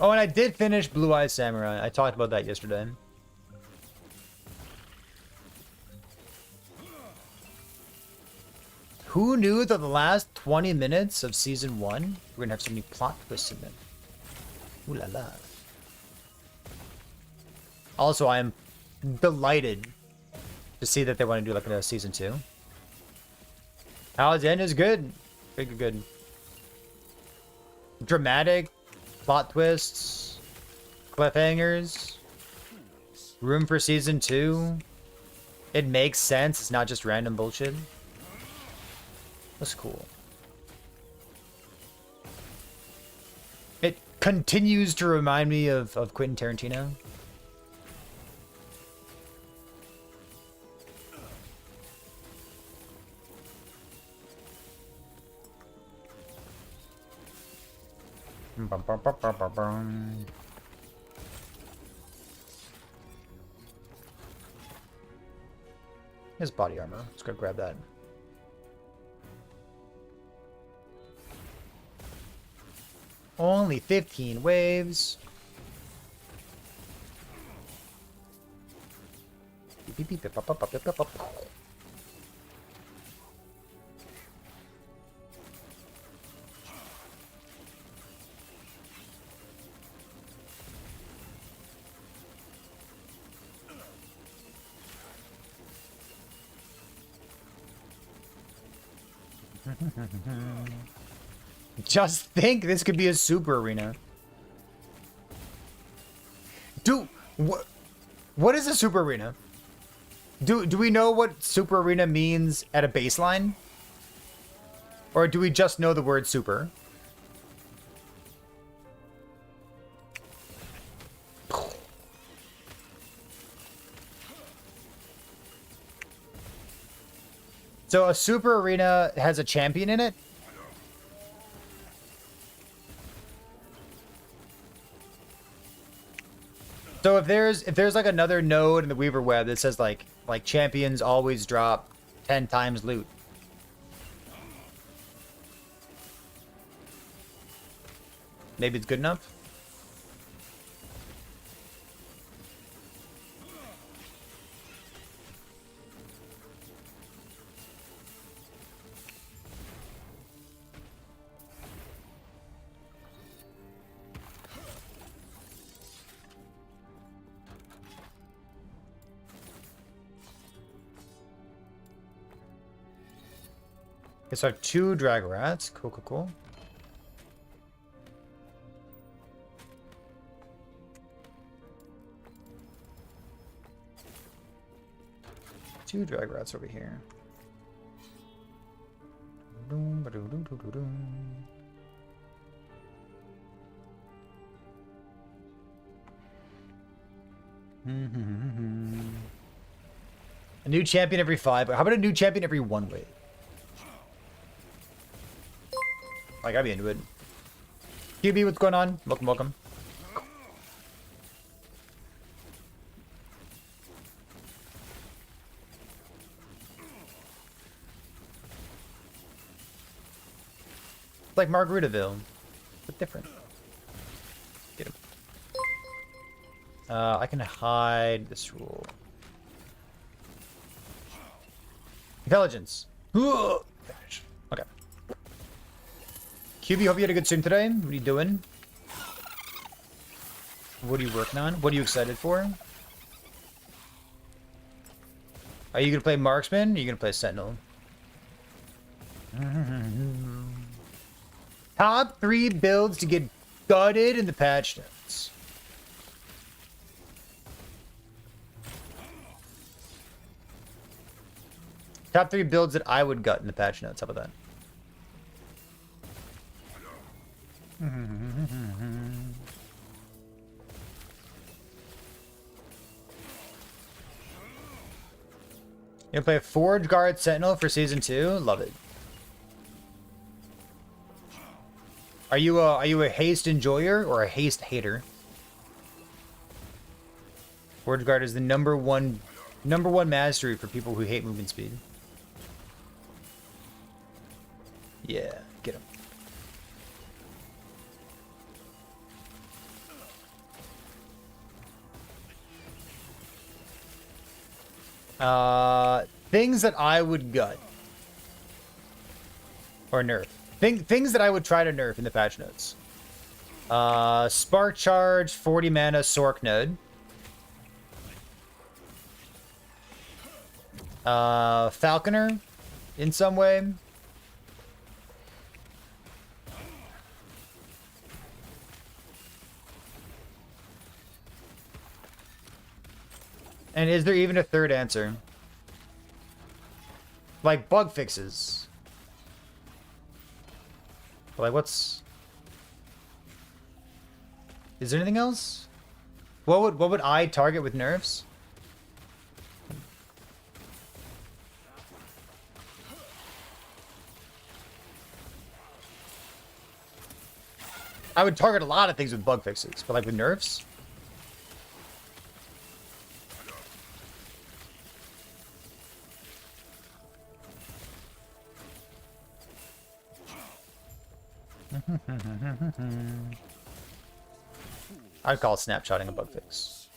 Oh, and I did finish Blue Eye Samurai. I talked about that yesterday. Who knew that the last 20 minutes of season 1 we're gonna have so many plot twists in them? Ooh la la. Also, I am delighted to see that they want to do like a season 2. Alexander's good. Very good. Dramatic plot twists, cliffhangers, room for season 2. It makes sense. It's not just random bullshit. That's cool. It continues to remind me of Quentin Tarantino. His body armor. Let's go grab that. Only 15 waves. Just think this could be a super arena. Dude, what is a super arena? Do we know what super arena means at a baseline? Or do we just know the word super? So a super arena has a champion in it? So if there's like another node in the Weaver web that says like champions always drop 10 times loot. Maybe it's good enough? Okay, so I have 2 drag rats. Cool, cool, cool. Two drag rats over here. A new champion every 5. How about a new champion every 1 wave? Like, I'd be into it. QB, what's going on? Welcome, welcome. It's like Margaritaville, but different. Get him. I can hide this rule. Intelligence. Okay. QB, hope you had a good stream today. What are you doing? What are you working on? What are you excited for? Are you gonna play Marksman? Or are you gonna play Sentinel? Top 3 builds to get gutted in the patch notes. Top 3 builds that I would gut in the patch notes. How about that? You gonna play Forge Guard Sentinel for Season 2? Love it. Are you a haste enjoyer or a haste hater? Forge Guard is the number one mastery for people who hate movement speed. Yeah, get him. Things that I would gut. Or nerf. Things that I would try to nerf in the patch notes. Spark Charge, 40 mana, Sork Node. Falconer, in some way. And is there even a third answer? Like bug fixes. Like what's... Is there anything else? What would I target with nerfs? I would target a lot of things with bug fixes, but like with nerfs? I'd call snapshotting a bug fix.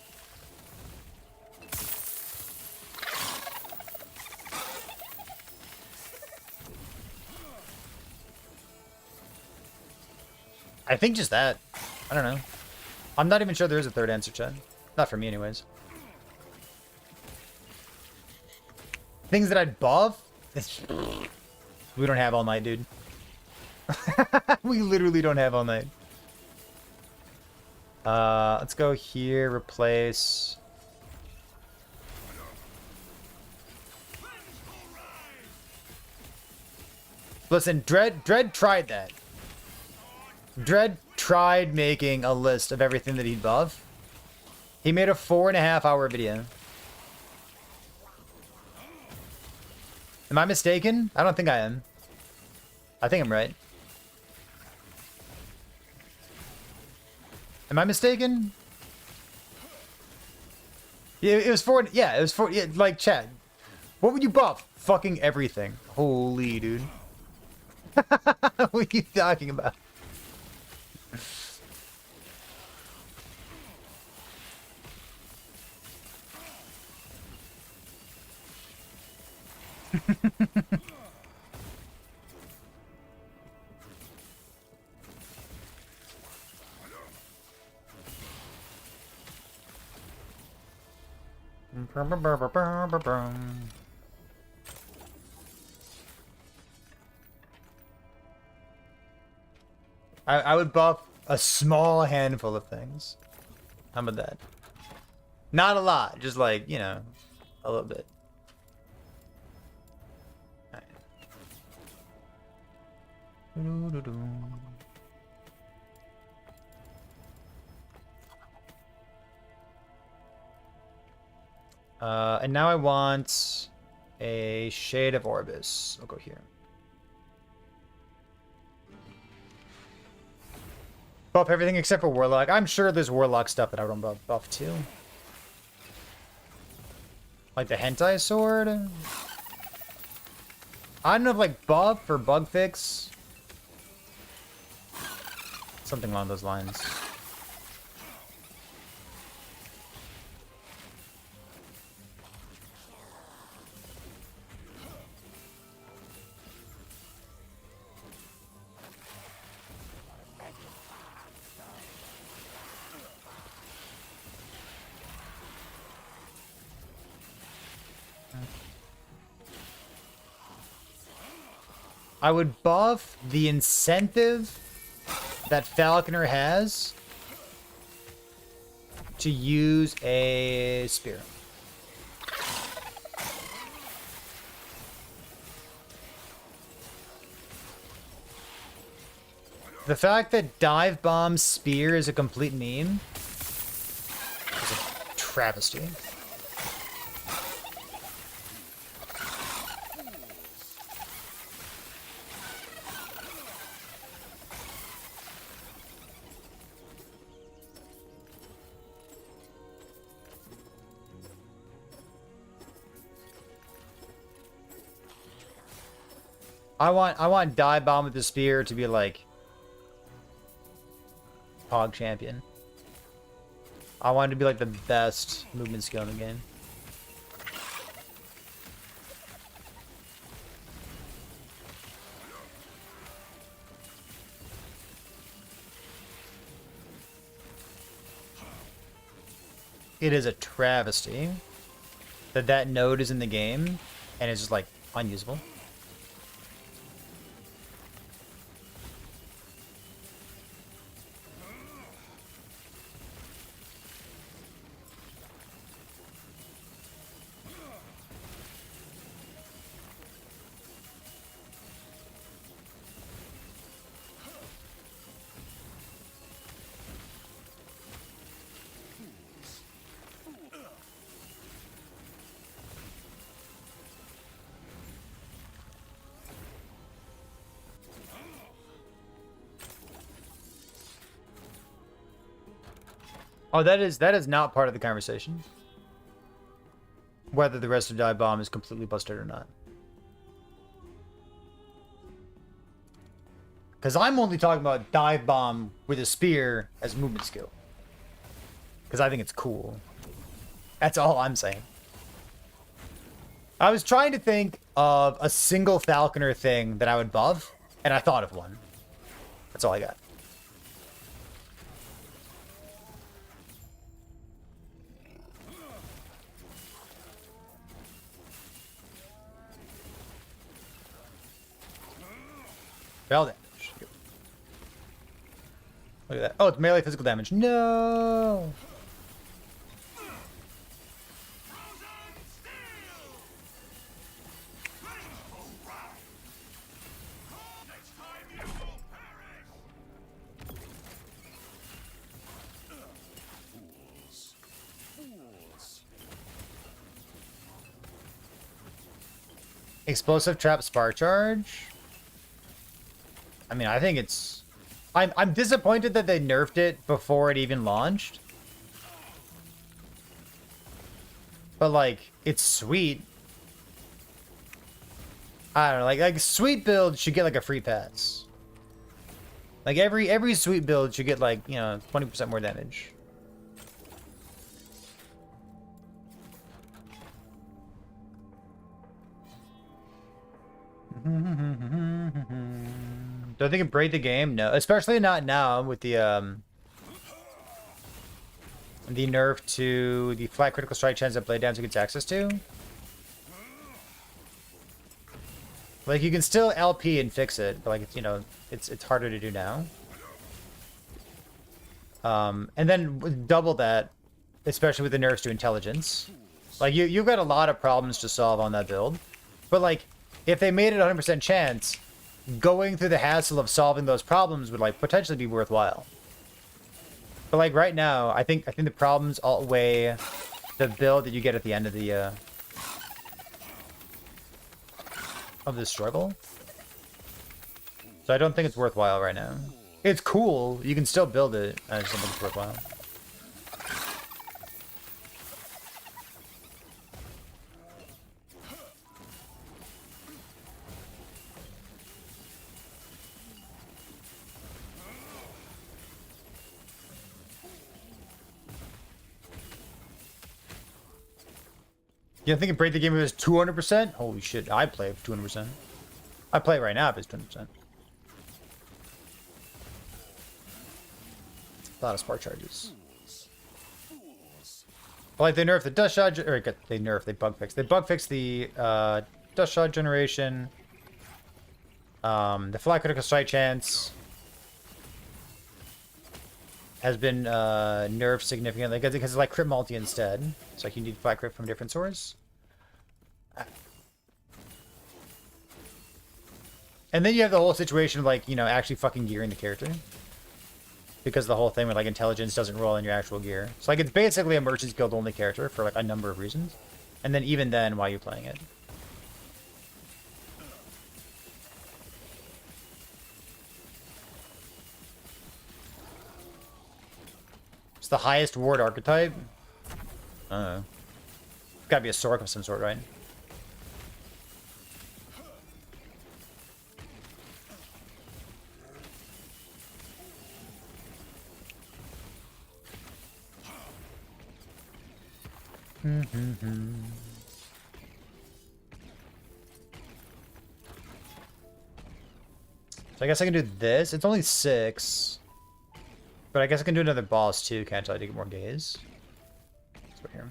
I think just that. I don't know. I'm not even sure there is a third answer, Chad. Not for me, anyways. Things that I'd buff? We don't have all night, dude. We literally don't have all night. Let's go here, replace. Listen, Dread tried that. Dread tried making a list of everything that he'd buff. He made a 4.5-hour video. Am I mistaken? I don't think I am. I think I'm right. Am I mistaken? Yeah, it was for... Yeah, it was for... Yeah, like, Chad. What would you buff? Fucking everything. Holy, dude. What are you talking about? I would buff a small handful of things. How about that? Not a lot, just like, you know, a little bit. All right. And now I want a Shade of Orbis. I'll go here. Buff everything except for Warlock. I'm sure there's Warlock stuff that I don't buff too. Like the Hentai Sword? I don't know if like buff or bug fix. Something along those lines. I would buff the incentive that Falconer has to use a spear. The fact that Dive Bomb's spear is a complete meme is a travesty. I want Dive Bomb with the spear to be like Hog Champion. I want it to be like the best movement skill in the game. it is a travesty that that node is in the game and it's just like unusable. Oh, that is not part of the conversation. Whether the rest of dive bomb is completely busted or not. Because I'm only talking about dive bomb with a spear as movement skill. Because I think it's cool. That's all I'm saying. I was trying to think of a single Falconer thing that I would buff, and I thought of one. That's all I got. Spell damage. Look at that. Oh, it's melee physical damage. No! Explosive trap spark charge? I mean, I think it's... I'm disappointed that they nerfed it before it even launched. But, like, it's sweet. I don't know, like sweet build should get, like, a free pass. Like, every sweet build should get, like, you know, 20% more damage. Do I think it break the game? No, especially not now with the nerf to the flat critical strike chance that Blade Dancer gets access to. Like, you can still LP and fix it, but, like, it's, you know, it's harder to do now. And then double that, especially with the nerfs to intelligence. Like, you've got a lot of problems to solve on that build. But, like, if they made it 100% chance, going through the hassle of solving those problems would, like, potentially be worthwhile. But, like, right now, I think the problems outweigh the build that you get at the end of the struggle. So I don't think it's worthwhile right now. It's cool. You can still build it. I just don't think it's worthwhile. You don't think it break the game if it's 200%? Holy shit, I play with 200%. I play it right now if it's 200%. A lot of spark charges. But, like, they nerfed the dust shot, or they bug fixed. They bug fixed the dust shot generation. The flat critical strike chance has been nerfed significantly because it's like crit multi instead. It's like you need flat crit from a different source. And then you have the whole situation of, like, you know, actually fucking gearing the character. Because the whole thing with, like, intelligence doesn't roll in your actual gear. So, like, it's basically a Merchant's Guild only character for, like, a number of reasons. And then even then, while you're playing it. It's the highest ward archetype. I don't know. It's gotta be a Sork of some sort, right? So I guess I can do this. It's only 6. But I guess I can do another boss too, can't I, to get more gaze? go here.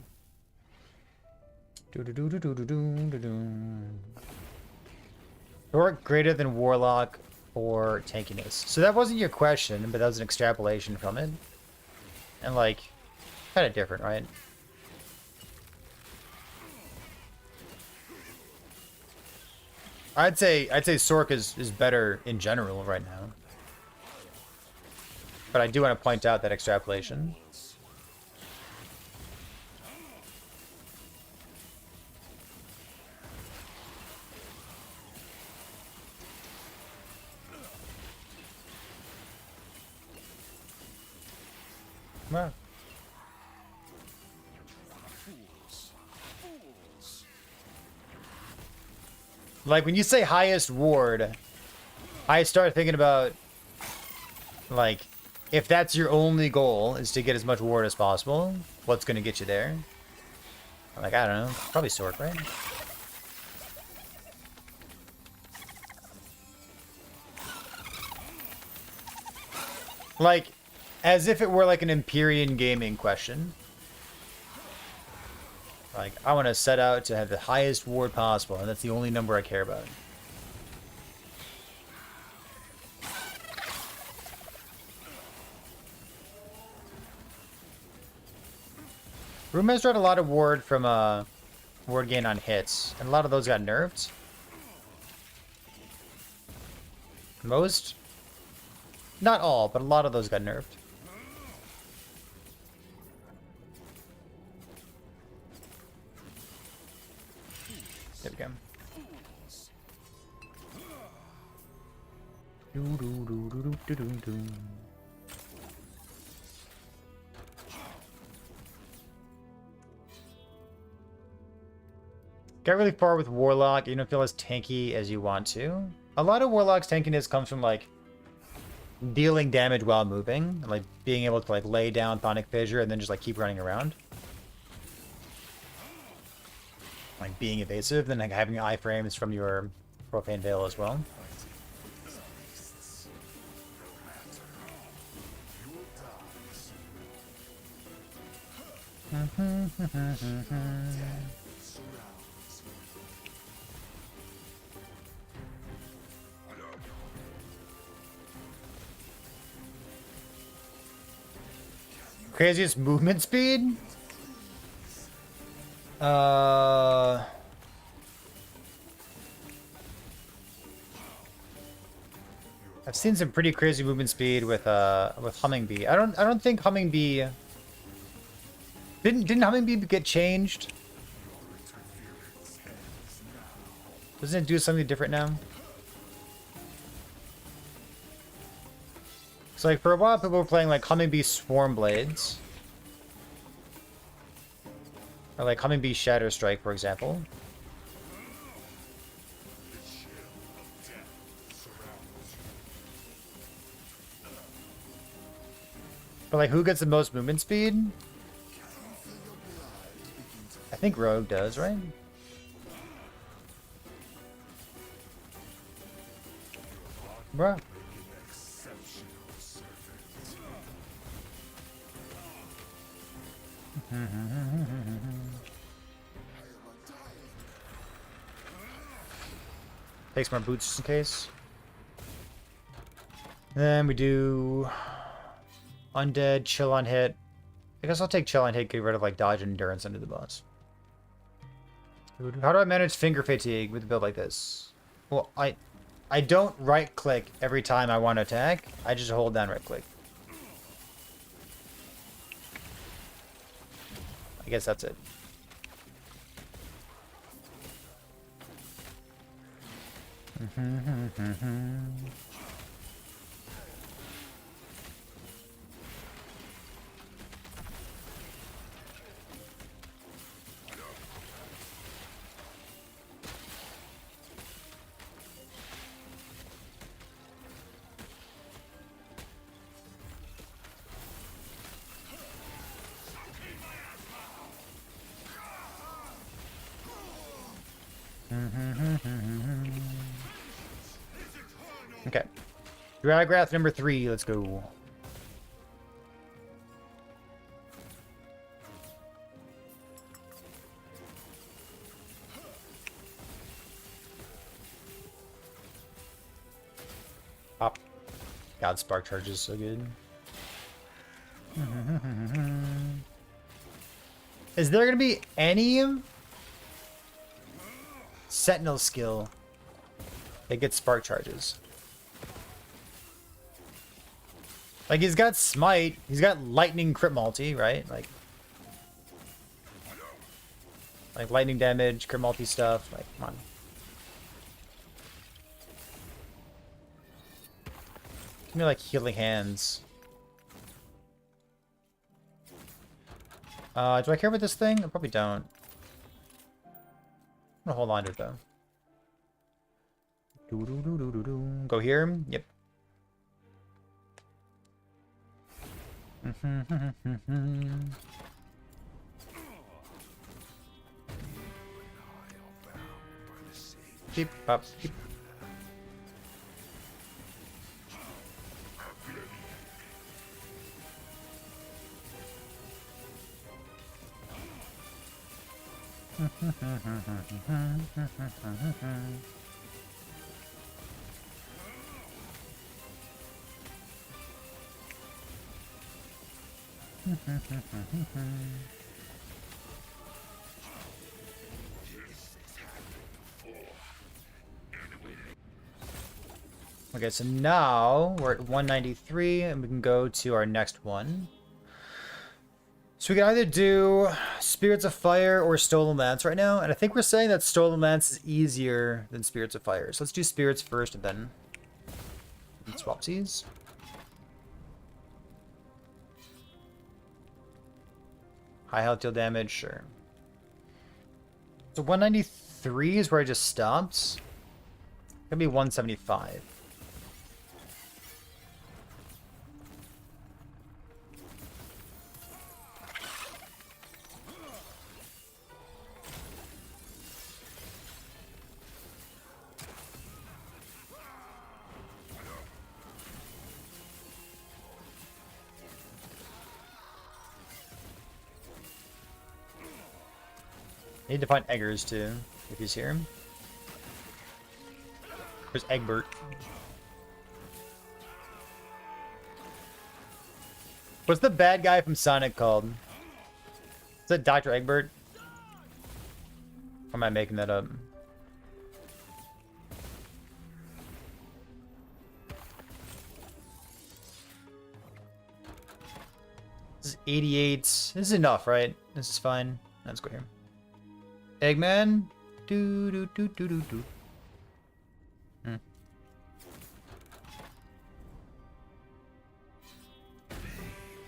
Torque greater than Warlock or tankiness. So that wasn't your question, but that was an extrapolation from it. And like, kind of different, right? I'd say Sork is better in general right now. But I do want to point out that extrapolation. Well. Like, when you say highest ward, I start thinking about, like, if that's your only goal, is to get as much ward as possible, what's going to get you there? Like, I don't know. Probably Sork, right? Like, as if it were like an Empyrean gaming question. Like, I want to set out to have the highest ward possible, and that's the only number I care about. Rumors had a lot of ward from ward gain on hits, and a lot of those got nerfed. Most? Not all, but a lot of those got nerfed. There we go. Get really far with Warlock. You don't feel as tanky as you want to. A lot of Warlock's tankiness comes from like dealing damage while moving, like being able to like lay down Thonic Fissure and then just like keep running around. Like being evasive, then like having iframes from your Profane Veil as well. Craziest movement speed? I've seen some pretty crazy movement speed with Humming Bee. I don't think Humming Bee didn't Humming Bee get changed? Doesn't it do something different now? So like for a while people were playing like Humming Bee Swarm Blades. Or like Humming Bee Shatter Strike, for example. But like who gets the most movement speed? I think Rogue does, right? Bruh. Takes more boots just in case. Then we do Undead, Chill on Hit. I guess I'll take Chill on Hit, get rid of like dodge and endurance under the boss. How do I manage finger fatigue with a build like this? Well, I don't right click every time I want to attack. I just hold down right click. I guess that's it. Okay. Dragrath number 3, let's go. God, Spark Charge is so good. Is there gonna be any Sentinel skill that gets Spark Charges? Like, he's got Smite, he's got Lightning Crit Multi, right? Like lightning damage, crit multi stuff. Like, come on. Give me like healing hands. Do I care about this thing? I probably don't. I'm gonna hold on to it though. Go here. Yep. Keep up. Keep. Okay, so now we're at 193 and we can go to our next one. So we can either do Spirits of Fire or Stolen Lance right now, and I think we're saying that Stolen Lance is easier than Spirits of Fire. So let's do Spirits first and then swapsies. High health deal damage, sure. So 193 is where I just stopped. It's gonna be 175. Need to find Eggers too, if he's here. Where's Egbert? What's the bad guy from Sonic called? Is that Dr. Egbert? Or am I making that up? This is 88. This is enough, right? This is fine. Let's go here. Eggman. Do do do do do do.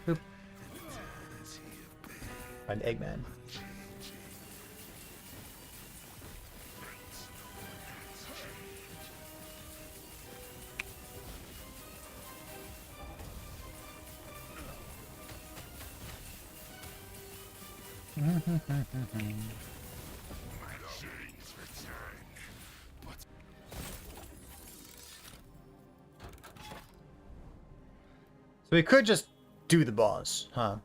Boop. Find Eggman. So we could just do the boss, huh?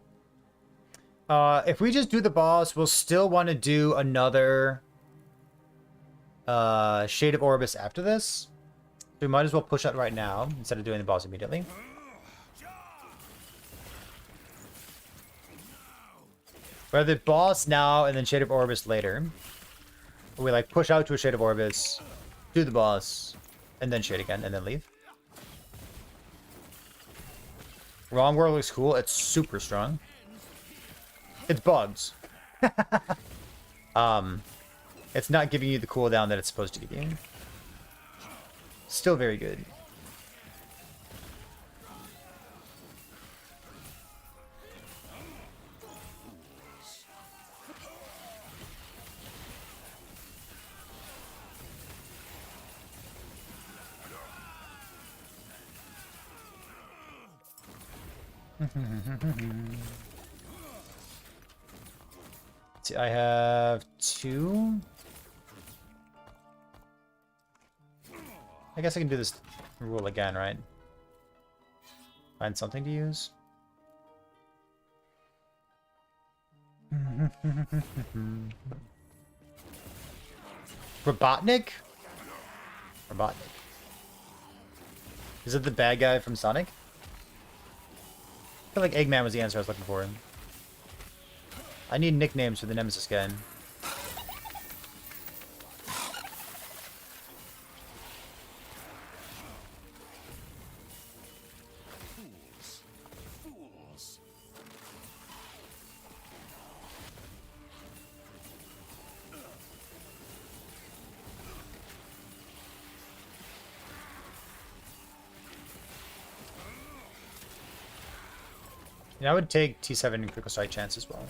If we just do the boss, we'll still want to do another Shade of Orbis after this. So we might as well push that right now instead of doing the boss immediately. We're the boss now and then Shade of Orbis later. Or we like push out to a Shade of Orbis, do the boss, and then Shade again, and then leave. Wrong World looks cool. It's super strong. It's bugs. It's not giving you the cooldown that it's supposed to give you. Still very good. See, I have 2. I guess I can do this rule again, right? Find something to use. Robotnik? Robotnik. Is it the bad guy from Sonic? I feel like Eggman was the answer I was looking for. I need nicknames for the Nemesis guy. Yeah, I would take T7 and Critical Strike chance as well.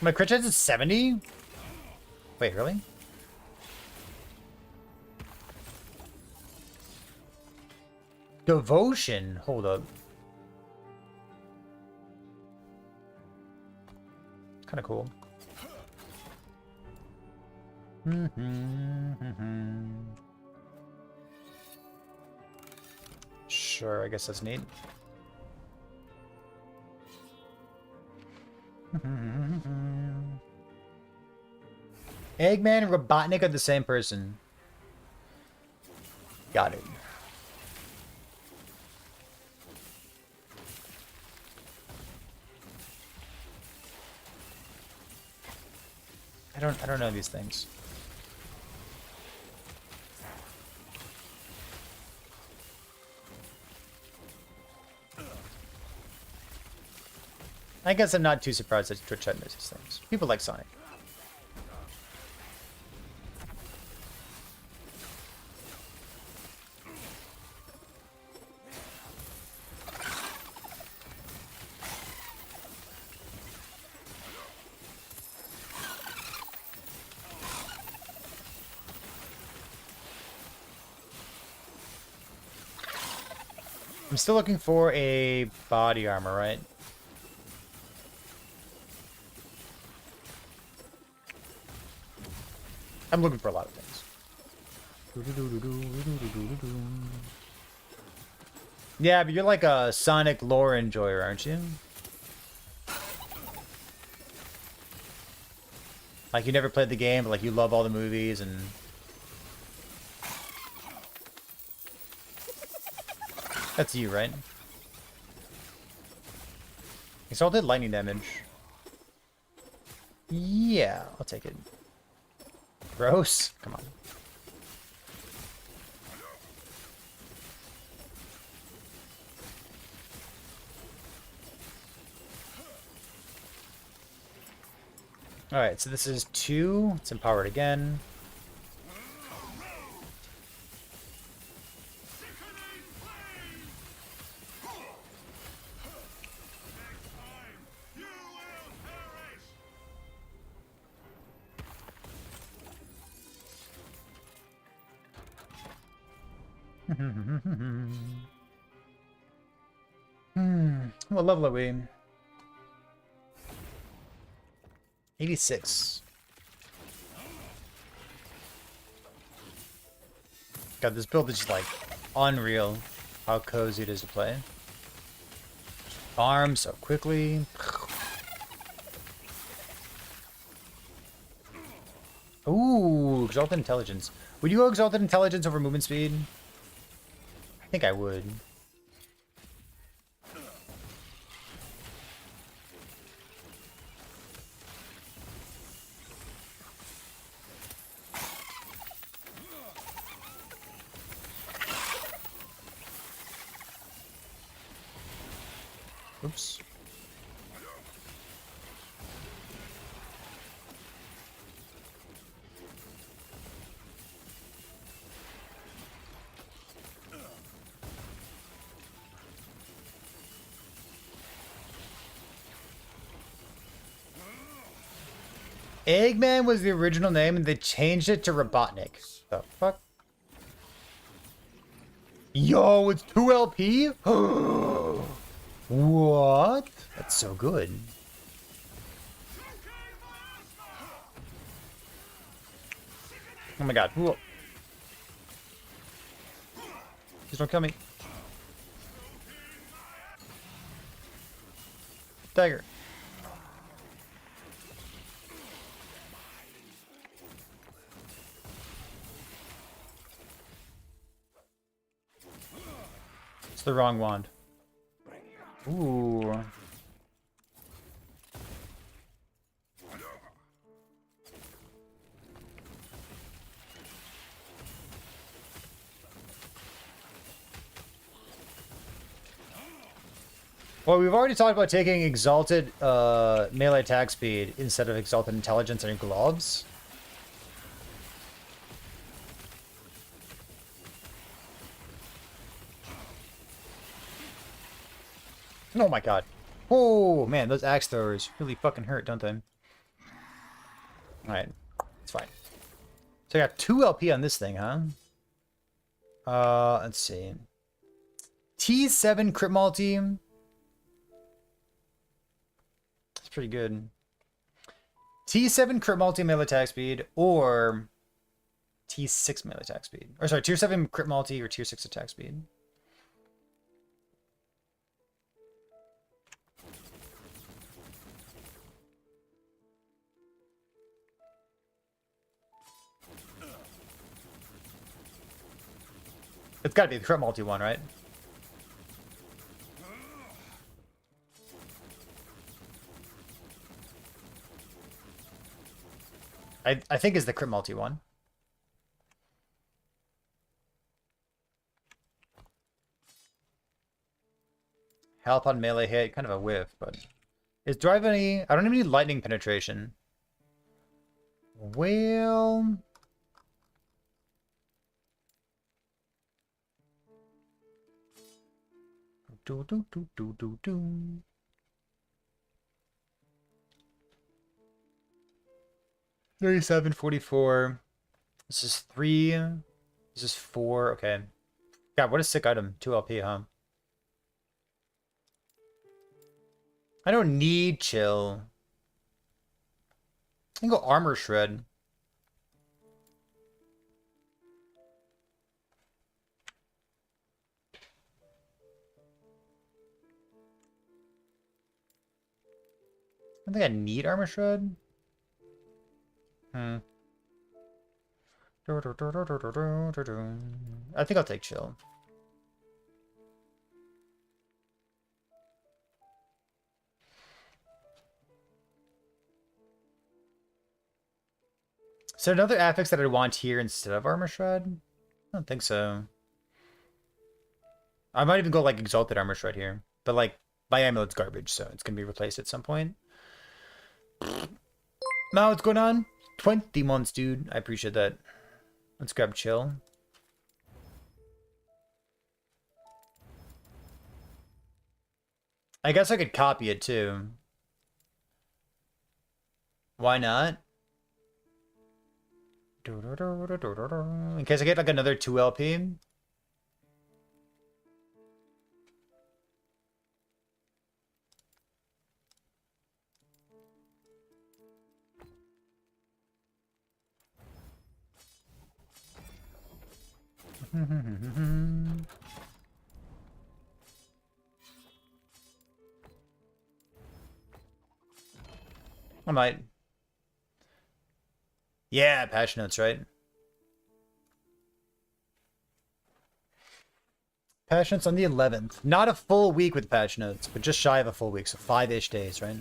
My crit chance is 70? Wait, really? Devotion? Hold up. Kind of cool. Sure, I guess that's neat. Eggman and Robotnik are the same person. Got it. I don't know these things. I guess I'm not too surprised that Twitch chat knows these things. People like Sonic. I'm still looking for a body armor, right? I'm looking for a lot of things. Yeah, but you're like a Sonic lore enjoyer, aren't you? Like you never played the game, but like you love all the movies and... That's you, right? Exalted lightning damage. Yeah, I'll take it. Gross. Come on. Alright, so this is 2. It's empowered again. What level are we? 86. God, this build is just like unreal. How cozy it is to play. Farm so quickly. Ooh, Exalted Intelligence. Would you go Exalted Intelligence over movement speed? I think I would. Oops. Eggman was the original name and they changed it to Robotnik. The fuck? Yo, it's 2 LP? What? That's so good. Oh my god. Whoa. Please don't kill me. Dagger. It's the wrong wand. Ooh. Well, we've already talked about taking exalted melee attack speed instead of exalted intelligence on your gloves. Oh my god. Oh man, those axe throwers really fucking hurt, don't they? Alright, it's fine. So I got 2 LP on this thing, huh? Let's see. T7 crit multi. That's pretty good. T7 crit multi melee attack speed or T6 melee attack speed. Or sorry, tier 7 crit multi or tier 6 attack speed. It's gotta be the crit multi one, right? I think is the crit multi one. Health on melee hit, kind of a whiff, but do I have any? I don't even need lightning penetration. Well, do do do do do do. 37, 44. This is 3. This is 4. Okay. God, what a sick item. 2 LP, huh? I don't need chill. I can go armor shred. I don't think I need armor shred. I think I'll take chill. Is there another affix that I'd want here instead of armor shred? I don't think so. I might even go like exalted armor shred here, but like my amulet's garbage, so it's gonna be replaced at some point. Now what's going on? 20 months, dude. I appreciate that. Let's grab chill. I guess I could copy it too. Why not? In case I get like another 2 LP. I might. Yeah, patch notes, right? Patch notes on the 11th. Not a full week with patch notes, but just shy of a full week, so 5-ish days, right?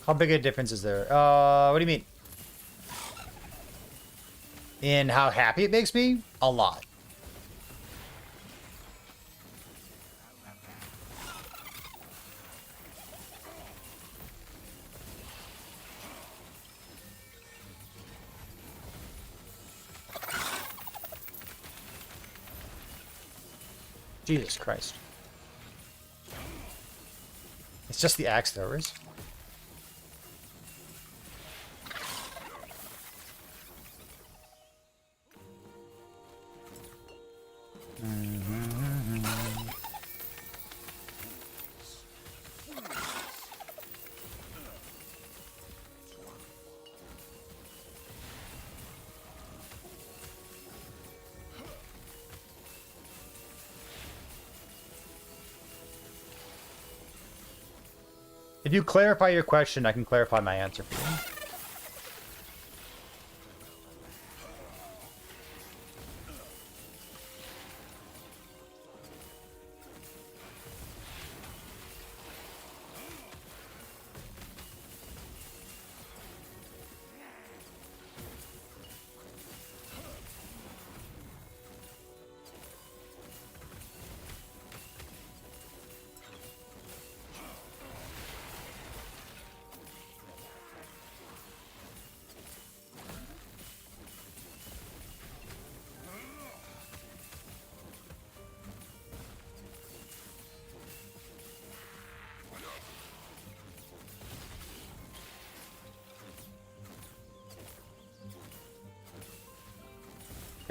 How big a difference is there? What do you mean? In how happy it makes me? A lot. Jesus Christ. It's just the axe throwers. If you clarify your question, I can clarify my answer for you.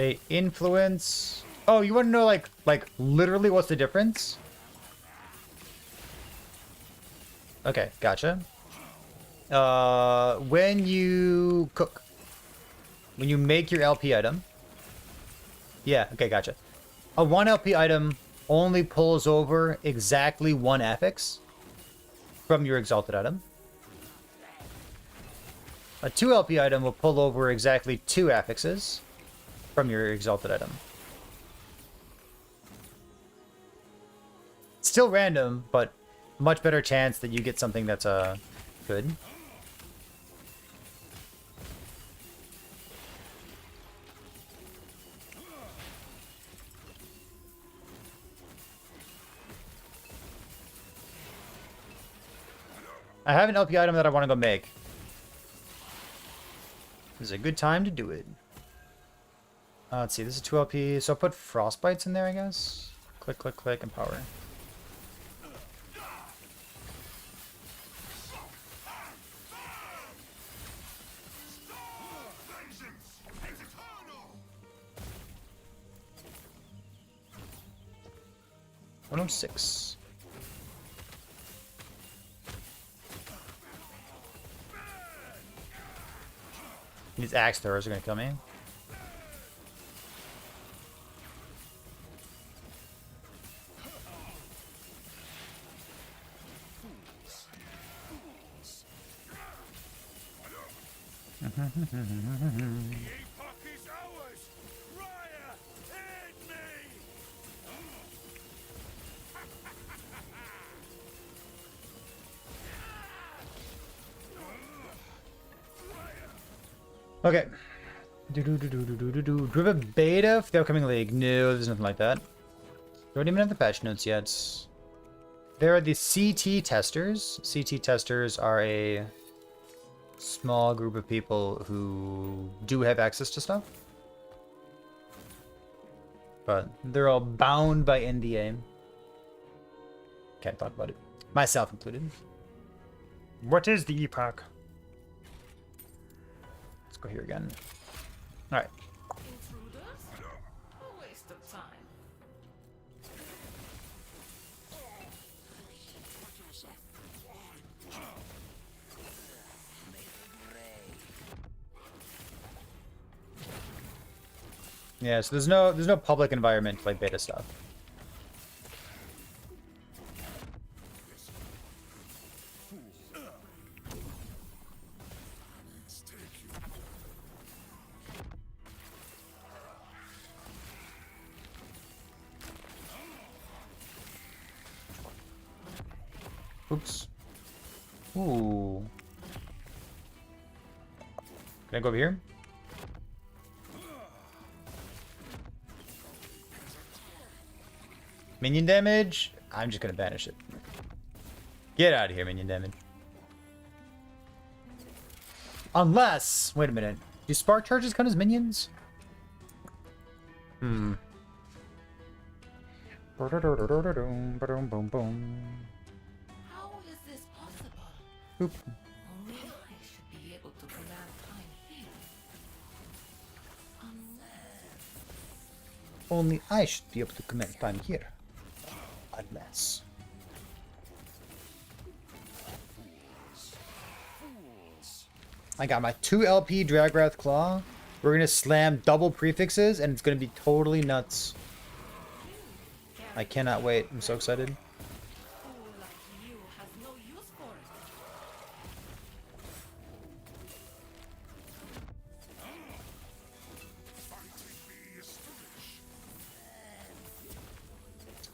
Okay, influence. Oh, you want to know like literally what's the difference? Okay, gotcha. When you cook, when you make your LP item. Yeah, okay, gotcha. A 1 LP item only pulls over exactly 1 affix from your exalted item. A 2 LP item will pull over exactly 2 affixes from your exalted item. Still random, but much better chance that you get something that's good. I have an LP item that I want to go make. This is a good time to do it. Let's see, this is 2 LP, so I'll put Frostbites in there, I guess. Click, click, click, and power. Oh 6. These axe throwers are gonna kill me. Okay. Driven beta for the upcoming league. No, there's nothing like that. Don't even have the patch notes yet. There are the CT testers. CT testers are a small group of people who do have access to stuff. But they're all bound by NDA. Can't talk about it. Myself included. What is the epoch? Let's go here again. Alright. Intruders? A waste of time. Yeah, so there's no public environment like beta stuff. Oops. Ooh. Can I go over here? Minion damage? I'm just gonna banish it. Get out of here, minion damage. Unless... Wait a minute. Do spark charges count as minions? Hmm. How is this possible? Oop. Only I should be able to command time here. Unless... Only I should be able to command time here. Unless. I got my 2 LP Dragwrath Claw. We're gonna slam double prefixes and it's gonna be totally nuts. I cannot wait. I'm so excited. Fool like you has no use for it.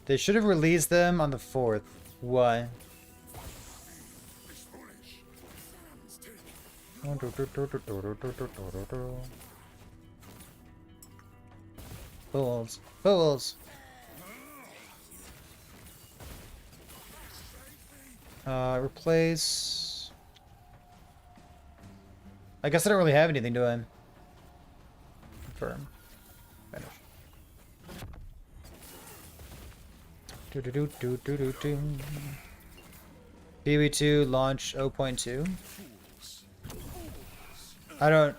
They should have released them on the 4th. Why? Fools. Fools. Replace... I guess I don't really have anything, do I? Confirm. Finish. PB2 launch 0.2. I don't...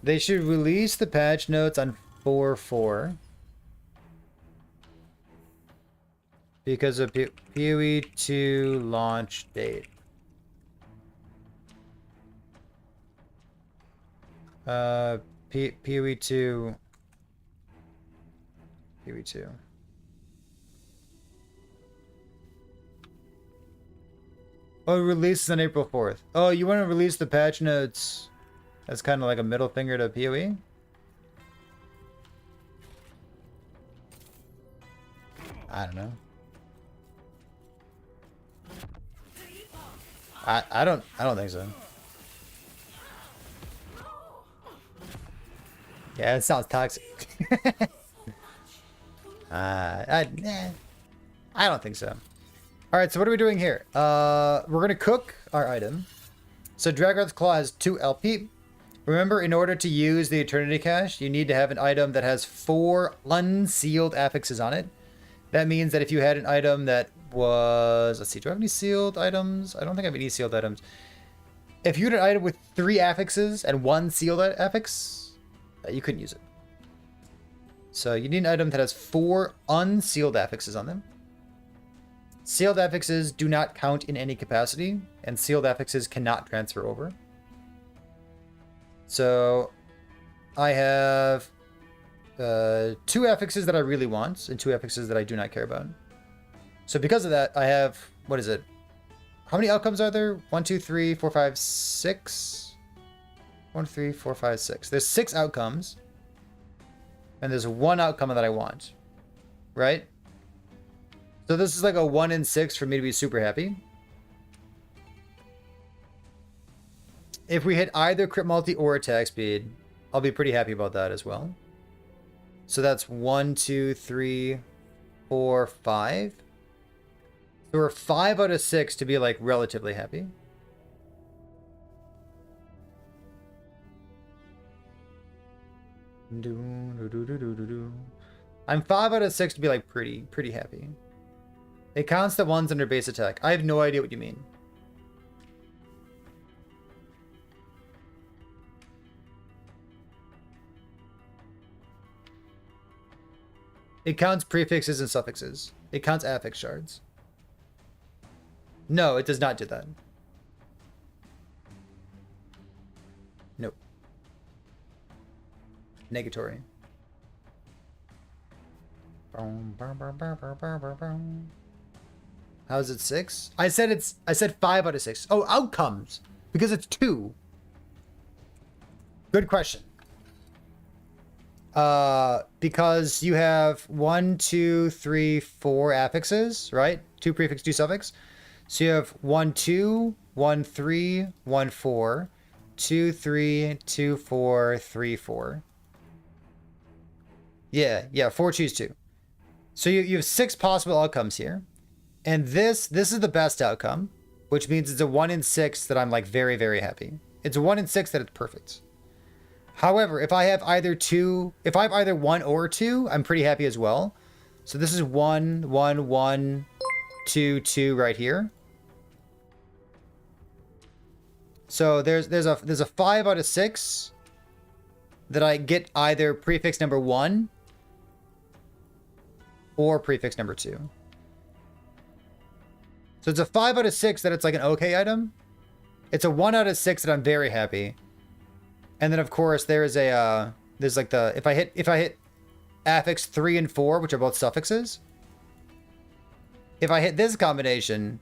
They should release the patch notes on 4.4 because of PoE 2 launch date. PoE 2. PoE 2. Oh, releases on April 4th. Oh, you want to release the patch notes? That's kind of like a middle finger to PoE. I don't know. I don't think so. Yeah, it sounds toxic. I don't think so. All right, so what are we doing here? We're gonna cook our item. So Dragon's Claw has 2 LP. Remember, in order to use the Eternity Cache, you need to have an item that has 4 unsealed affixes on it. That means that if you had an item that was... Let's see, do I have any sealed items? I don't think I have any sealed items. If you had an item with 3 affixes and 1 sealed affix, you couldn't use it. So you need an item that has 4 unsealed affixes on them. Sealed affixes do not count in any capacity, and sealed affixes cannot transfer over. So I have 2 affixes that I really want and 2 affixes that I do not care about. So because of that, I have, what is it? How many outcomes are there? 1, 2, 3, 4, 5, 6. 1, 3, 4, 5, 6. There's 6 outcomes. And there's 1 outcome that I want. Right? So this is like a 1 in 6 for me to be super happy. If we hit either crit multi or attack speed, I'll be pretty happy about that as well. So that's 1, 2, 3, 4, 5. So we're 5 out of 6 to be like relatively happy. I'm 5 out of 6 to be like pretty happy. It counts the ones under base attack. I have no idea what you mean. It counts prefixes and suffixes. It counts affix shards. No, it does not do that. Nope. Negatory. How is it 6? I said 5 out of 6. Oh, outcomes. Because it's 2. Good question. Because you have 1, 2, 3, 4 affixes, right? 2 prefix, 2 suffix. So you have 1, 2, 1, 3, 1, 4, 2, 3, 2, 4, 3, 4. Yeah, 4, choose 2. So you have 6 possible outcomes here. And this is the best outcome, which means it's a 1 in 6 that I'm like very, very happy. It's a 1 in 6 that it's perfect. However, if I have either 1 or 2, I'm pretty happy as well. So this is 1, 1, 1, 2, 2 right here. So there's a 5 out of 6 that I get either prefix number 1 or prefix number 2. So it's a 5 out of 6 that it's like an okay item. It's a 1 out of 6 that I'm very happy. And then of course there's like the if I hit affix 3 and 4, which are both suffixes. If I hit this combination,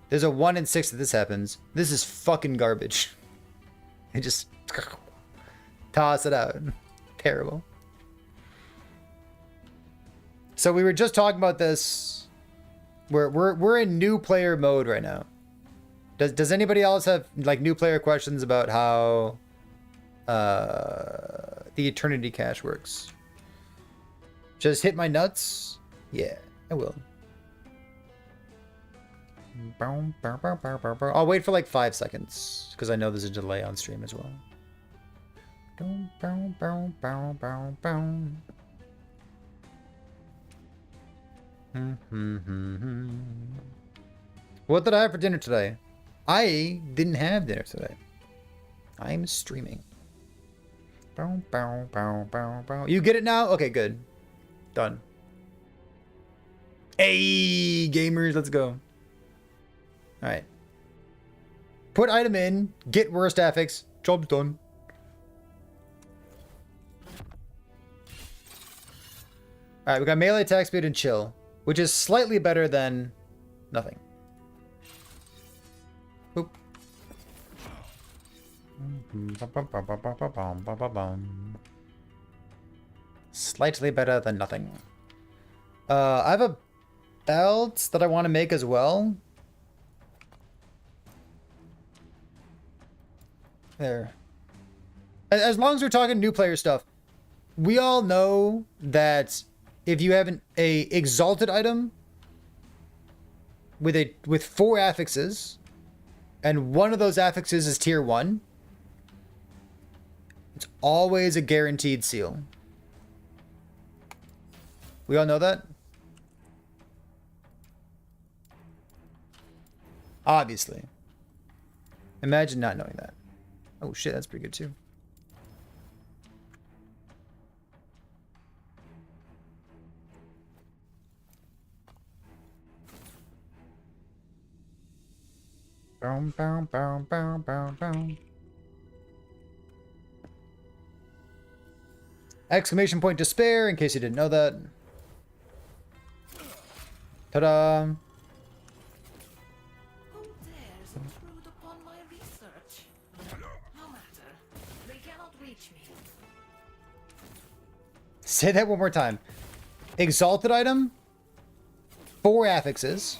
there's a 1 in 6 that this happens. This is fucking garbage. I just toss it out. Terrible. So we were just talking about this. We're in new player mode right now. Does anybody else have like new player questions about how the Eternity Cache works? Just hit my nuts? Yeah, I will. I'll wait for like 5 seconds because I know there's a delay on stream as well. What did I have for dinner today? I didn't have dinner today. I'm streaming. Bow, bow, bow, bow, bow. You get it now? Okay, good. Done. Hey, gamers, let's go. Alright. Put item in, get worst affix, job's done. Alright, we got melee attack speed and chill, which is slightly better than nothing. Boop. Slightly better than nothing. I have a belt that I want to make as well. There. As long as we're talking new player stuff, we all know that if you have a exalted item with 4 affixes, and one of those affixes is tier 1, it's always a guaranteed seal. We all know that? Obviously. Imagine not knowing that. Oh shit, that's pretty good too. Boom, boom, boom, boom, boom, boom. Exclamation point despair, in case you didn't know that. Ta-da! Who dares intrude upon my research? No matter. They cannot reach me. Say that one more time. Exalted item, 4 affixes.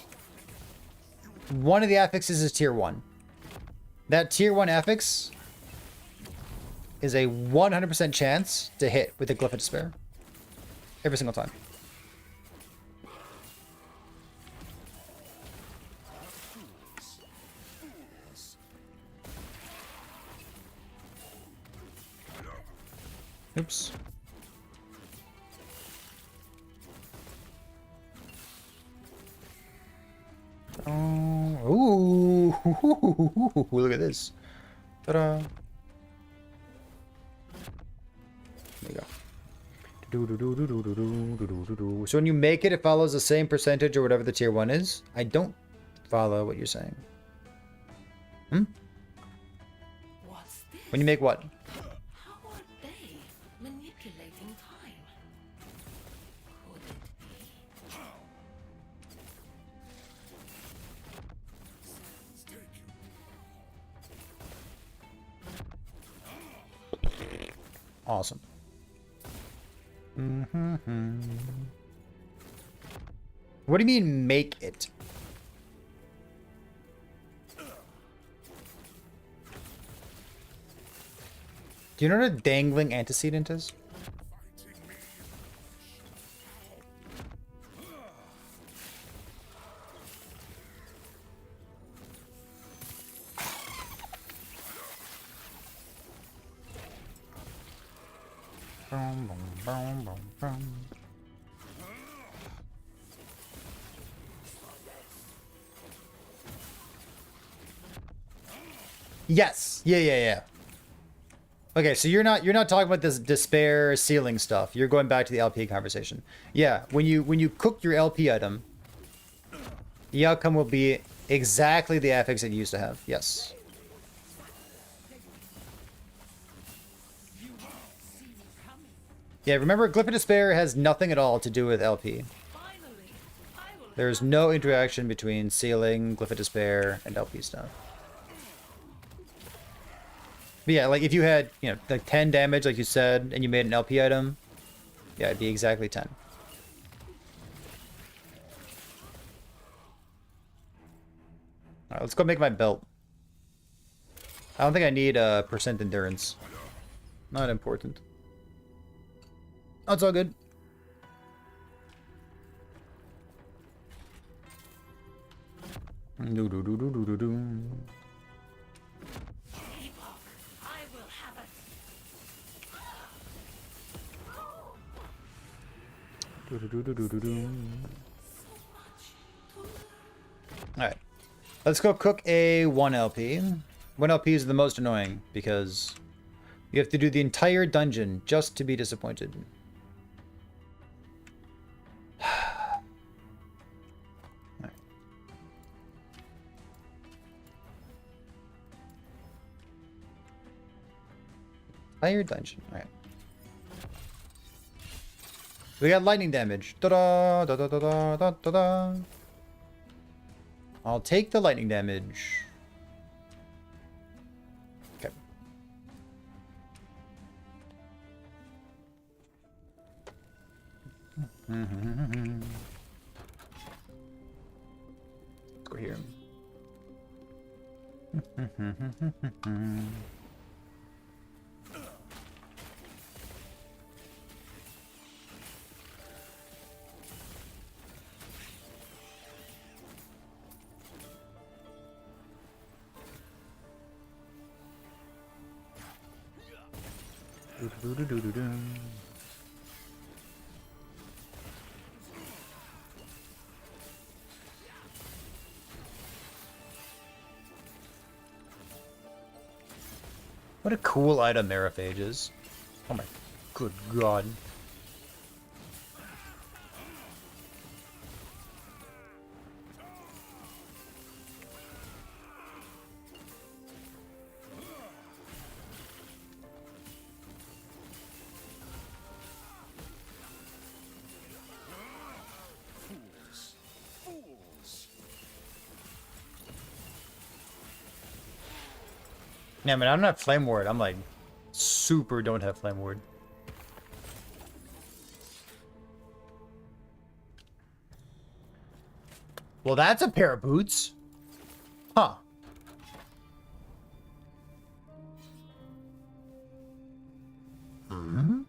One of the affixes is tier 1. That tier 1 affix is a 100% chance to hit with the Glyph of Despair. Every single time. Oops. Oh, ooh, look at this. Ta-da. There you go. So when you make it, it follows the same percentage or whatever the tier 1 is? I don't follow what you're saying. Hmm? What's this? When you make what? How are they manipulating time? Could it be? Awesome. What do you mean, make it? Do you know what a dangling antecedent is? Boom, boom, boom, boom, boom. Yes. Yeah. Okay, so you're not talking about this despair ceiling stuff. You're going back to the LP conversation. Yeah, when you cook your LP item, the outcome will be exactly the affix it used to have. Yes. Yeah, remember, Glyph of Despair has nothing at all to do with LP. Finally, I will There's no interaction between ceiling, Glyph of Despair, and LP stuff. But yeah, like if you had, you know, like 10 damage, like you said, and you made an LP item, yeah, it'd be exactly 10. Alright, let's go make my belt. I don't think I need percent endurance. Not important. Oh, it's all good. Do do do do do do do. Epoch. I will have it. Do do do do do do. So much to Alright. Let's go cook a 1 LP. 1 LP is the most annoying because You have to do the entire dungeon just to be disappointed. Alright. Entire dungeon. Alright. We got lightning damage. Da-da, da-da-da-da, da-da-da. I'll take the lightning damage. Okay. Let's go here. What a cool item Meraphage is. Oh my good god. Yeah, man, I don't have Flame Ward. I'm like, super don't have Flame Ward. Well, that's a pair of boots. Huh. Hmm?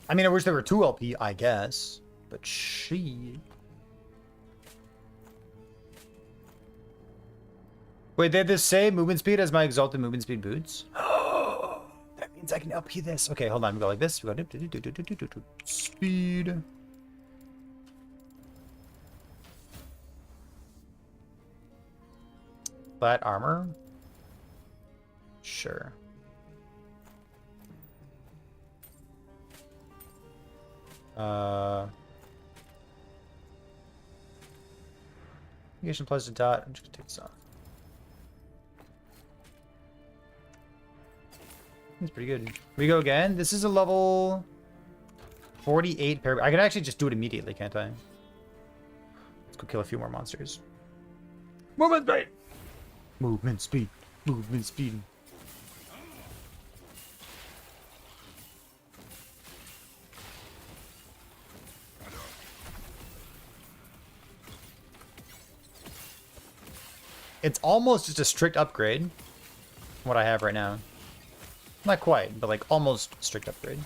I mean, I wish there were 2 LP, I guess. But she... Wait, they have the same movement speed as my Exalted Movement Speed boots? That means I can LP this. Okay, hold on. We go like this. We go speed. Flat armor? Sure. Negation plus a dot. I'm just gonna take this off. That's pretty good. We go again. This is a level 48 pair. I can actually just do it immediately, can't I? Let's go kill a few more monsters. Movement speed! Movement speed. Movement speed. It's almost just a strict upgrade from what I have right now. Not quite, but like almost strict upgrade.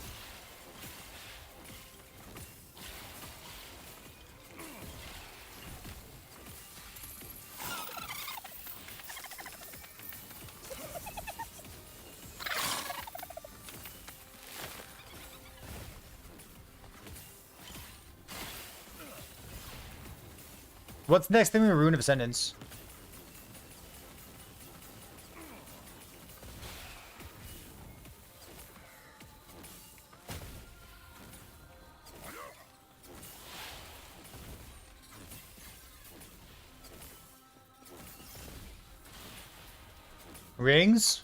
What's next thing we Rune of Ascendance? Rings?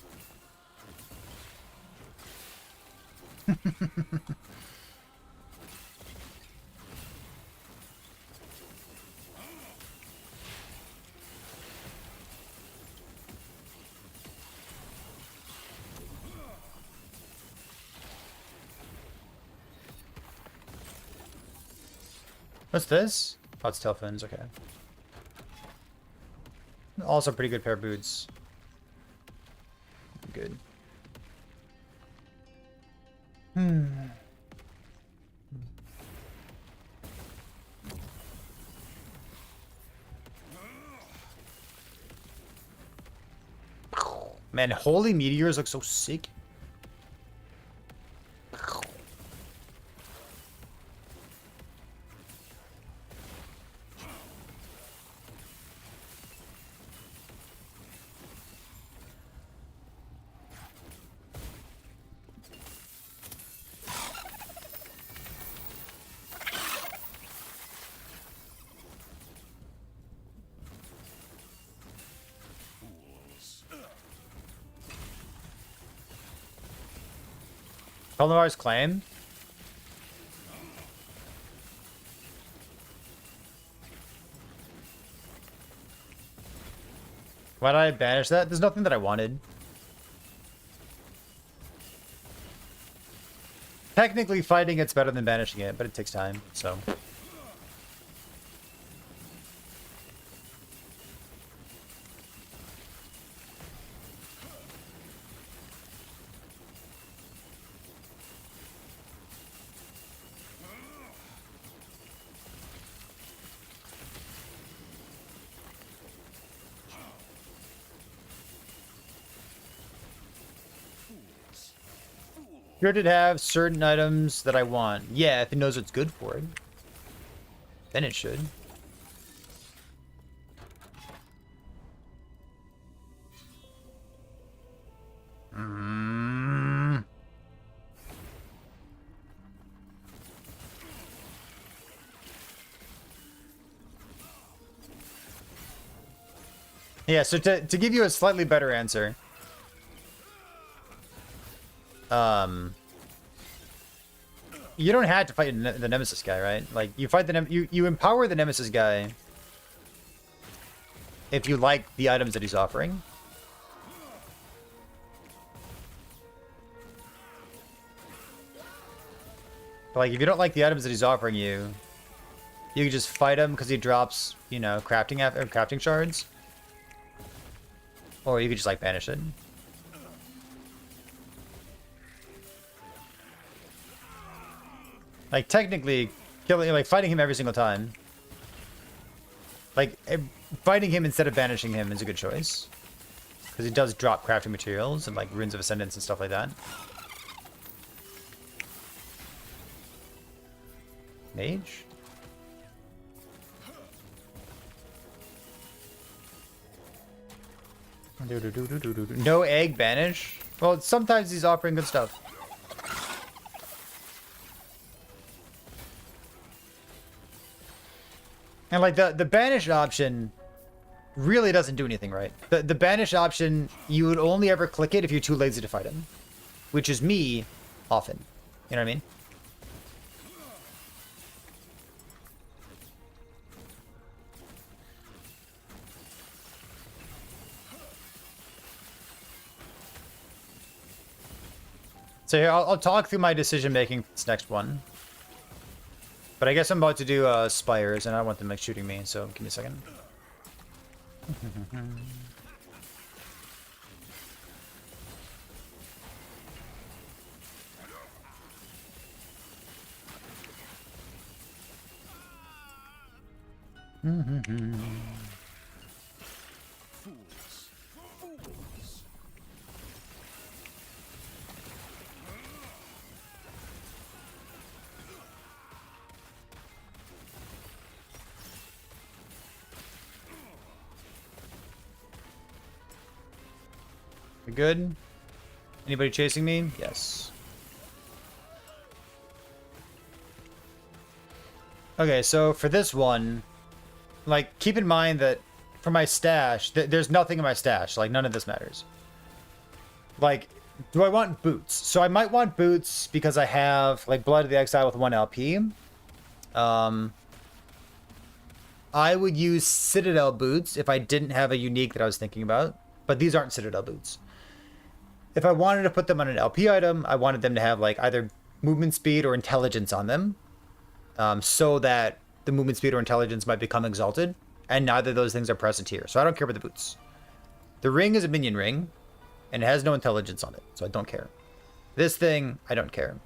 What's this? Oh, it's Telfins, okay. Also pretty good pair of boots. Good. Man, holy meteors look so sick. Pelnavar's Claim. Why did I banish that? There's nothing that I wanted. Technically, fighting it's better than banishing it, but it takes time, so... Sure did have certain items that I want. Yeah, if it knows what's good for it. Then it should. Yeah, so to give you a slightly better answer. You don't have to fight the Nemesis guy, right? Like, you fight the you empower the Nemesis guy if you like the items that he's offering. But, like, if you don't like the items that he's offering you, you can just fight him because he drops, you know, crafting shards. Or you could just, like, banish it. Like, technically, fighting him every single time. Like, fighting him instead of banishing him is a good choice. Because he does drop crafting materials and, like, Runes of Ascendance and stuff like that. Mage? No egg banish? Well, sometimes he's offering good stuff. And like the banish option really doesn't do anything, right? The banish option, you would only ever click it if you're too lazy to fight him. Which is me, often. You know what I mean? So here, I'll talk through my decision making for this next one. But I guess I'm about to do Spires, and I don't want them like shooting me, so give me a second. We good? Anybody chasing me? Yes. Okay, so for this one, like, keep in mind that for my stash, there's nothing in my stash. Like, none of this matters. Like, do I want boots? So I might want boots because I have, like, Blood of the Exile with 1 LP. I would use Citadel boots if I didn't have a unique that I was thinking about. But these aren't Citadel boots. If I wanted to put them on an LP item, I wanted them to have, like, either movement speed or intelligence on them. So that the movement speed or intelligence might become exalted. And neither of those things are present here. So I don't care about the boots. The ring is a minion ring. And it has no intelligence on it. So I don't care. This thing, I don't care.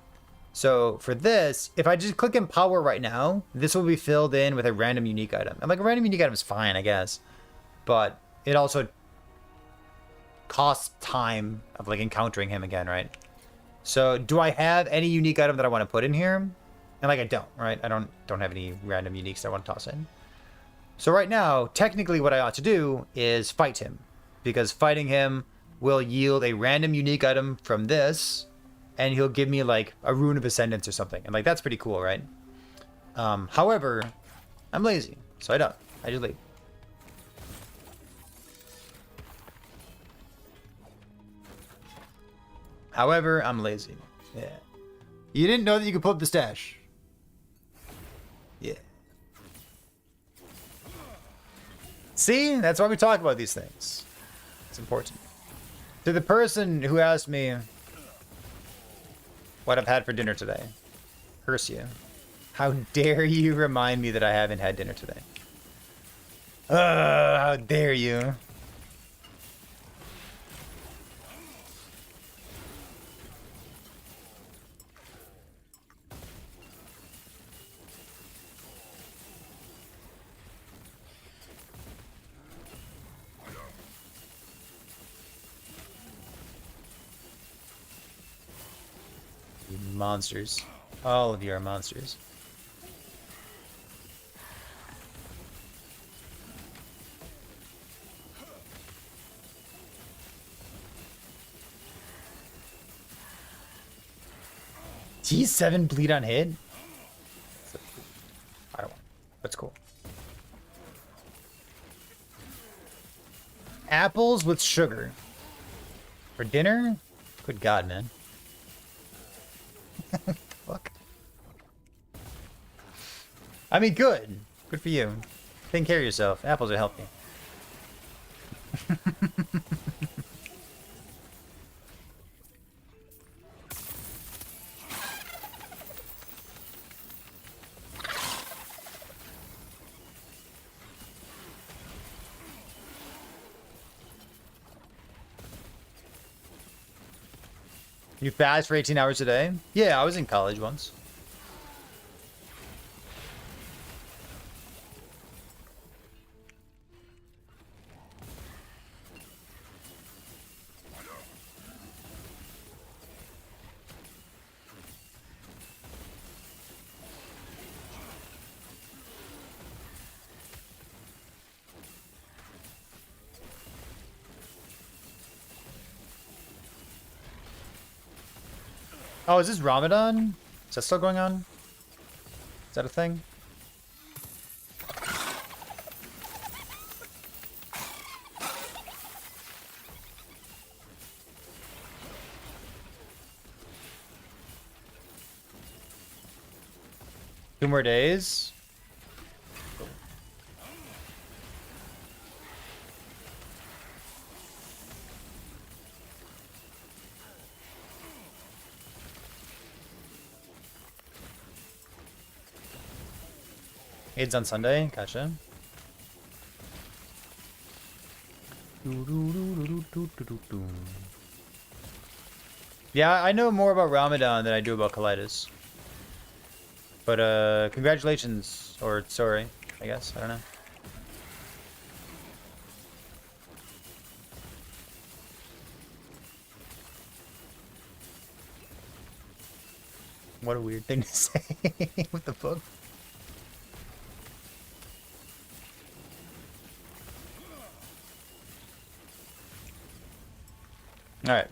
So for this, if I just click Empower right now, this will be filled in with a random unique item. And, like, a random unique item is fine, I guess. But it also costs time of, like, encountering him again, right? So do I have any unique item that I want to put in here? And, like, I don't, right? I don't have any random uniques that I want to toss in. So right now, technically what I ought to do is fight him. Because fighting him will yield a random unique item from this, and he'll give me, like, a Rune of Ascendance or something. And, like, that's pretty cool, right? However, I'm lazy, so I don't. I just leave. However, I'm lazy. Yeah. You didn't know that you could pull up the stash. Yeah. See? That's why we talk about these things. It's important. To the person who asked me what I've had for dinner today, Persia, how dare you remind me that I haven't had dinner today? How dare you? You monsters. All of you are monsters. T7 bleed on hit? I don't want it. That's cool. Apples with sugar. For dinner? Good God, man. Fuck. I mean, good. Good for you. Take care of yourself. Apples are healthy. You fast for 18 hours a day? Yeah, I was in college once. Oh, is this Ramadan? Is that still going on? Is that a thing? Two more days? Aids on Sunday? Gotcha. Yeah, I know more about Ramadan than I do about colitis. But, congratulations. Or sorry, I guess. I don't know. What a weird thing to say. What the fuck? Alright.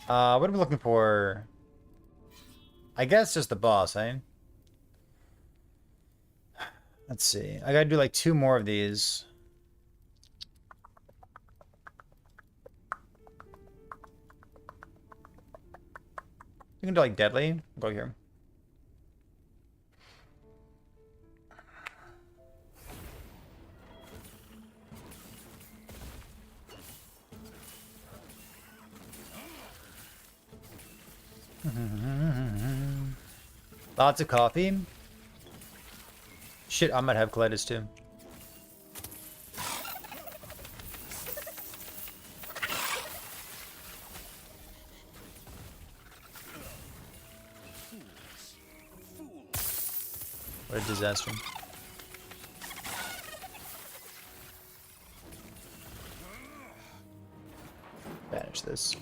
What are we looking for? I guess just the boss, eh? Let's see. I gotta do like 2 more of these. You can do like deadly. Go here. Lots of coffee. Shit, I might have colitis too. What a disaster. Banish this.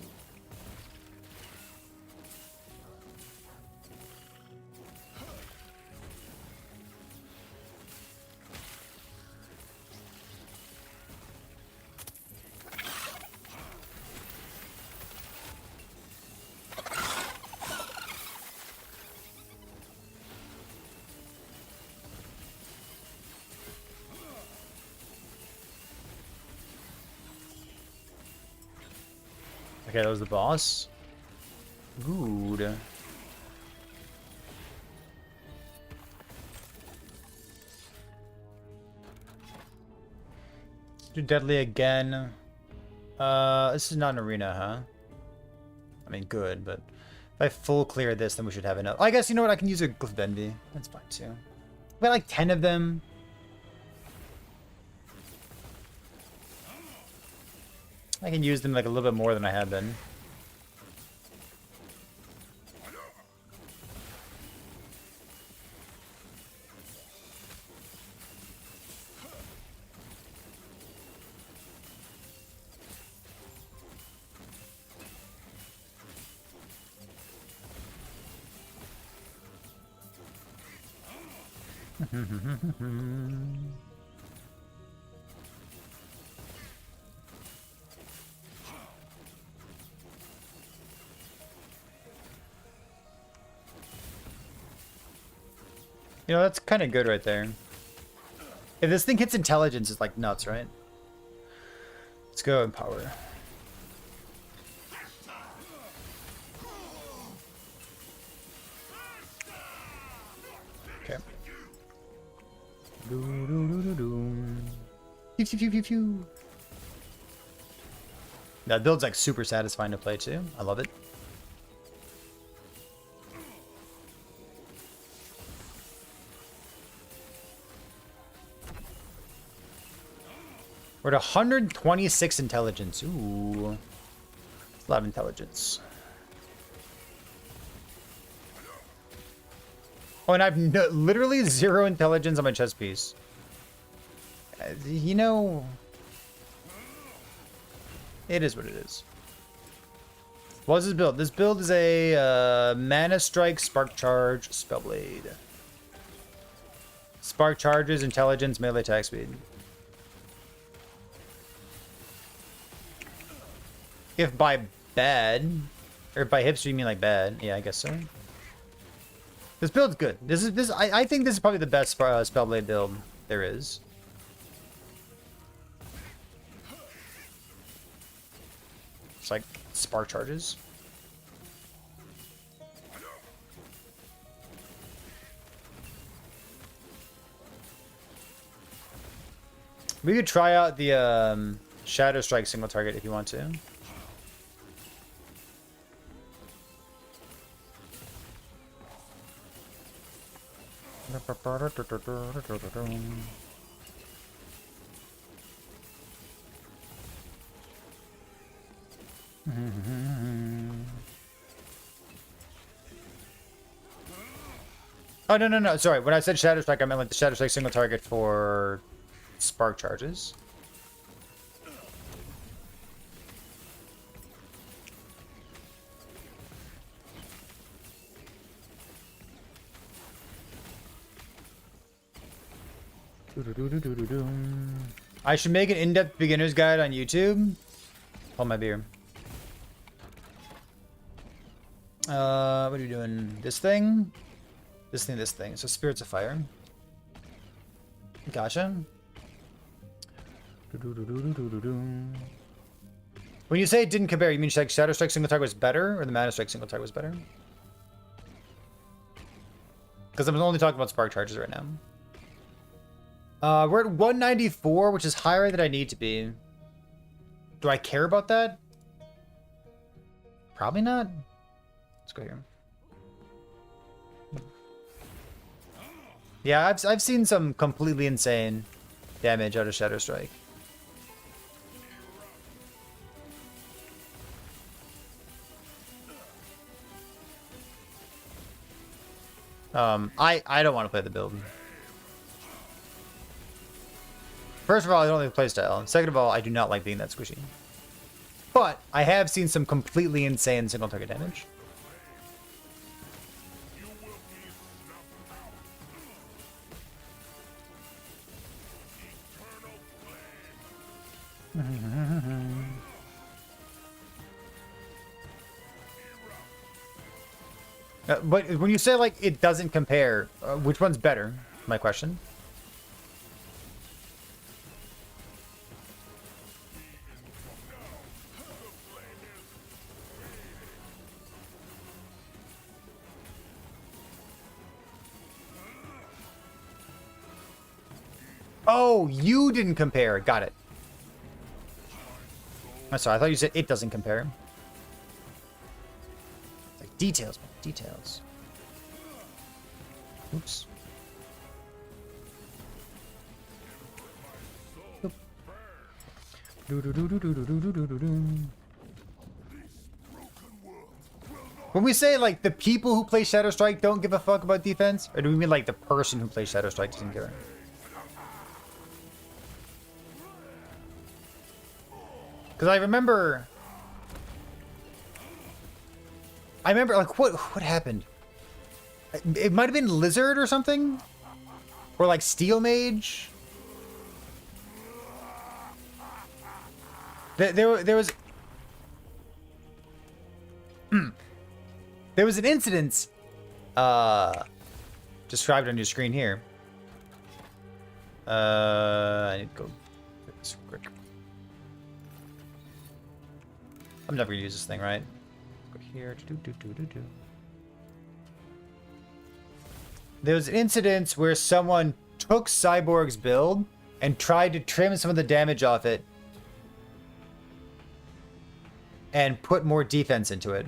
Okay, that was the boss. Good. Do deadly again. This is not an arena, huh? I mean, good, but if I full clear this, then we should have enough. I guess, you know what? I can use a Glyph of Envy. That's fine, too. We got like 10 of them. I can use them like a little bit more than I have been. You know, that's kind of good right there. If this thing hits intelligence, it's like nuts, right? Let's go empower. Okay. Pew, pew, pew, pew, pew. That build's like super satisfying to play too. I love it. We're at 126 intelligence. Ooh. It's a lot of intelligence. Oh, and I've literally 0 intelligence on my chess piece. You know... It is what it is. What's this build? This build is a Mana Strike, Spark Charge, Spellblade. Spark Charges, Intelligence, Melee Attack Speed. If by bad, or by hipster you mean like bad, yeah, I guess so. This build's good. I think this is probably the best Spellblade build there is. It's like spark charges. We could try out the Shadow Strike single target if you want to. Oh, no. Sorry. When I said Shadow Strike, I meant like the Shadow Strike single target for spark charges. I should make an in-depth beginner's guide on YouTube. Hold my beer. What are you doing? This thing? This thing. So Spirits of Fire. Gotcha. When you say it didn't compare, you mean like Shadow Strike single target was better, or the Mana Strike single target was better? Because I'm only talking about spark charges right now. We're at 194, which is higher than I need to be. Do I care about that? Probably not. Let's go here. Yeah, I've seen some completely insane damage out of Shadow Strike. I don't want to play the build. First of all, I don't like the playstyle. Second of all, I do not like being that squishy. But I have seen some completely insane single target damage. But when you say like it doesn't compare, which one's better? My question. Oh, you didn't compare. Got it. I'm sorry, I thought you said it doesn't compare. Like details, man. Details. Oops. Oop. When we say like the people who play Shadow Strike don't give a fuck about defense, or do we mean like the person who plays Shadow Strike doesn't care? Because I remember like what happened? It might have been Lizard or something, or like Steel Mage. There was there was an incident described on your screen here. I need to go get this quick. I'm never gonna use this thing, right? Let's go here. There was an incident where someone took Cyborg's build and tried to trim some of the damage off it and put more defense into it.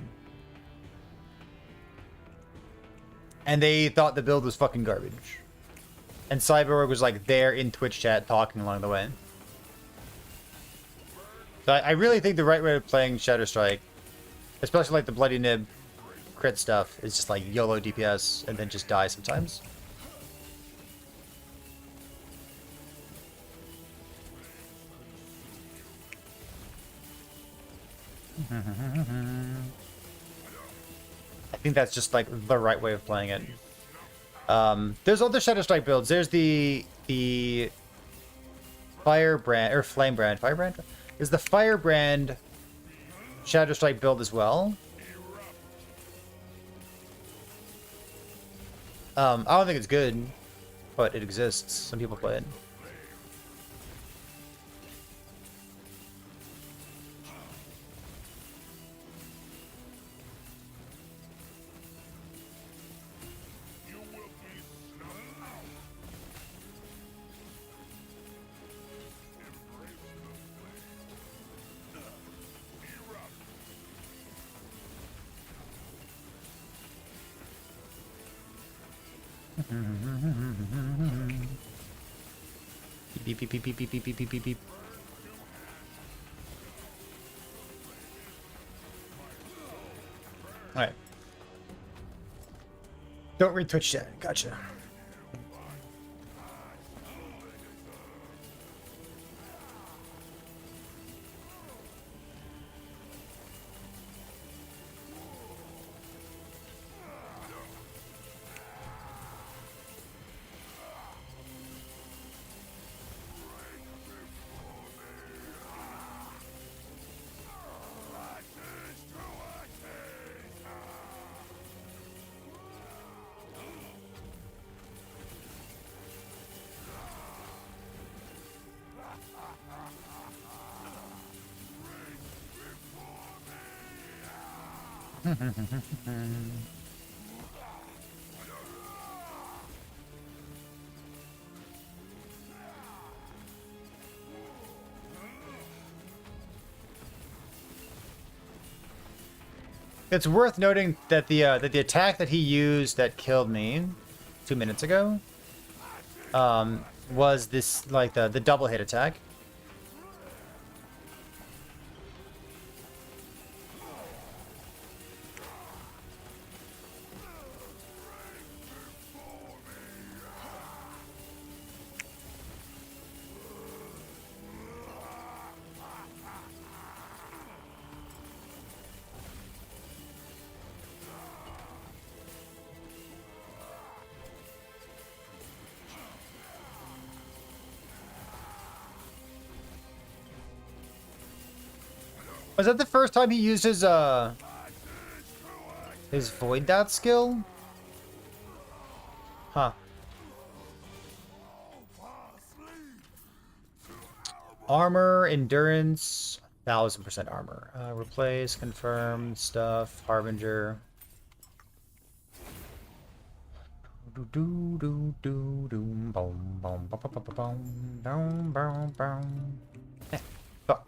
And they thought the build was fucking garbage. And Cyborg was like there in Twitch chat talking along the way. So I really think the right way of playing Shadow Strike, especially like the Bloody Nib crit stuff, is just like YOLO DPS and then just die sometimes. I think that's just like the right way of playing it. There's other Shadow Strike builds. There's the Firebrand or Flamebrand. Firebrand? Is the Firebrand Shadow Strike build as well? I don't think it's good, but it exists. Some people play it. Beep, beep, beep, beep, beep, beep, beep, beep, beep, beep. Alright. Don't read Twitch chat. Gotcha. It's worth noting that the attack that he used that killed me 2 minutes ago was this like the double hit attack. Was that the first time he used his Void Dot skill? Huh. Armor, endurance, 1000% armor. Replace, confirm, stuff, Harbinger. Do do do do do boom boom Fuck.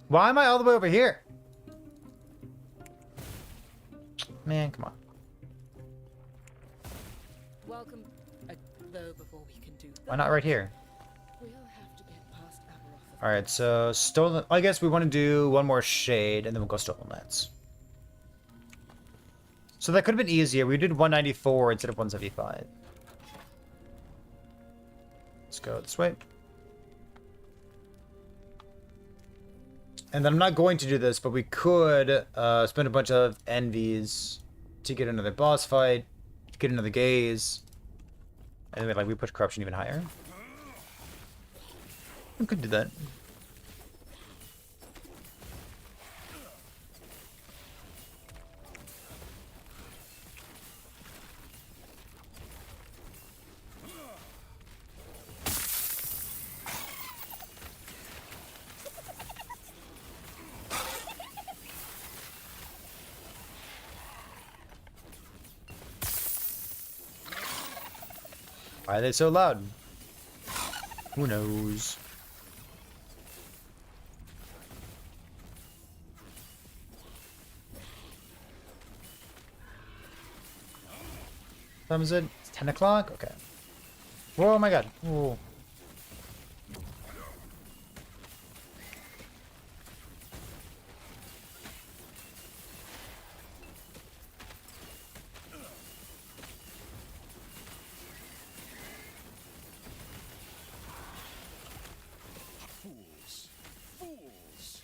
Why am I all the way over here? Man, come on. Welcome. Though before we can do Why not right here? we'll have to get past Aberoth. Alright, so stolen. I guess we want to do one more shade and then we'll go stolen lands. So that could have been easier. We did 194 instead of 175. Let's go this way. And then I'm not going to do this, but we could spend a bunch of envies to get another boss fight, to get another gaze. And then we push corruption even higher. We could do that. Why are they so loud? Who knows? What time is it? It's 10 o'clock? Okay. Whoa, oh my god. Whoa. Fools! Fools!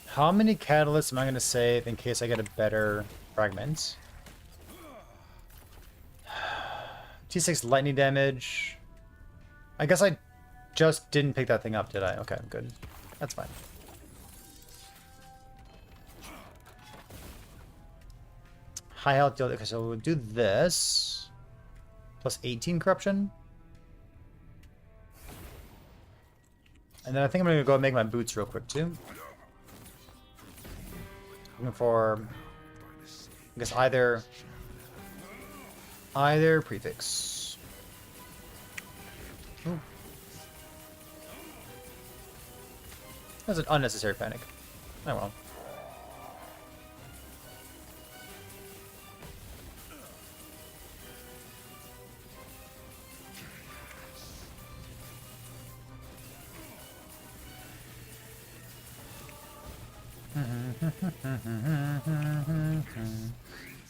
How many catalysts am I going to save in case I get a better fragment? T6 lightning damage. I guess I just didn't pick that thing up, did I? Okay, good. That's fine. High health deal. Okay, so we'll do this. Plus 18 corruption. And then I think I'm gonna go and make my boots real quick too. Looking for, I guess either prefix. Ooh. That's an unnecessary panic. Oh well.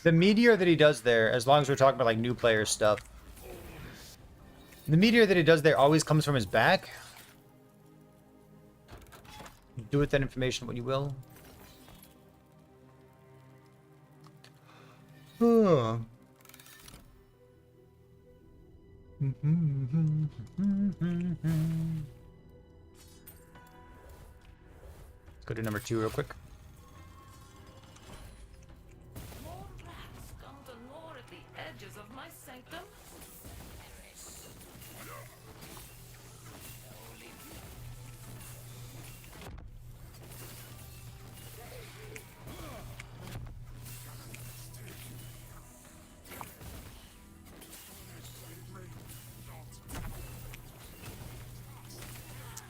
The meteor that he does there, as long as we're talking about like new player stuff, the meteor that he does there always comes from his back. Do with that information what you will. Let's go to number 2 real quick. More rats come to gnaw at the edges of my sanctum.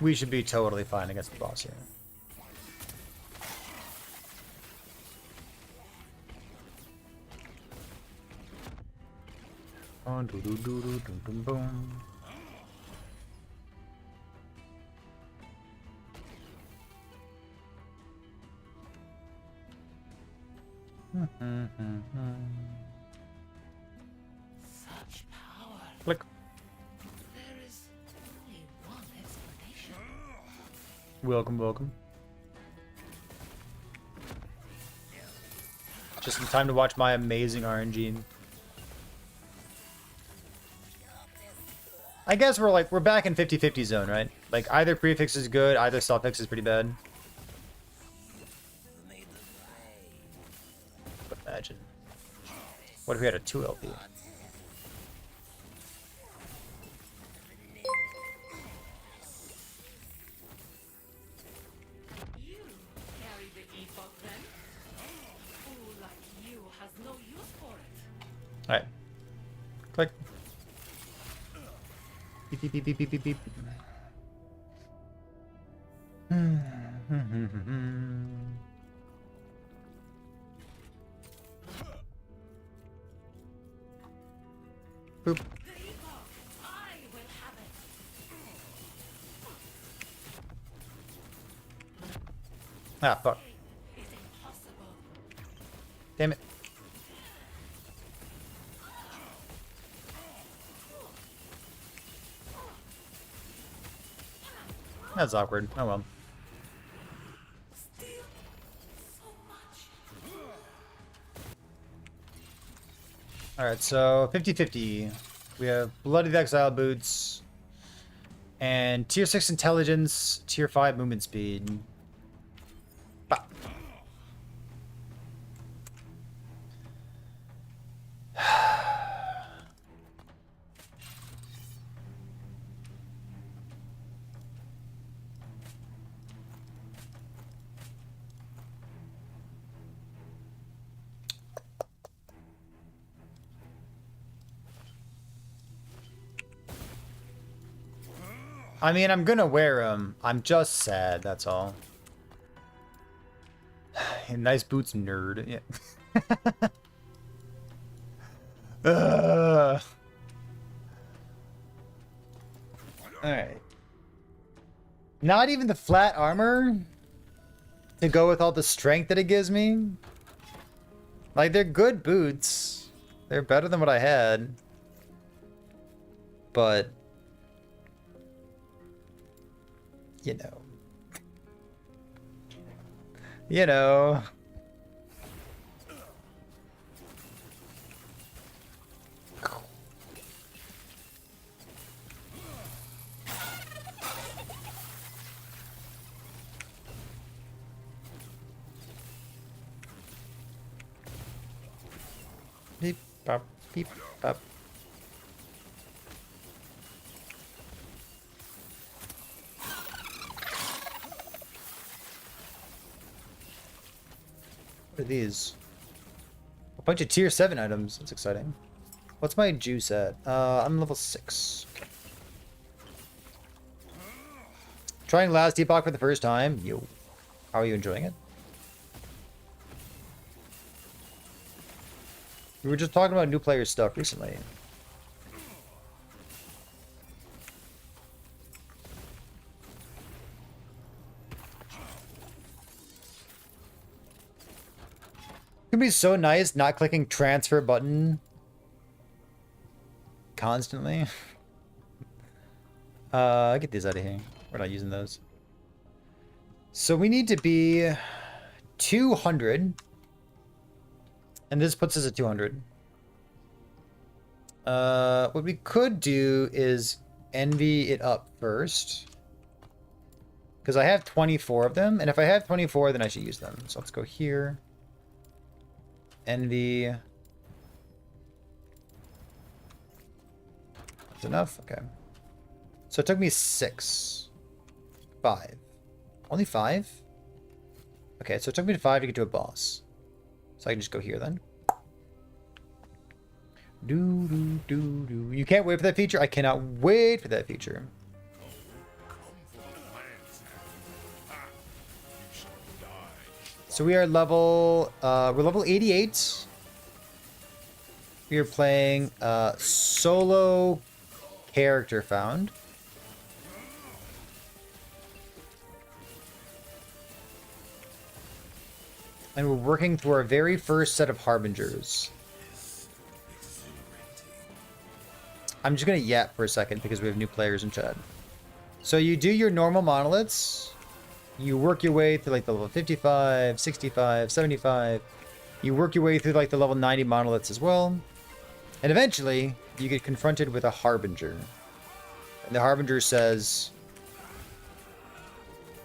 We should be totally fine against the boss here. Boom. Such power. Click. There is only one explanation. Welcome, welcome. Just in time to watch my amazing RNG. I guess we're back in 50-50 zone, right? Like either prefix is good, either suffix is pretty bad. But imagine. What if we had a 2 LP? Click. Beep, beep, beep, beep, beep, beep, beep. Boop. I will have it. Ah, fuck. It's impossible. Damn it. That's awkward. Oh well. Still so much. Alright, so 50-50. We have Bloody Exile boots. And tier 6 intelligence, tier 5 movement speed. Bah. I mean, I'm gonna wear them. I'm just sad, that's all. Nice boots, nerd. Yeah. Alright. Not even the flat armor to go with all the strength that it gives me. Like, they're good boots. They're better than what I had. But... you know. You know. Beep, bop, beep, bop. What are these? A bunch of tier 7 items. That's exciting. What's my juice at? I'm level 6. Okay. Trying last Depok for the first time. Yo. How are you enjoying it? We were just talking about new player stuff recently. It would be so nice not clicking transfer button constantly. Get these out of here. We're not using those. So we need to be 200. And this puts us at 200. What we could do is envy it up first. Because I have 24 of them. And if I have 24, then I should use them. So let's go here. Envy. That's enough? Okay. So it took me 6. 5. Only 5? Okay, so it took me 5 to get to a boss. So I can just go here then. Do do do do. You can't wait for that feature? I cannot wait for that feature. So we are level we're level 88. We are playing solo character found. And we're working through our very first set of harbingers. I'm just gonna yap for a second because we have new players in chat. So you do your normal monoliths. You work your way through like the level 55, 65, 75. You work your way through like the level 90 monoliths as well. And eventually, you get confronted with a harbinger. And the harbinger says,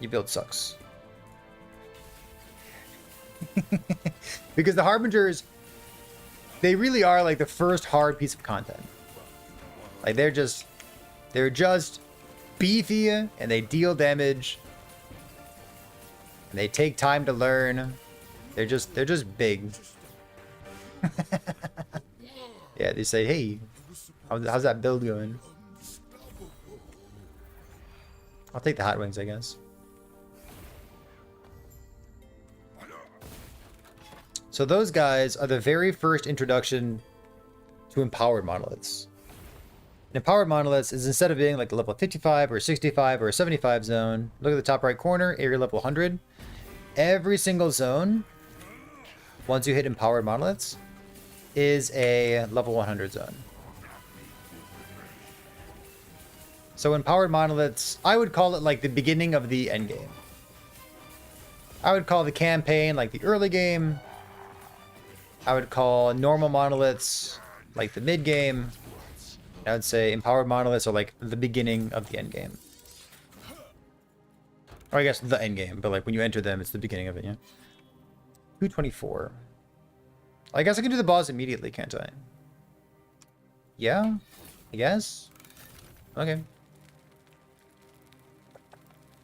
"Your build sucks." Because the harbingers, they really are like the first hard piece of content. Like they're just beefy and they deal damage. And they take time to learn. They're just big. Yeah, they say, "Hey, How's that build going? I'll take the hot wings, I guess. So those guys are the very first introduction to empowered monoliths. And empowered monoliths is, instead of being like a level 55 or 65 or a 75 zone, look at the top right corner, area level 100. Every single zone, once you hit empowered monoliths, is a level 100 zone. So empowered monoliths, I would call it like the beginning of the end game. I would call the campaign like the early game. I would call normal monoliths like the mid game. I would say empowered monoliths are like the beginning of the end game. Or I guess the end game, but like when you enter them, it's the beginning of it, yeah. 224. I guess I can do the boss immediately, can't I? Yeah? I guess? Okay.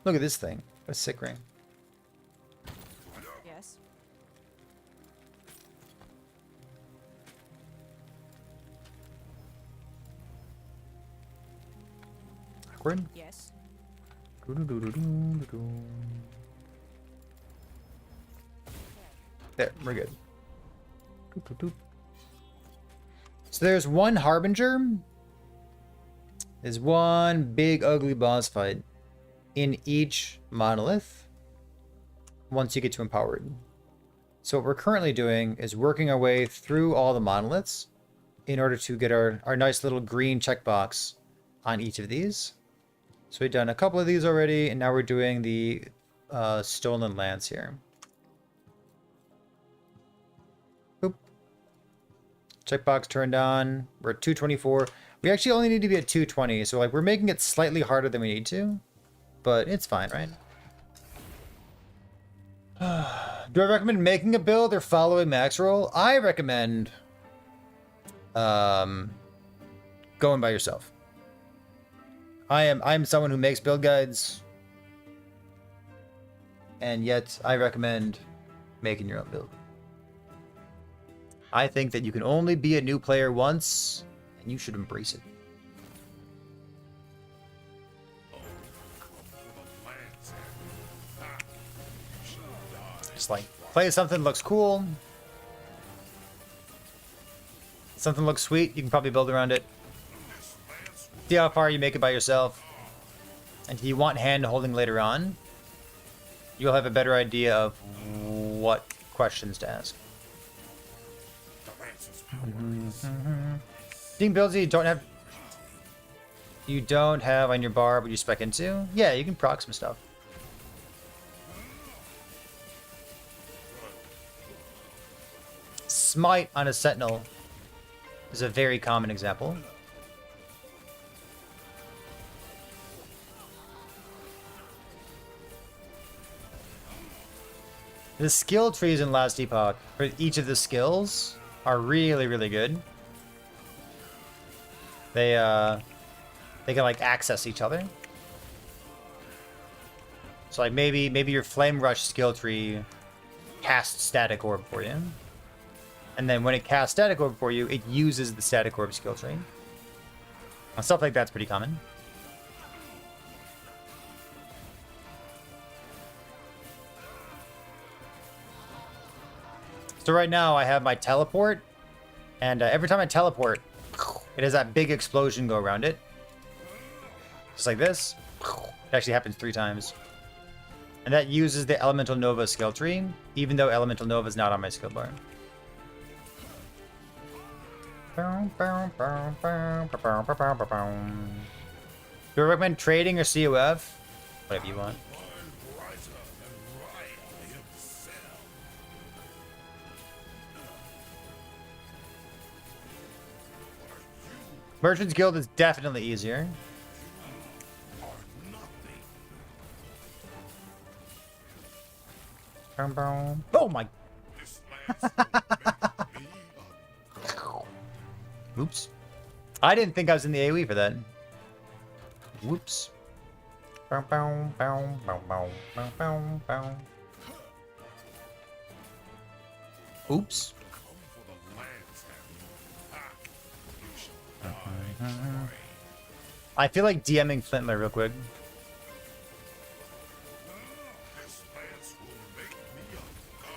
Look at this thing. What a sick ring. Yes. Awkward. Yes. There, we're good. So there's one Harbinger. There's one big ugly boss fight in each monolith once you get to empowered. So what we're currently doing is working our way through all the monoliths in order to get our nice little green checkbox on each of these. So we've done a couple of these already, and now we're doing the Stolen Lance here. Boop. Checkbox turned on. We're at 224. We actually only need to be at 220, so like we're making it slightly harder than we need to, but it's fine, right? Do I recommend making a build or following max roll? I recommend going by yourself. I'm someone who makes build guides, and yet I recommend making your own build. I think that you can only be a new player once, and you should embrace it. Just like play something looks cool, something looks sweet, you can probably build around it. See how far you make it by yourself. And if you want hand holding later on, you'll have a better idea of what questions to ask. Being builds that you don't have on your bar, but you spec into, yeah, you can proc some stuff. Smite on a Sentinel is a very common example. The skill trees in Last Epoch for each of the skills are really, really good. They can like access each other. So like maybe your Flame Rush skill tree casts Static Orb for you. And then when it casts Static Orb for you, it uses the Static Orb skill tree. And stuff like that's pretty common. So right now I have my teleport, and every time I teleport, it has that big explosion go around it. Just like this. It actually happens 3 times. And that uses the Elemental Nova skill tree, even though Elemental Nova is not on my skill bar. Do I recommend trading or COF? Whatever you want. Merchant's Guild is definitely easier. Oh my! Oops. I didn't think I was in the AoE for that. Whoops. Oops. I feel like DMing Flintler real quick. This lance will make me a god.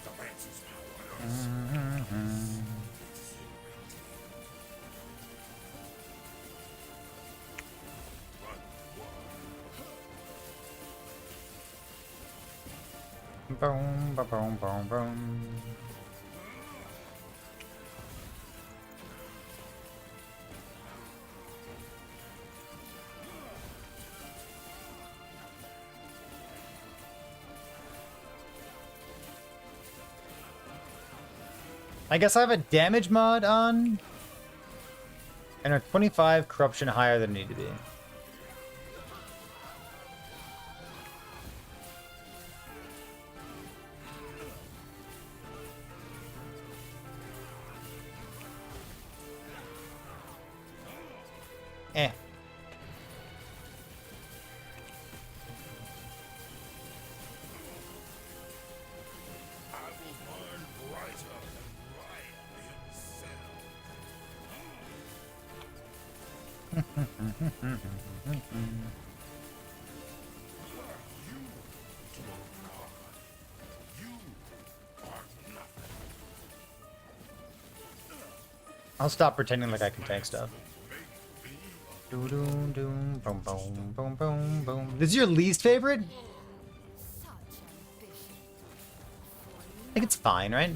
The lance's power. Boom, ba boom, boom, boom. I guess I have a damage mod on. And a 25 corruption higher than it need to be. Eh. I will burn brighter than Ryan himself. I'll stop pretending like I can tank stuff. Boom, boom, boom, boom, boom, boom, boom. This is your least favorite? I think it's fine, right?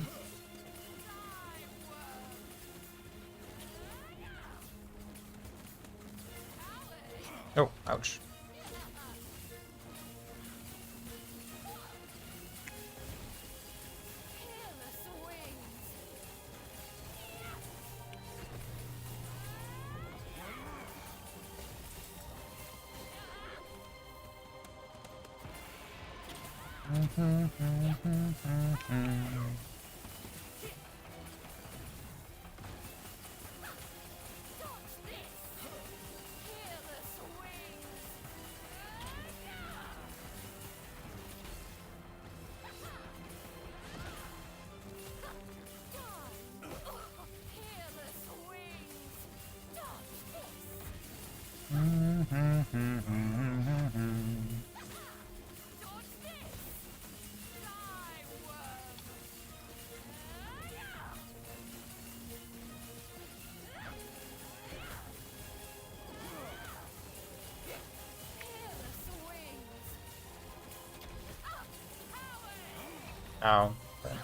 Oh, ouch. Ow. Okay.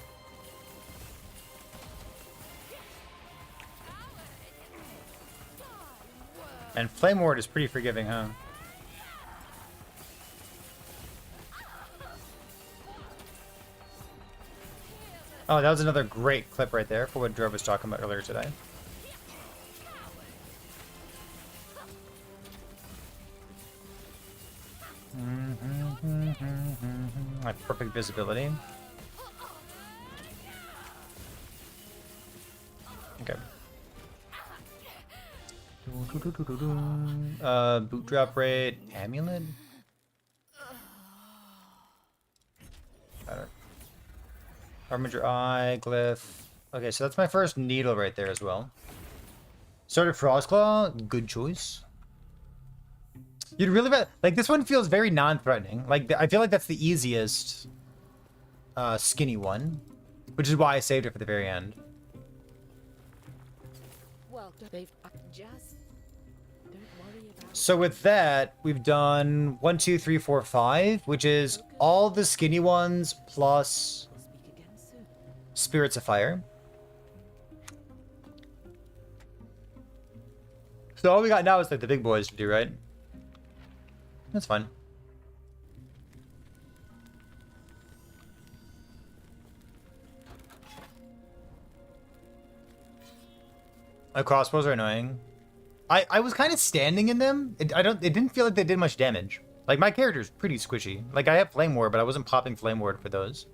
And Flame Ward is pretty forgiving, huh? Oh, that was another great clip right there for what Drove was talking about earlier today. Like perfect visibility. Okay. Boot drop rate, amulet. Better. Harbinger Eye, glyph. Okay, so that's my first needle right there as well. Started Frostclaw, good choice. You'd really bet, like, this one feels very non-threatening. Like, I feel like that's the easiest skinny one, which is why I saved it for the very end. Well, they've just don't worry about. So with that, we've done 1, 2, 3, 4, 5, which is all the skinny ones plus We'll speak again soon. Spirits of Fire. So all we got now is like the big boys to do, right? That's fine. Crossbows are annoying. I was kind of standing in them. It didn't feel like they did much damage. Like, my character's pretty squishy. Like, I have Flame Ward, but I wasn't popping Flame Ward for those.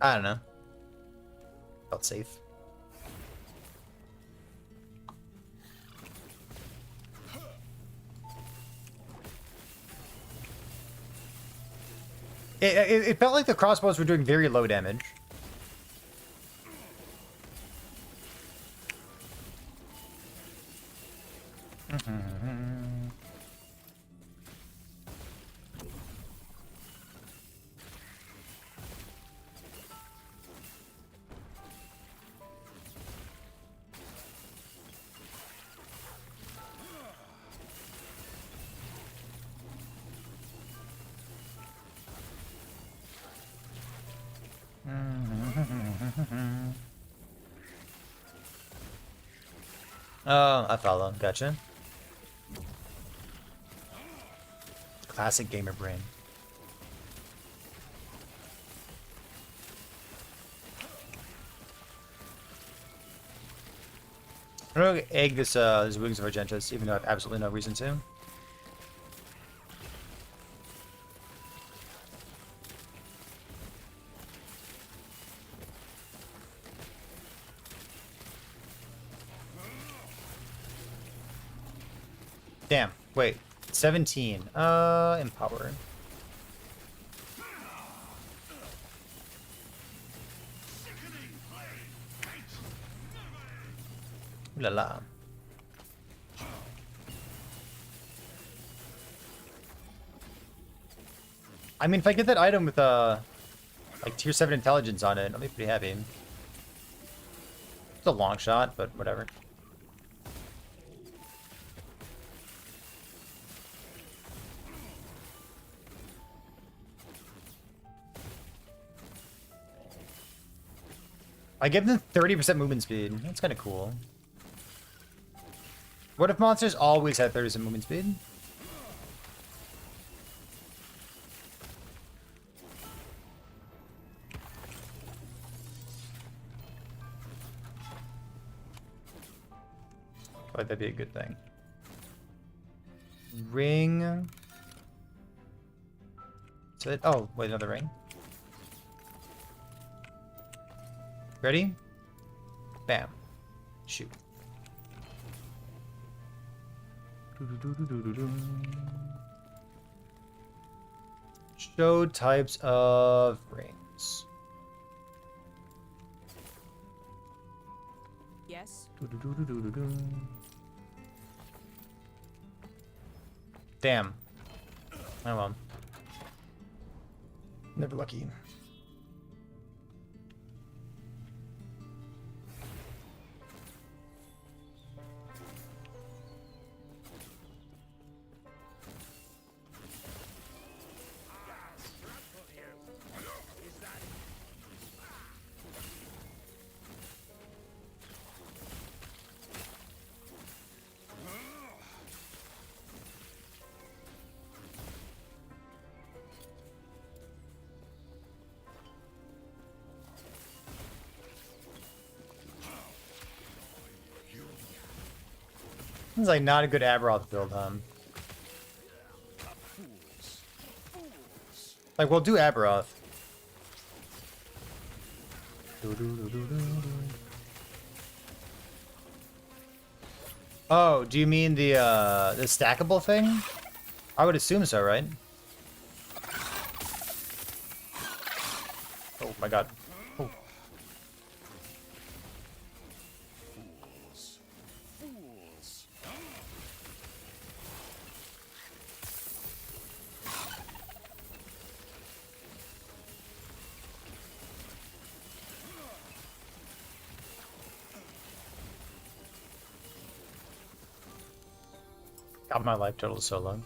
I don't know. Felt safe. It felt like the crossbows were doing very low damage. Oh, I follow. Gotcha. Classic gamer brain. I'm gonna egg this Wings of Argentus, even though I have absolutely no reason to. Damn, wait. 17. Empower. Ooh la la. I mean, if I get that item with like tier 7 intelligence on it, I'll be pretty happy. It's a long shot, but whatever. I give them 30% movement speed. That's kind of cool. What if monsters always had 30% movement speed? Like that'd be a good thing. Ring. So it, oh, wait, another ring. Ready? Bam. Shoot. Show types of rings. Yes. Damn. Oh well. Never lucky. It's like not a good Aberoth build, huh? Like, we'll do Aberoth. Oh, do you mean the stackable thing? I would assume so, right? Oh my god. Oh. God, my life total is so low.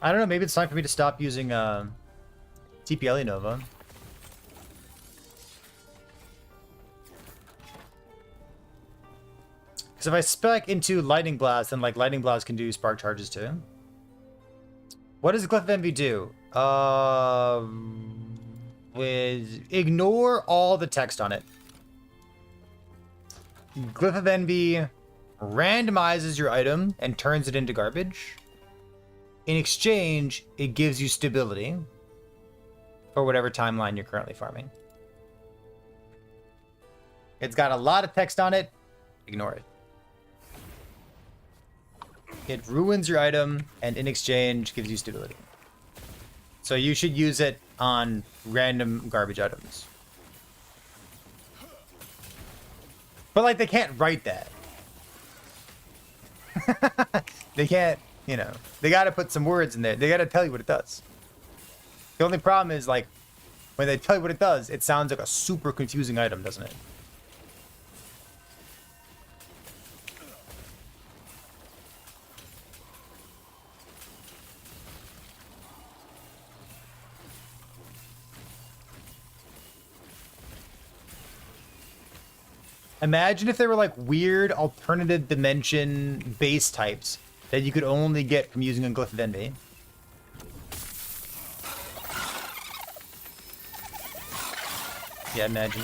I don't know, maybe it's time for me to stop using TP Nova. Because if I spec into Lightning Blast, then like Lightning Blast can do spark charges too. What does Glyph of Envy do? Ignore all the text on it. Glyph of Envy randomizes your item and turns it into garbage. In exchange, it gives you stability for whatever timeline you're currently farming. It's got a lot of text on it. Ignore it. It ruins your item and in exchange gives you stability. So you should use it on random garbage items. But like they can't write that. They can't, you know, they got to put some words in there. They got to tell you what it does. The only problem is like when they tell you what it does, it sounds like a super confusing item, doesn't it? Imagine if there were like weird alternative dimension base types that you could only get from using a Glyph of Envy. Yeah, imagine.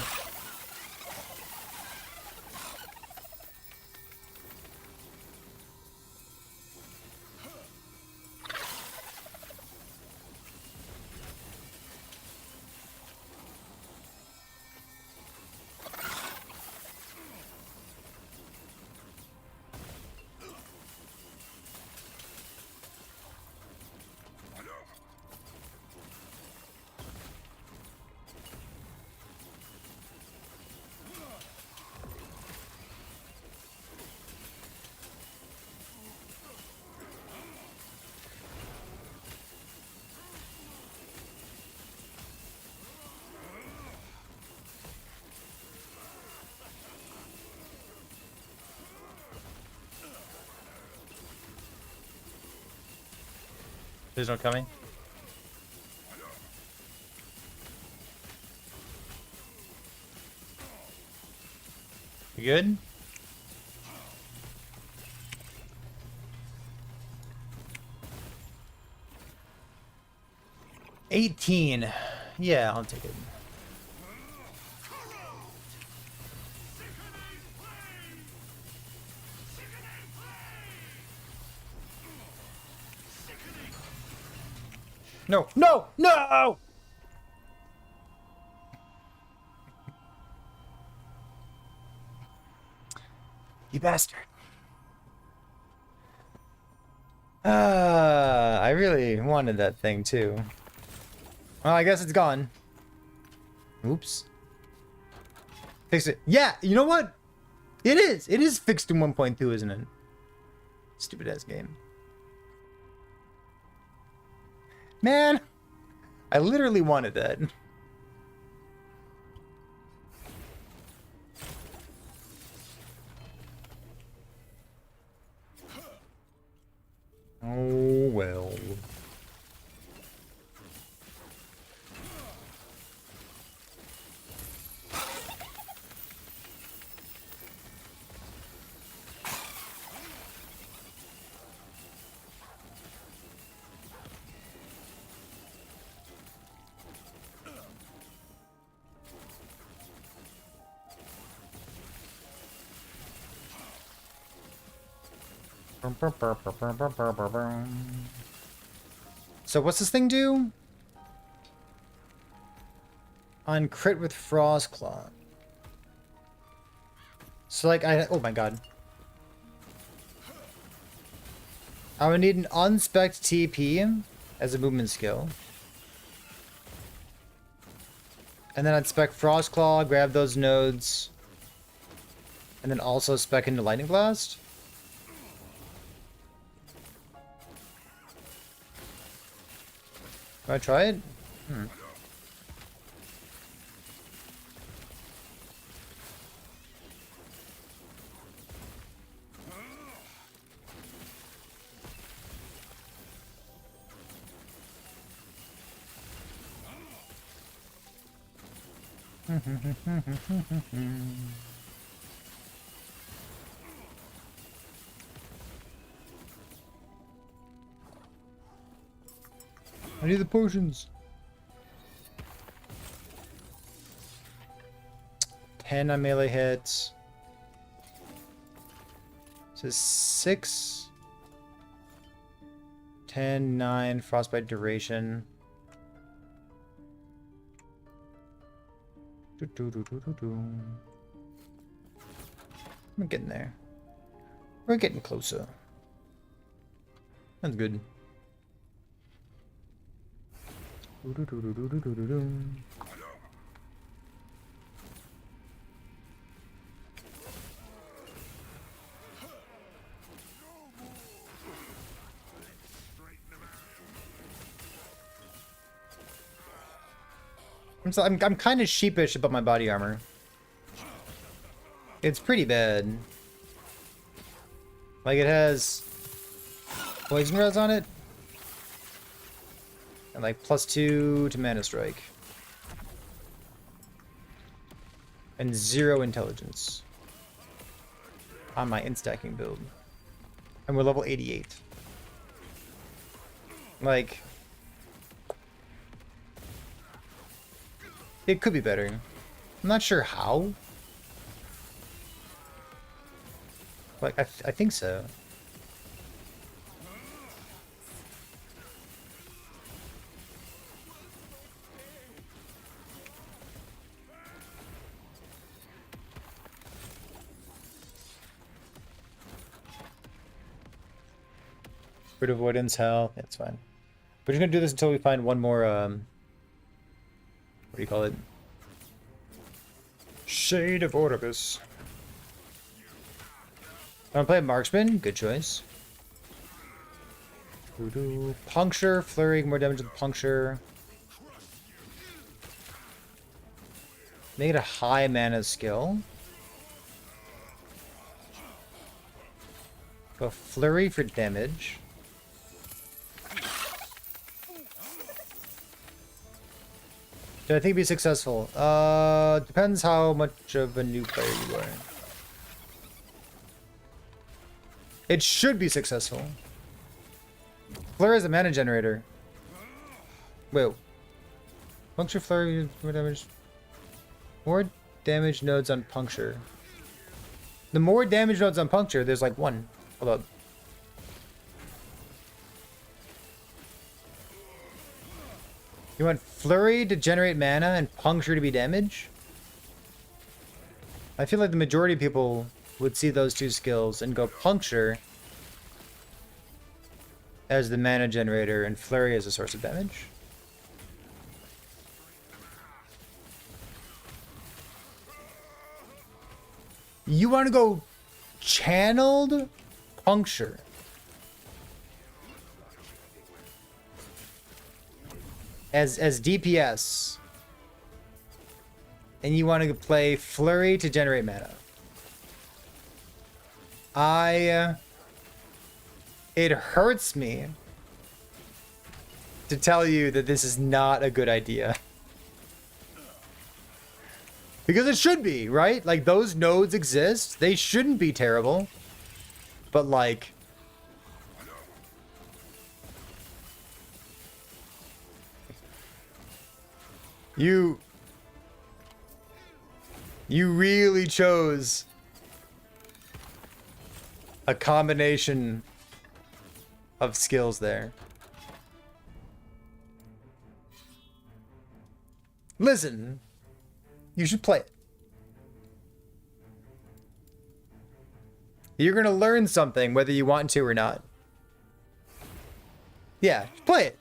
There's no coming. You good? $18. Yeah, I'll take it. No, no, no! You bastard. I really wanted that thing too. Well, I guess it's gone. Oops. Fix it. Yeah, you know what? It is. It is fixed in 1.2, isn't it? Stupid ass game. Man, I literally wanted that. Oh, well. So what's this thing do? On crit with Frostclaw. So like oh my god. I would need an unspec'd TP as a movement skill. And then I'd spec Frostclaw, grab those nodes. And then also spec into Lightning Blast. Do I try it? I need the potions. 10 on melee hits. So 6, 10, 9, frostbite duration. We're getting there. We're getting closer. That's good. I'm kind of sheepish about my body armor. It's pretty bad. Like, it has poison res on it. And like +2 to mana strike. And 0 intelligence. On my instacking build. And we're level 88. Like, it could be better. I'm not sure how. Like, I think so. Crit avoidance, hell. Yeah, it's fine. We're just gonna do this until we find one more, what do you call it? Shade of Orbis. I want to play a marksman. Good choice. Puncture, flurry, more damage with puncture. Make it a high mana skill. Go flurry for damage. Do I think it'd be successful? Depends how much of a new player you are. It should be successful. Flurry is a mana generator. Wait. Puncture, flurry, more damage. More damage nodes on puncture. The more damage nodes on puncture, there's like one. Hold up. You want flurry to generate mana and puncture to be damage? I feel like the majority of people would see those two skills and go puncture as the mana generator and flurry as a source of damage. You want to go channeled puncture. As DPS. And you want to play flurry to generate mana. It hurts me to tell you that this is not a good idea. Because it should be, right? Like, those nodes exist. They shouldn't be terrible. But, like, you really chose a combination of skills there. Listen, you should play it. You're gonna learn something whether you want to or not. Yeah, play it.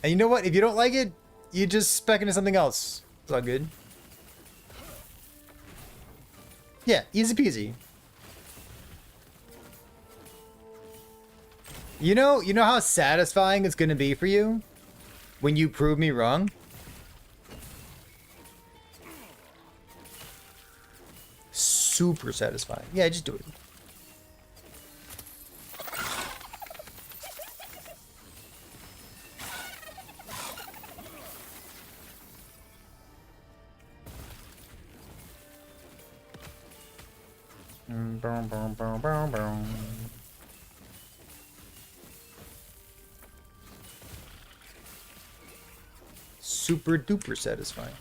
And you know what? If you don't like it, you just spec into something else. It's all good. Yeah, easy peasy. You know how satisfying it's gonna be for you when you prove me wrong? Super satisfying. Yeah, just do it. Super duper satisfying.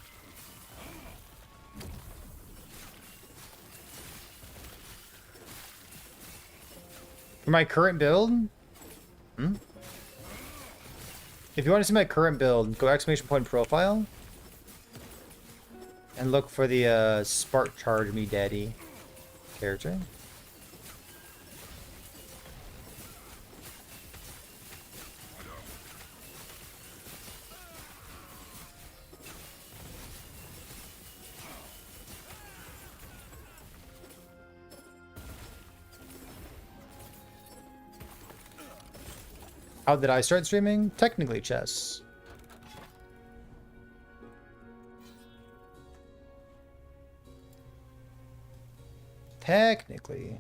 For my current build? If you want to see my current build, go exclamation point profile. And look for the Spark Charge Me Daddy character. How did I start streaming? Technically chess. Technically.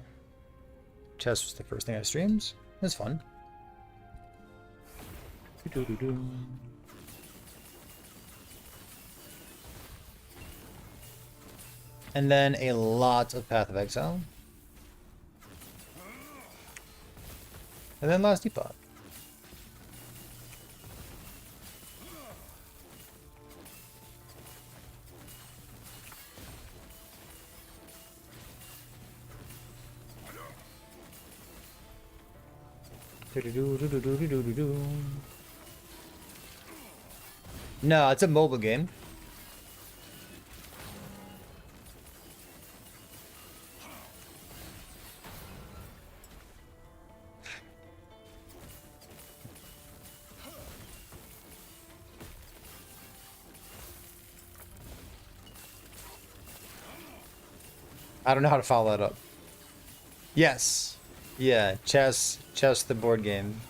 Chess was the first thing I streamed. It was fun. And then a lot of Path of Exile. And then Last Depot. No, it's a mobile game. I don't know how to follow that up. Yes. Yeah, chess the board game.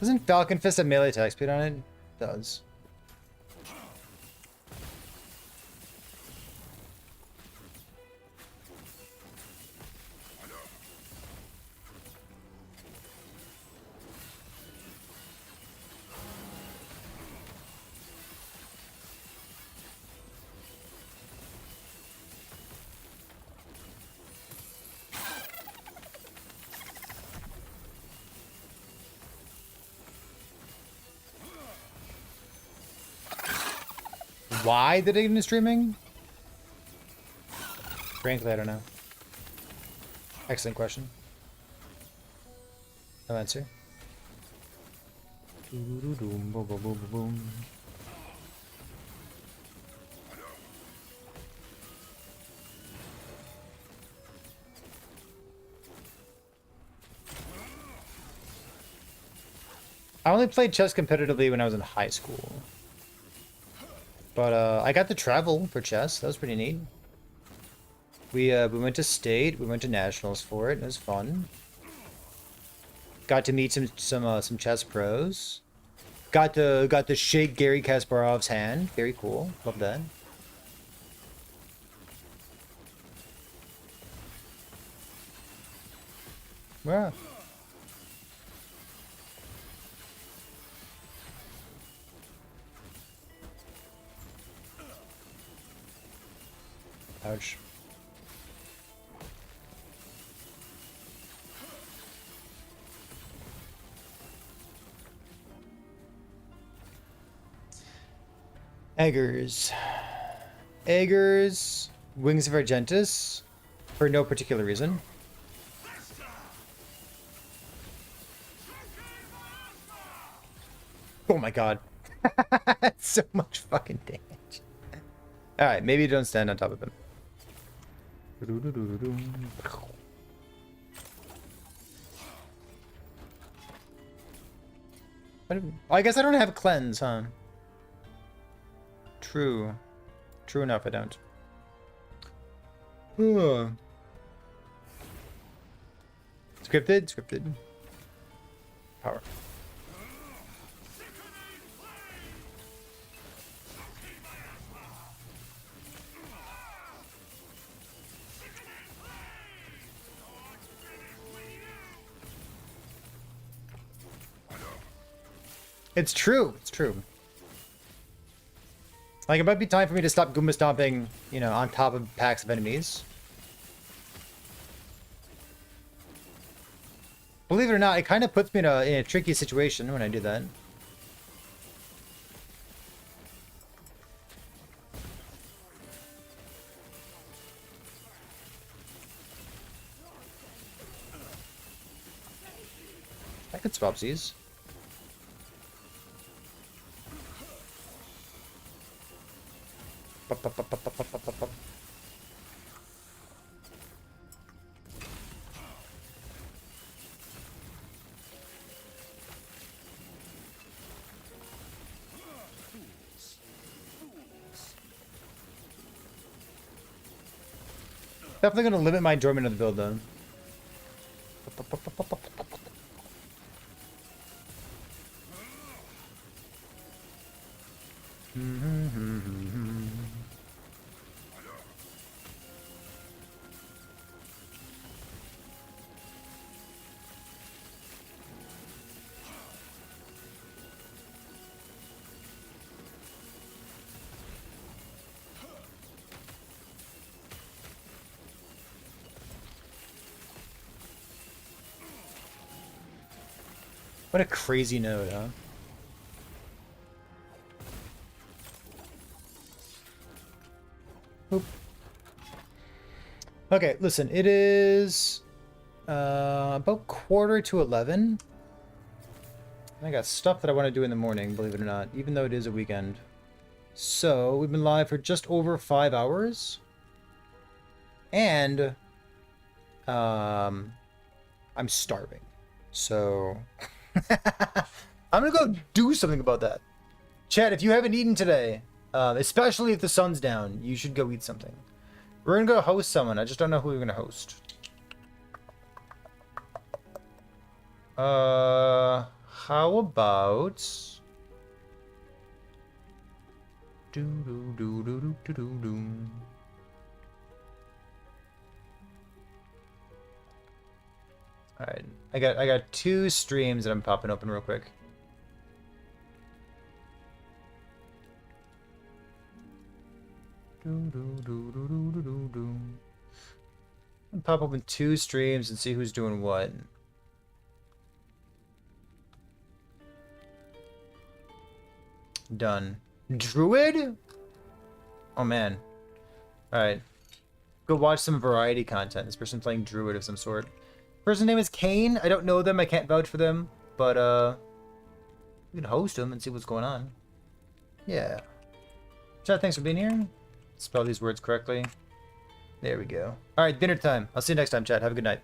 Doesn't Falcon Fist have melee attack speed on it? It does. Why did I get into streaming? Frankly, I don't know. Excellent question. No answer. I only played chess competitively when I was in high school. But I got to travel for chess. That was pretty neat. We went to state. We went to nationals for it. It was fun. Got to meet some chess pros. Got to shake Gary Kasparov's hand. Very cool. Love that. Yeah. Ouch. Eggers. Eggers. Wings of Argentus. For no particular reason. Oh my god. That's so much fucking damage. Alright, maybe don't stand on top of him. I guess I don't have cleanse, huh? True. True enough, I don't. Scripted. Power. It's true. It's true. Like, it might be time for me to stop Goomba stomping, you know, on top of packs of enemies. Believe it or not, it kind of puts me in a tricky situation when I do that. I could swap these. Pop, pop, pop, pop, pop, pop, pop, pop. Definitely gonna limit my enjoyment of the build though. What a crazy node, huh? Oop. Okay, listen, it is about 11:15. I got stuff that I want to do in the morning, believe it or not, even though it is a weekend. So, we've been live for just over 5 hours. And I'm starving. So I'm gonna go do something about that. Chat, if you haven't eaten today, especially if the sun's down, you should go eat something. We're gonna go host someone. I just don't know who we're gonna host. How about do do do do do do do do. Alright, I got 2 streams that I'm popping open real quick. I'll pop open 2 streams and see who's doing what. Done. Druid? Oh man. Alright. Go watch some variety content. This person's playing Druid of some sort. Person's name is Kane. I don't know them. I can't vouch for them. But, we can host them and see what's going on. Yeah. Chat, thanks for being here. Spell these words correctly. There we go. Alright, dinner time. I'll see you next time, chat. Have a good night.